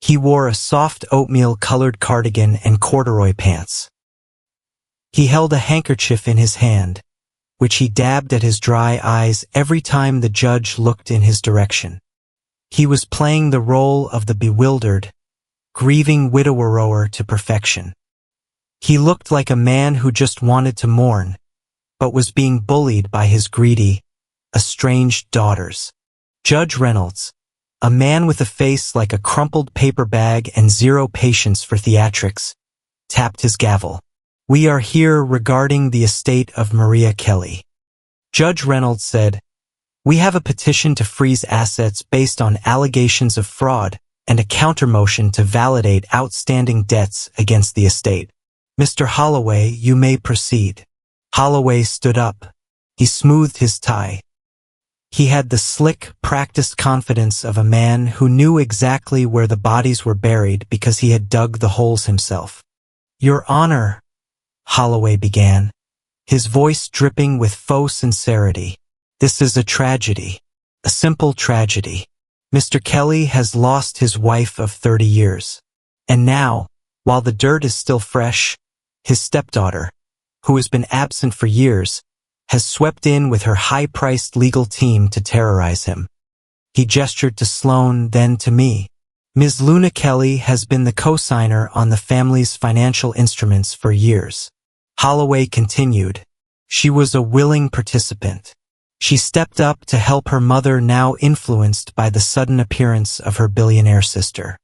[SPEAKER 1] he wore a soft oatmeal-colored cardigan and corduroy pants. He held a handkerchief in his hand, which he dabbed at his dry eyes every time the judge looked in his direction. He was playing the role of the bewildered, grieving widower to perfection. He looked like a man who just wanted to mourn, but was being bullied by his greedy, estranged daughters. Judge Reynolds, a man with a face like a crumpled paper bag and zero patience for theatrics, tapped his gavel. We are here regarding the estate of Maria Kelly. Judge Reynolds said, we have a petition to freeze assets based on allegations of fraud and a countermotion to validate outstanding debts against the estate. Mr. Holloway, you may proceed. Holloway stood up. He smoothed his tie. He had the slick, practiced confidence of a man who knew exactly where the bodies were buried because he had dug the holes himself. Your Honor, Holloway began, his voice dripping with faux sincerity. This is a tragedy, a simple tragedy. Mr. Kelly has lost his wife of 30 years. And now, while the dirt is still fresh, his stepdaughter, who has been absent for years, has swept in with her high-priced legal team to terrorize him. He gestured to Sloane, then to me. Ms. Luna Kelly has been the co-signer on the family's financial instruments for years. Holloway continued. She was a willing participant. She stepped up to help her mother, now influenced by the sudden appearance of her billionaire sister.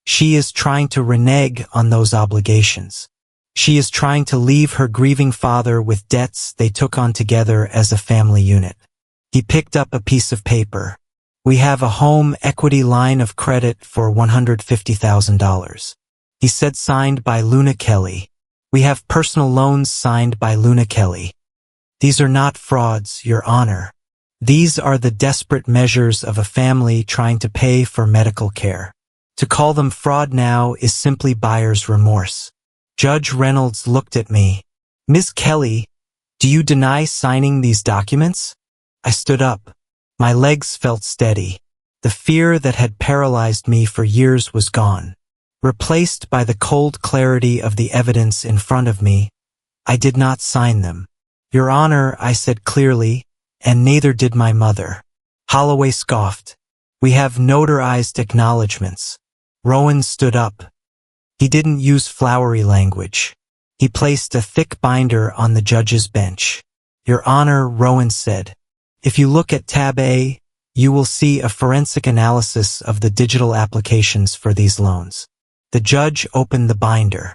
[SPEAKER 1] She is trying to renege on those obligations. She is trying to leave her grieving father with debts they took on together as a family unit. He picked up a piece of paper. We have a home equity line of credit for $150,000. He said, signed by Luna Kelly. We have personal loans signed by Luna Kelly. These are not frauds, Your Honor. These are the desperate measures of a family trying to pay for medical care. To call them fraud now is simply buyer's remorse. Judge Reynolds looked at me. Ms. Kelly, do you deny signing these documents? I stood up. My legs felt steady. The fear that had paralyzed me for years was gone. Replaced by the cold clarity of the evidence in front of me, I did not sign them. Your Honor, I said clearly, and neither did my mother. Holloway scoffed. We have notarized acknowledgments. Rowan stood up. He didn't use flowery language. He placed a thick binder on the judge's bench. Your Honor, Rowan said, if you look at tab A, you will see a forensic analysis of the digital applications for these loans. The judge opened the binder.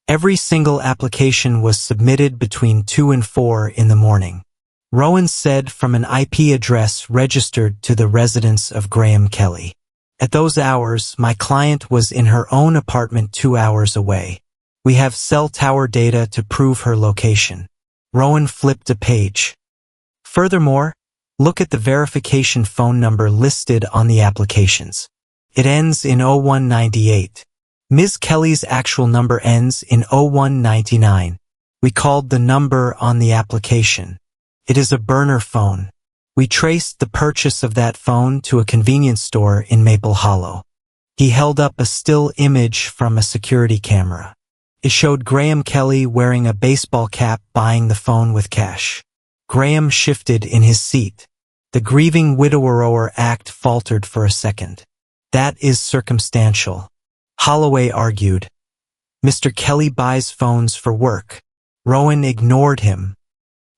[SPEAKER 1] Every single application was submitted between 2 and 4 in the morning. Rowan said from an IP address registered to the residence of Graham Kelly. At those hours, my client was in her own apartment 2 hours away. We have cell tower data to prove her location. Rowan flipped a page. Furthermore, look at the verification phone number listed on the applications. It ends in 0198. Ms. Kelly's actual number ends in 0199. We called the number on the application. It is a burner phone. We traced the purchase of that phone to a convenience store in Maple Hollow. He held up a still image from a security camera. It showed Graham Kelly wearing a baseball cap buying the phone with cash. Graham shifted in his seat. The grieving widower act faltered for a second. That is circumstantial. Holloway argued. Mr. Kelly buys phones for work. Rowan ignored him.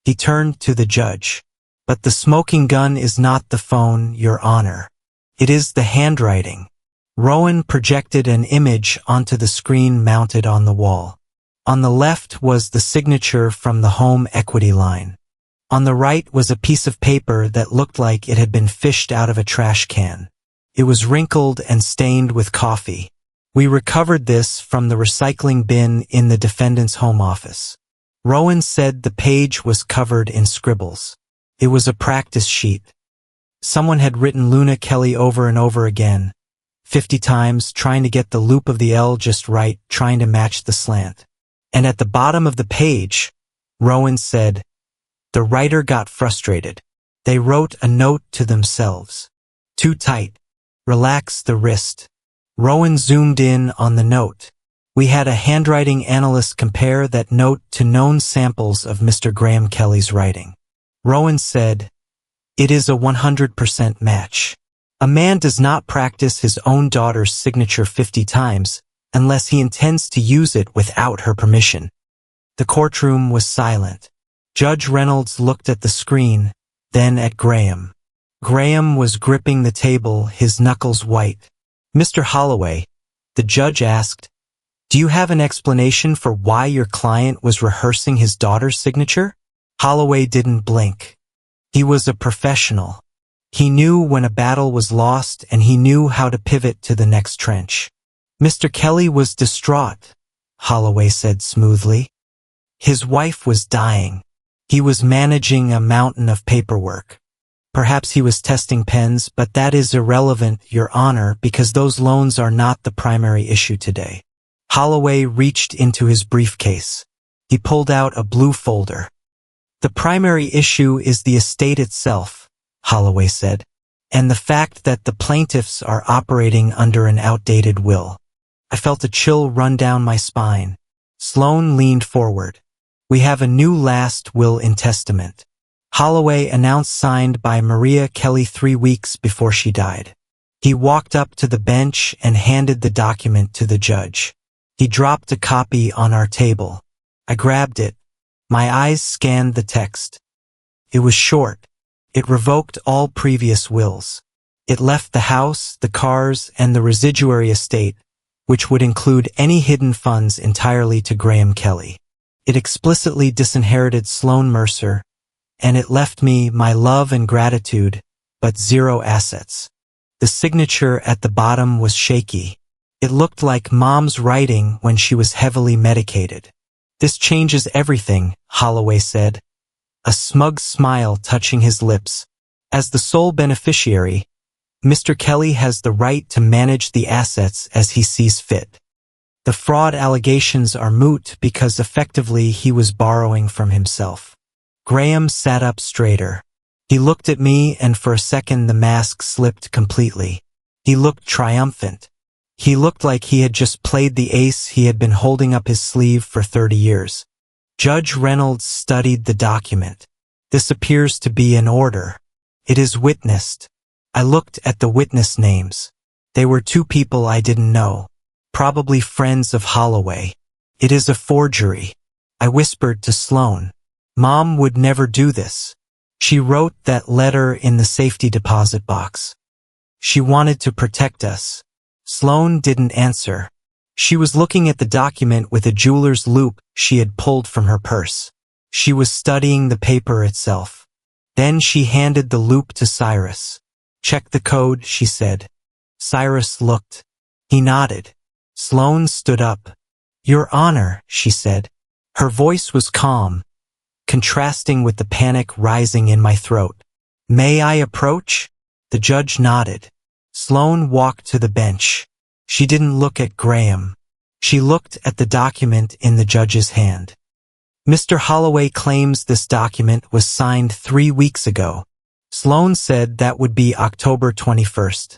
[SPEAKER 1] He turned to the judge. But the smoking gun is not the phone, Your Honor. It is the handwriting. Rowan projected an image onto the screen mounted on the wall. On the left was the signature from the home equity line. On the right was a piece of paper that looked like it had been fished out of a trash can. It was wrinkled and stained with coffee. We recovered this from the recycling bin in the defendant's home office. Rowan said the page was covered in scribbles. It was a practice sheet. Someone had written Luna Kelly over and over again, 50 times, trying to get the loop of the L just right, trying to match the slant. And at the bottom of the page, Rowan said, the writer got frustrated. They wrote a note to themselves. Too tight. Relax the wrist. Rowan zoomed in on the note. We had a handwriting analyst compare that note to known samples of Mr. Graham Kelly's writing. Rowan said, it is a 100% match. A man does not practice his own daughter's signature 50 times unless he intends to use it without her permission. The courtroom was silent. Judge Reynolds looked at the screen, then at Graham. Graham was gripping the table, his knuckles white. Mr. Holloway, the judge asked, do you have an explanation for why your client was rehearsing his daughter's signature? Holloway didn't blink. He was a professional. He knew when a battle was lost and he knew how to pivot to the next trench. Mr. Kelly was distraught, Holloway said smoothly. His wife was dying. He was managing a mountain of paperwork. Perhaps he was testing pens, but that is irrelevant, Your Honor, because those loans are not the primary issue today. Holloway reached into his briefcase. He pulled out a blue folder. The primary issue is the estate itself, Holloway said, and the fact that the plaintiffs are operating under an outdated will. I felt a chill run down my spine. Sloan leaned forward. We have a new last will and testament. Holloway announced, signed by Maria Kelly 3 weeks before she died. He walked up to the bench and handed the document to the judge. He dropped a copy on our table. I grabbed it. My eyes scanned the text. It was short. It revoked all previous wills. It left the house, the cars, and the residuary estate, which would include any hidden funds, entirely to Graham Kelly. It explicitly disinherited Sloan Mercer, and it left me my love and gratitude, but 0 assets. The signature at the bottom was shaky. It looked like Mom's writing when she was heavily medicated. This changes everything, Holloway said, a smug smile touching his lips. As the sole beneficiary, Mr. Kelly has the right to manage the assets as he sees fit. The fraud allegations are moot because effectively he was borrowing from himself. Graham sat up straighter. He looked at me, and for a second the mask slipped completely. He looked triumphant. He looked like he had just played the ace he had been holding up his sleeve for 30 years. Judge Reynolds studied the document. This appears to be an order. It is witnessed. I looked at the witness names. They were two people I didn't know. Probably friends of Holloway. It is a forgery. I whispered to Sloane. Mom would never do this. She wrote that letter in the safety deposit box. She wanted to protect us. Sloane didn't answer. She was looking at the document with a jeweler's loupe she had pulled from her purse. She was studying the paper itself. Then she handed the loupe to Cyrus. Check the code, she said. Cyrus looked. He nodded. Sloane stood up. Your Honor, she said. Her voice was calm, contrasting with the panic rising in my throat. May I approach? The judge nodded. Sloane walked to the bench. She didn't look at Graham. She looked at the document in the judge's hand. Mr. Holloway claims this document was signed 3 weeks ago. Sloane said that would be October 21st.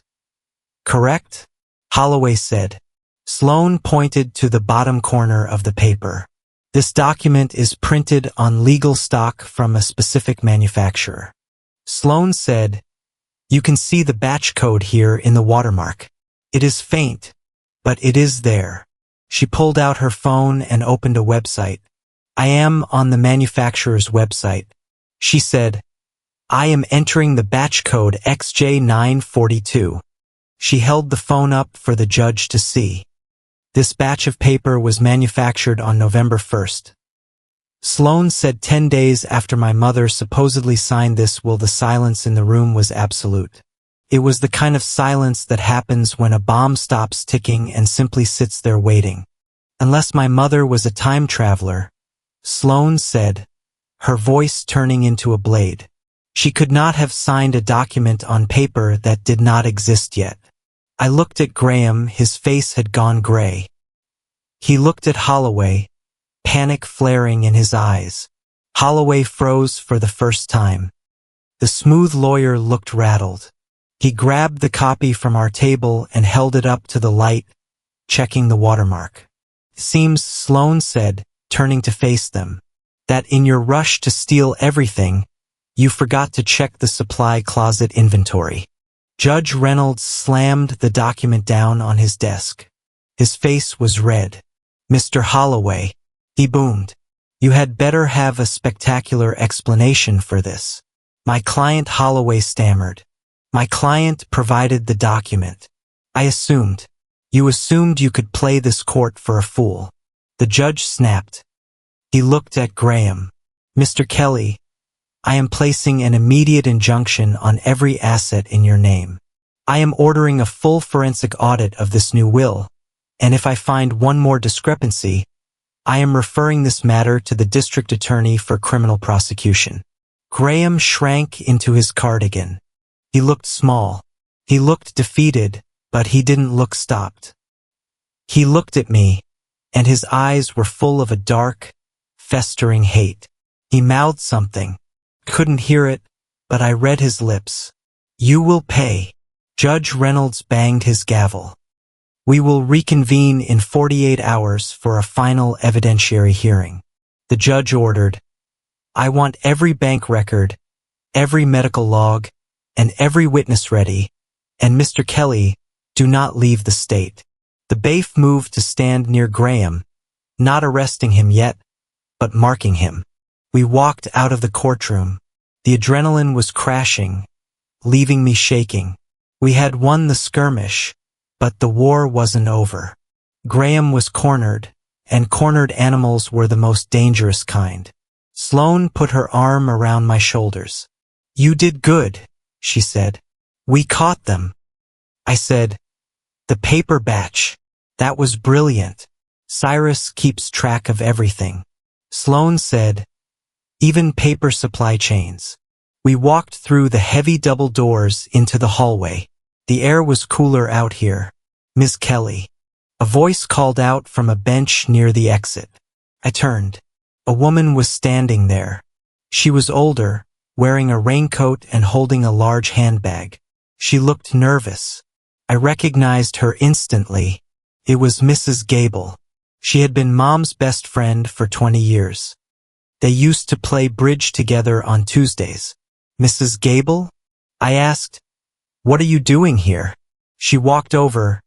[SPEAKER 1] Correct? Holloway said. Sloane pointed to the bottom corner of the paper. This document is printed on legal stock from a specific manufacturer. Sloane said, you can see the batch code here in the watermark. It is faint, but it is there. She pulled out her phone and opened a website. I am on the manufacturer's website. She said, I am entering the batch code XJ942. She held the phone up for the judge to see. This batch of paper was manufactured on November 1st. Sloane said 10 days after my mother supposedly signed this will the silence in the room was absolute. It was the kind of silence that happens when a bomb stops ticking and simply sits there waiting. Unless my mother was a time traveler, Sloane said, her voice turning into a blade. She could not have signed a document on paper that did not exist yet. I looked at Graham, his face had gone gray. He looked at Holloway, panic flaring in his eyes. Holloway froze for the first time. The smooth lawyer looked rattled. He grabbed the copy from our table and held it up to the light, checking the watermark. Seems, Sloane said, turning to face them, that in your rush to steal everything, you forgot to check the supply closet inventory. Judge Reynolds slammed the document down on his desk. His face was red. Mr. Holloway, he boomed. You had better have a spectacular explanation for this. My client Holloway stammered. My client provided the document. I assumed. You assumed you could play this court for a fool. The judge snapped. He looked at Graham. Mr. Kelly, I am placing an immediate injunction on every asset in your name. I am ordering a full forensic audit of this new will, and if I find one more discrepancy, I am referring this matter to the district attorney for criminal prosecution. Graham shrank into his cardigan. He looked small. He looked defeated, but he didn't look stopped. He looked at me, and his eyes were full of a dark, festering hate. He mouthed something. Couldn't hear it, but I read his lips. You will pay. Judge Reynolds banged his gavel. We will reconvene in 48 hours for a final evidentiary hearing. The judge ordered, I want every bank record, every medical log, and every witness ready, and Mr. Kelly, do not leave the state. The bailiff moved to stand near Graham, not arresting him yet, but marking him. We walked out of the courtroom. The adrenaline was crashing, leaving me shaking. We had won the skirmish, but the war wasn't over. Graham was cornered, and cornered animals were the most dangerous kind. Sloane put her arm around my shoulders. You did good, she said. We caught them. I said, the paper batch. That was brilliant. Cyrus keeps track of everything. Sloane said, even paper supply chains. We walked through the heavy double doors into the hallway. The air was cooler out here. Ms. Kelly. A voice called out from a bench near the exit. I turned. A woman was standing there. She was older, wearing a raincoat and holding a large handbag. She looked nervous. I recognized her instantly. It was Mrs. Gable. She had been Mom's best friend for 20 years. They used to play bridge together on Tuesdays. Mrs. Gable? I asked. "What are you doing here?" She walked over,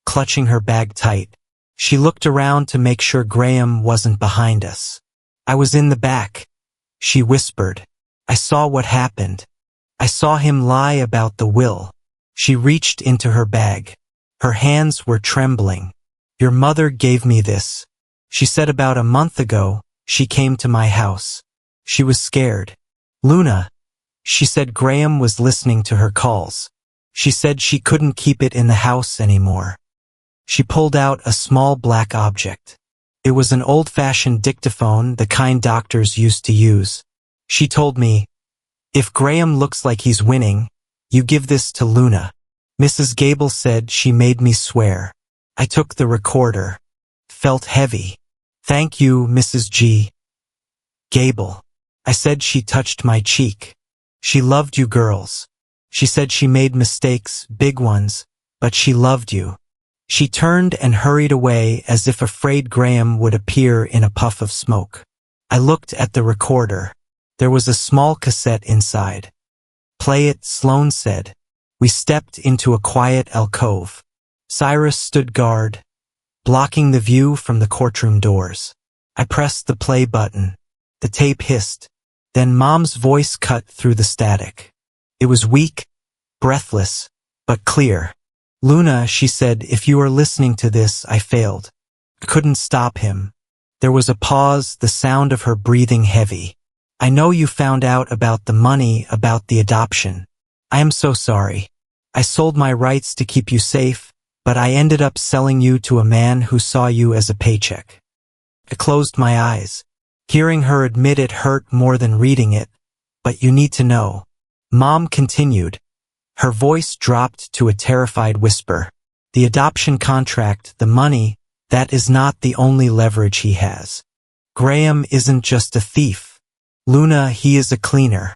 [SPEAKER 1] clutching her bag tight. She looked around to make sure Graham wasn't behind us. "I was in the back," she whispered. "I saw what happened. I saw him lie about the will." She reached into her bag. Her hands were trembling. "Your mother gave me this. She said about a month ago, she came to my house. She was scared. Luna," she said. Graham was listening to her calls. "She said she couldn't keep it in the house anymore." She pulled out a small black object. It was an old-fashioned dictaphone, the kind doctors used to use. She told me, "If Graham looks like he's winning, you give this to Luna." Mrs. Gable said she made me swear. I took the recorder. Felt heavy. "Thank you, Mrs. G. Gable." I said. She touched my cheek. "She loved you girls. She said she made mistakes, big ones, but she loved you." She turned and hurried away as if afraid Graham would appear in a puff of smoke. I looked at the recorder. There was a small cassette inside. "Play it," Sloane said. We stepped into a quiet alcove. Cyrus stood guard, blocking the view from the courtroom doors. I pressed the play button. The tape hissed. Then Mom's voice cut through the static. It was weak, breathless, but clear. "Luna," she said, "if you are listening to this, I failed. I couldn't stop him." There was a pause, the sound of her breathing heavy. "I know you found out about the money, about the adoption. I am so sorry. I sold my rights to keep you safe, but I ended up selling you to a man who saw you as a paycheck." I closed my eyes. Hearing her admit it hurt more than reading it. "But you need to know," Mom continued. Her voice dropped to a terrified whisper. "The adoption contract, the money, that is not the only leverage he has. Graham isn't just a thief. Luna, he is a cleaner."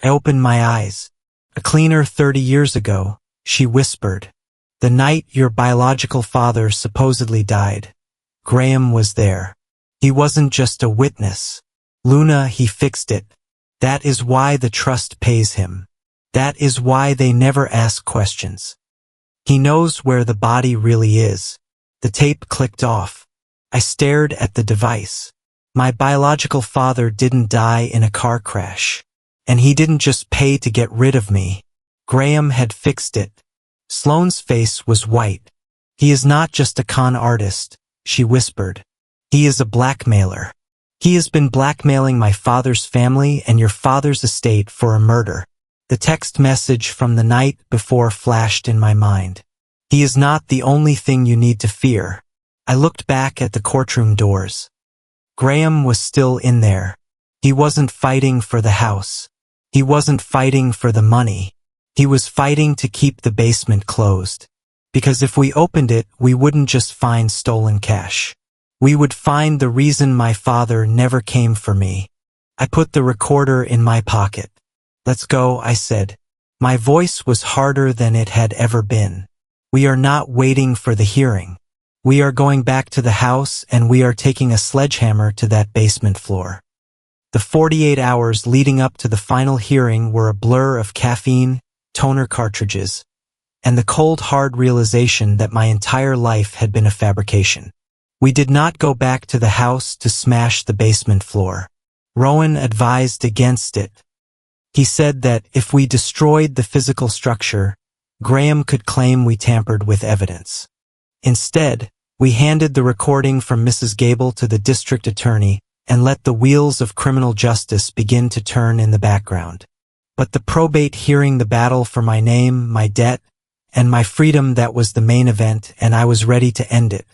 [SPEAKER 1] I opened my eyes. "A cleaner 30 years ago," she whispered. "The night your biological father supposedly died, Graham was there. He wasn't just a witness. Luna, he fixed it. That is why the trust pays him. That is why they never ask questions. He knows where the body really is." The tape clicked off. I stared at the device. My biological father didn't die in a car crash. And he didn't just pay to get rid of me. Graham had fixed it. Sloane's face was white. "He is not just a con artist," she whispered. "He is a blackmailer. He has been blackmailing my father's family and your father's estate for a murder." The text message from the night before flashed in my mind. "He is not the only thing you need to fear." I looked back at the courtroom doors. Graham was still in there. He wasn't fighting for the house. He wasn't fighting for the money. He was fighting to keep the basement closed. Because if we opened it, we wouldn't just find stolen cash. We would find the reason my father never came for me. I put the recorder in my pocket. "Let's go," I said. My voice was harder than it had ever been. "We are not waiting for the hearing. We are going back to the house and we are taking a sledgehammer to that basement floor." The 48 hours leading up to the final hearing were a blur of caffeine, toner cartridges, and the cold hard realization that my entire life had been a fabrication. We did not go back to the house to smash the basement floor. Rowan advised against it. He said that if we destroyed the physical structure, Graham could claim we tampered with evidence. Instead, we handed the recording from Mrs. Gable to the district attorney and let the wheels of criminal justice begin to turn in the background. But the probate hearing, the battle for my name, my debt, and my freedom, that was the main event, and I was ready to end it.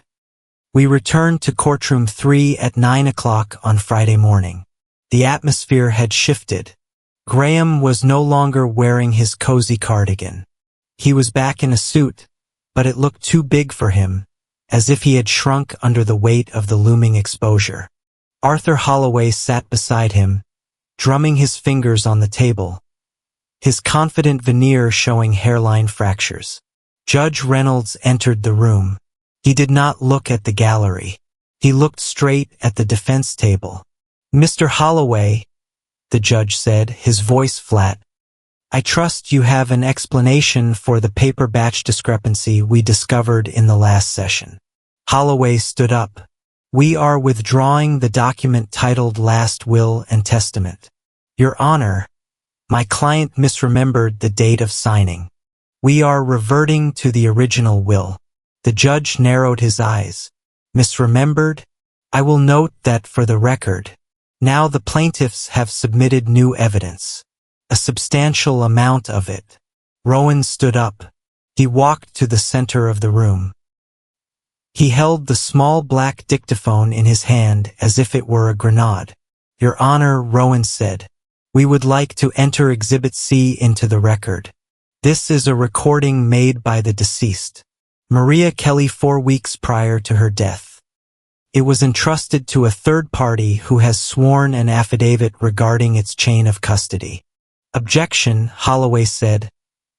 [SPEAKER 1] We returned to courtroom 3 at 9 o'clock on Friday morning. The atmosphere had shifted. Graham was no longer wearing his cozy cardigan. He was back in a suit, but it looked too big for him, as if he had shrunk under the weight of the looming exposure. Arthur Holloway sat beside him, drumming his fingers on the table, his confident veneer showing hairline fractures. Judge Reynolds entered the room. He did not look at the gallery. He looked straight at the defense table. "Mr. Holloway," the judge said, his voice flat, I trust you have an explanation for the paper batch discrepancy we discovered in the last session. Holloway stood up. We are withdrawing the document titled Last Will and Testament. Your Honor, my client misremembered the date of signing. We are reverting to the original will. The judge narrowed his eyes. Misremembered? I will note that for the record. Now the plaintiffs have submitted new evidence. A substantial amount of it. Rowan stood up. He walked to the center of the room. He held the small black dictaphone in his hand as if it were a grenade. Your Honor, Rowan said, we would like to enter Exhibit C into the record. This is a recording made by the deceased, Maria Kelly, 4 weeks prior to her death. It was entrusted to a third party who has sworn an affidavit regarding its chain of custody. Objection, Holloway said,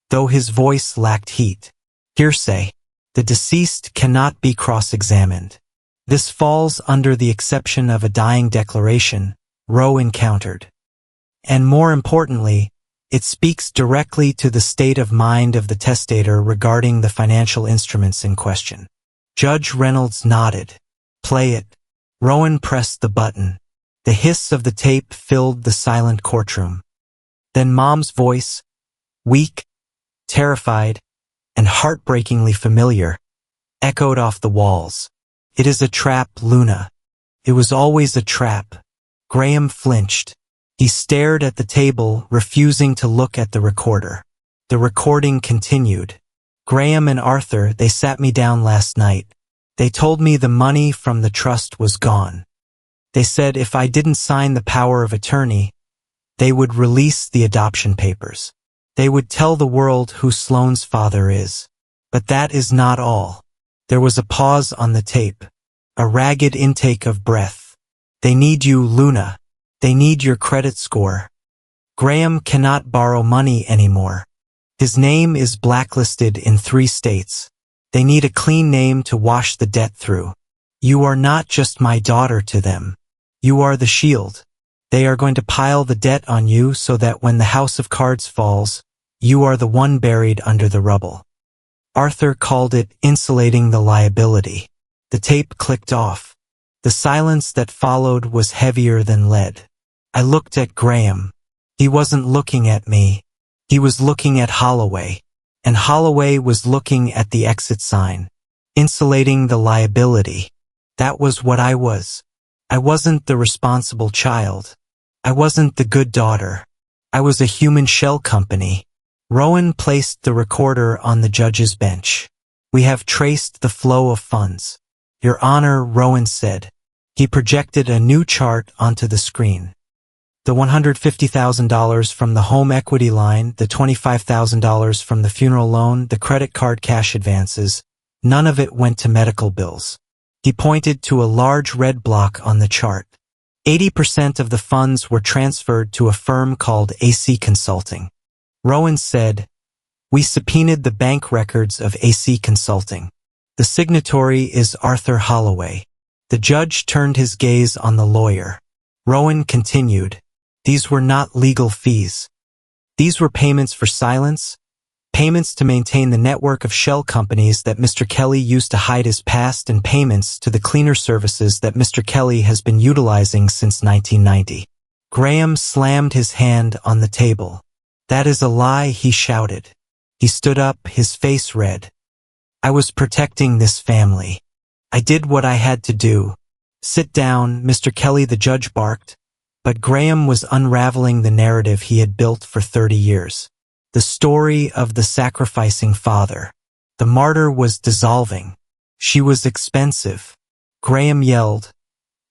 [SPEAKER 1] though his voice lacked heat. Hearsay. The deceased cannot be cross-examined. This falls under the exception of a dying declaration, Rowan countered. And more importantly, it speaks directly to the state of mind of the testator regarding the financial instruments in question. Judge Reynolds nodded. Play it. Rowan pressed the button. The hiss of the tape filled the silent courtroom. Then Mom's voice, weak, terrified, and heartbreakingly familiar, echoed off the walls. It is a trap, Luna. It was always a trap. Graham flinched. He stared at the table, refusing to look at the recorder. The recording continued. Graham and Arthur, they sat me down last night. They told me the money from the trust was gone. They said if I didn't sign the power of attorney, they would release the adoption papers. They would tell the world who Sloane's father is. But that is not all. There was a pause on the tape. A ragged intake of breath. They need you, Luna. They need your credit score. Graham cannot borrow money anymore. His name is blacklisted in 3 states. They need a clean name to wash the debt through. You are not just my daughter to them. You are the shield. They are going to pile the debt on you so that when the house of cards falls, you are the one buried under the rubble. Arthur called it insulating the liability. The tape clicked off. The silence that followed was heavier than lead. I looked at Graham. He wasn't looking at me. He was looking at Holloway. And Holloway was looking at the exit sign. Insulating the liability. That was what I was. I wasn't the responsible child. I wasn't the good daughter. I was a human shell company. Rowan placed the recorder on the judge's bench. We have traced the flow of funds. Your Honor, Rowan said. He projected a new chart onto the screen. The $150,000 from the home equity line, the $25,000 from the funeral loan, the credit card cash advances, none of it went to medical bills. He pointed to a large red block on the chart. 80% of the funds were transferred to a firm called AC Consulting. Rowan said, we subpoenaed the bank records of AC Consulting. The signatory is Arthur Holloway. The judge turned his gaze on the lawyer. Rowan continued, these were not legal fees. These were payments for silence, payments to maintain the network of shell companies that Mr. Kelly used to hide his past, and payments to the cleaner services that Mr. Kelly has been utilizing since 1990. Graham slammed his hand on the table. That is a lie, he shouted. He stood up, his face red. I was protecting this family. I did what I had to do. Sit down, Mr. Kelly, the judge barked. But Graham was unraveling the narrative he had built for 30 years. The story of the sacrificing father. The martyr was dissolving. She was expensive. Graham yelled,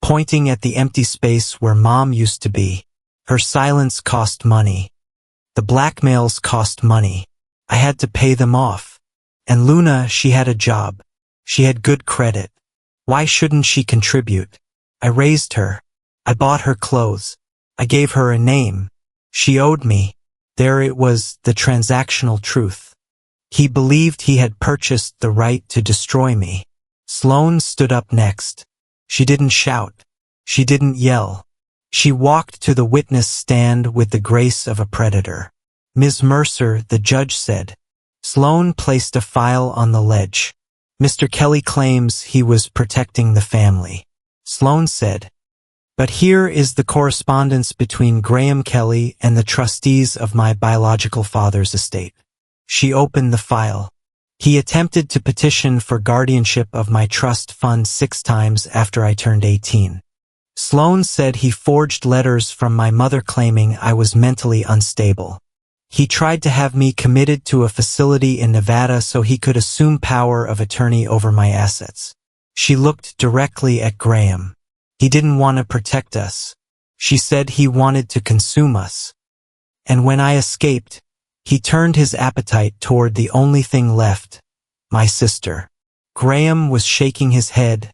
[SPEAKER 1] pointing at the empty space where Mom used to be. Her silence cost money. The blackmails cost money. I had to pay them off. And Luna, she had a job. She had good credit. Why shouldn't she contribute? I raised her. I bought her clothes. I gave her a name. She owed me. There it was, the transactional truth. He believed he had purchased the right to destroy me. Sloane stood up next. She didn't shout. She didn't yell. She walked to the witness stand with the grace of a predator. Ms. Mercer, the judge said. Sloan placed a file on the ledge. Mr. Kelly claims he was protecting the family. Sloan said, but here is the correspondence between Graham Kelly and the trustees of my biological father's estate. She opened the file. He attempted to petition for guardianship of my trust fund 6 times after I turned 18. Sloan said he forged letters from my mother claiming I was mentally unstable. He tried to have me committed to a facility in Nevada so he could assume power of attorney over my assets. She looked directly at Graham. He didn't want to protect us. She said he wanted to consume us. And when I escaped, he turned his appetite toward the only thing left, my sister. Graham was shaking his head,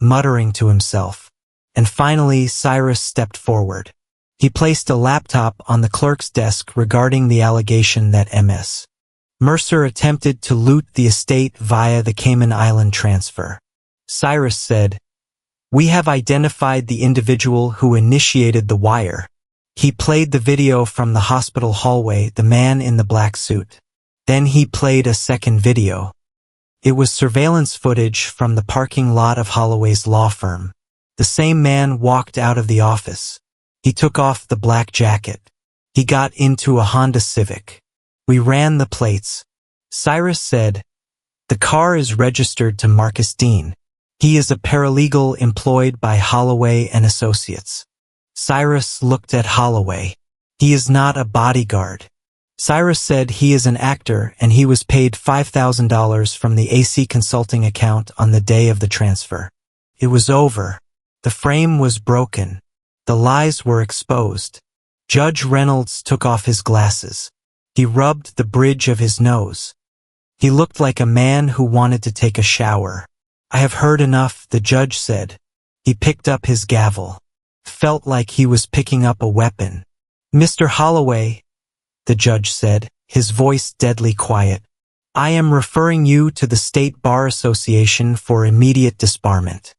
[SPEAKER 1] muttering to himself. And finally, Cyrus stepped forward. He placed a laptop on the clerk's desk regarding the allegation that Ms. Mercer attempted to loot the estate via the Cayman Island transfer. Cyrus said, we have identified the individual who initiated the wire. He played the video from the hospital hallway, the man in the black suit. Then he played a second video. It was surveillance footage from the parking lot of Holloway's law firm. The same man walked out of the office. He took off the black jacket. He got into a Honda Civic. We ran the plates. Cyrus said, the car is registered to Marcus Dean. He is a paralegal employed by Holloway and Associates. Cyrus looked at Holloway. He is not a bodyguard. Cyrus said he is an actor and he was paid $5,000 from the AC Consulting account on the day of the transfer. It was over. The frame was broken. The lies were exposed. Judge Reynolds took off his glasses. He rubbed the bridge of his nose. He looked like a man who wanted to take a shower. I have heard enough, the judge said. He picked up his gavel. Felt like he was picking up a weapon. Mr. Holloway, the judge said, his voice deadly quiet. I am referring you to the State Bar Association for immediate disbarment.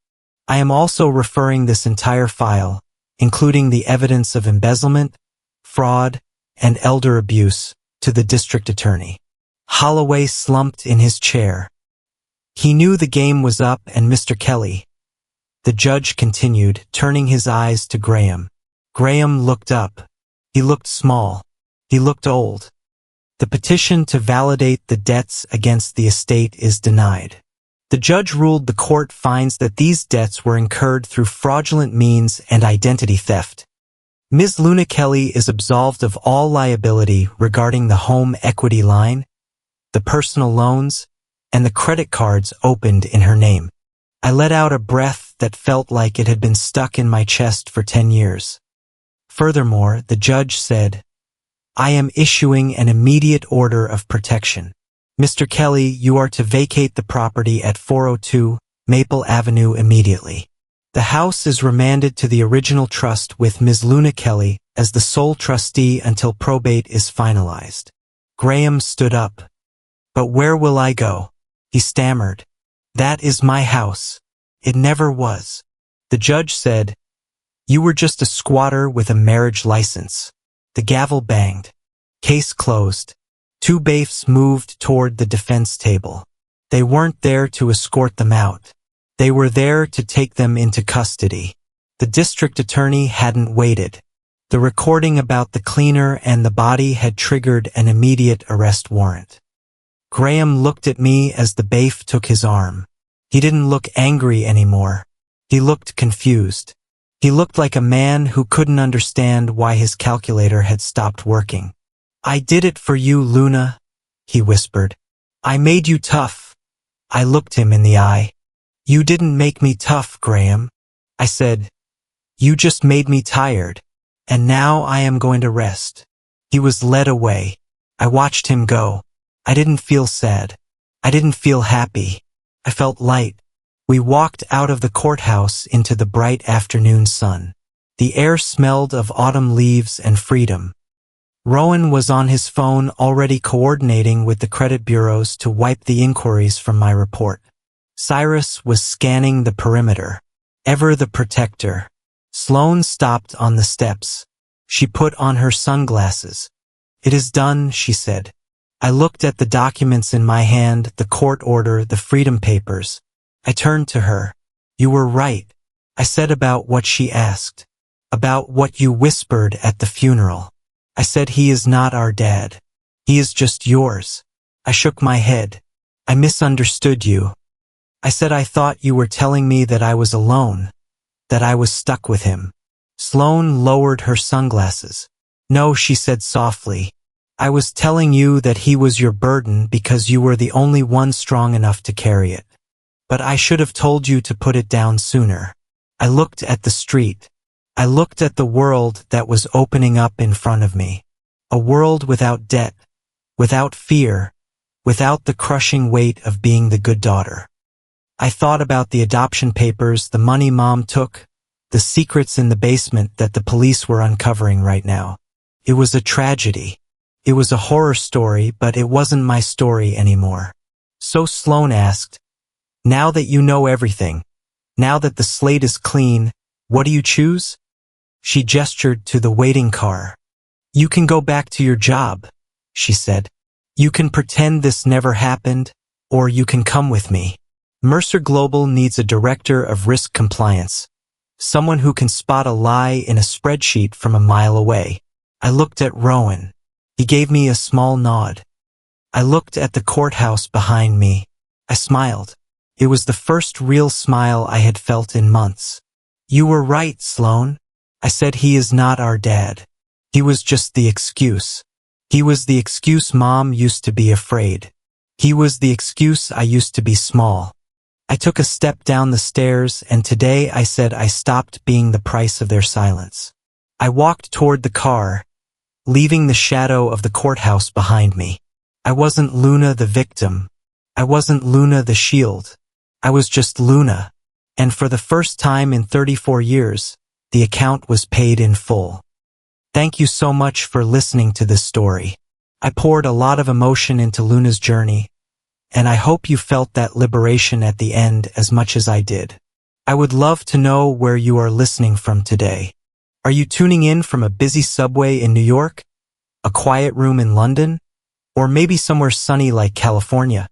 [SPEAKER 1] I am also referring this entire file, including the evidence of embezzlement, fraud, and elder abuse, to the district attorney. Holloway slumped in his chair. He knew the game was up, and Mr. Kelly, the judge continued, turning his eyes to Graham. Graham looked up. He looked small. He looked old. The petition to validate the debts against the estate is denied. The judge ruled the court finds that these debts were incurred through fraudulent means and identity theft. Ms. Luna Kelly is absolved of all liability regarding the home equity line, the personal loans, and the credit cards opened in her name. I let out a breath that felt like it had been stuck in my chest for 10 years. Furthermore, the judge said, I am issuing an immediate order of protection. Mr. Kelly, you are to vacate the property at 402 Maple Avenue immediately. The house is remanded to the original trust with Ms. Luna Kelly as the sole trustee until probate is finalized. Graham stood up. But where will I go? He stammered. That is my house. It never was. The judge said, you were just a squatter with a marriage license. The gavel banged. Case closed. 2 bailiffs moved toward the defense table. They weren't there to escort them out. They were there to take them into custody. The district attorney hadn't waited. The recording about the cleaner and the body had triggered an immediate arrest warrant. Graham looked at me as the bailiff took his arm. He didn't look angry anymore. He looked confused. He looked like a man who couldn't understand why his calculator had stopped working. I did it for you, Luna, he whispered. I made you tough. I looked him in the eye. You didn't make me tough, Graham. I said, you just made me tired. And now I am going to rest. He was led away. I watched him go. I didn't feel sad. I didn't feel happy. I felt light. We walked out of the courthouse into the bright afternoon sun. The air smelled of autumn leaves and freedom. Rowan was on his phone already coordinating with the credit bureaus to wipe the inquiries from my report. Cyrus was scanning the perimeter. Ever the protector. Sloan stopped on the steps. She put on her sunglasses. It is done, she said. I looked at the documents in my hand, the court order, the freedom papers. I turned to her. You were right. I said about what she asked. About what you whispered at the funeral. I said he is not our dad. He is just yours. I shook my head. I misunderstood you. I said I thought you were telling me that I was alone, that I was stuck with him. Sloane lowered her sunglasses. No, she said softly. I was telling you that he was your burden because you were the only one strong enough to carry it. But I should have told you to put it down sooner. I looked at the street. I looked at the world that was opening up in front of me. A world without debt, without fear, without the crushing weight of being the good daughter. I thought about the adoption papers, the money Mom took, the secrets in the basement that the police were uncovering right now. It was a tragedy. It was a horror story, but it wasn't my story anymore. So Sloane asked, now that you know everything, now that the slate is clean, what do you choose? She gestured to the waiting car. You can go back to your job, she said. You can pretend this never happened, or you can come with me. Mercer Global needs a director of risk compliance, someone who can spot a lie in a spreadsheet from a mile away. I looked at Rowan. He gave me a small nod. I looked at the courthouse behind me. I smiled. It was the first real smile I had felt in months. You were right, Sloane. I said he is not our dad. He was just the excuse. He was the excuse Mom used to be afraid. He was the excuse I used to be small. I took a step down the stairs, and today I said I stopped being the price of their silence. I walked toward the car, leaving the shadow of the courthouse behind me. I wasn't Luna the victim. I wasn't Luna the shield. I was just Luna. And for the first time in 34 years, the account was paid in full. Thank you so much for listening to this story. I poured a lot of emotion into Luna's journey, and I hope you felt that liberation at the end as much as I did. I would love to know where you are listening from today. Are you tuning in from a busy subway in New York? A quiet room in London? Or maybe somewhere sunny like California?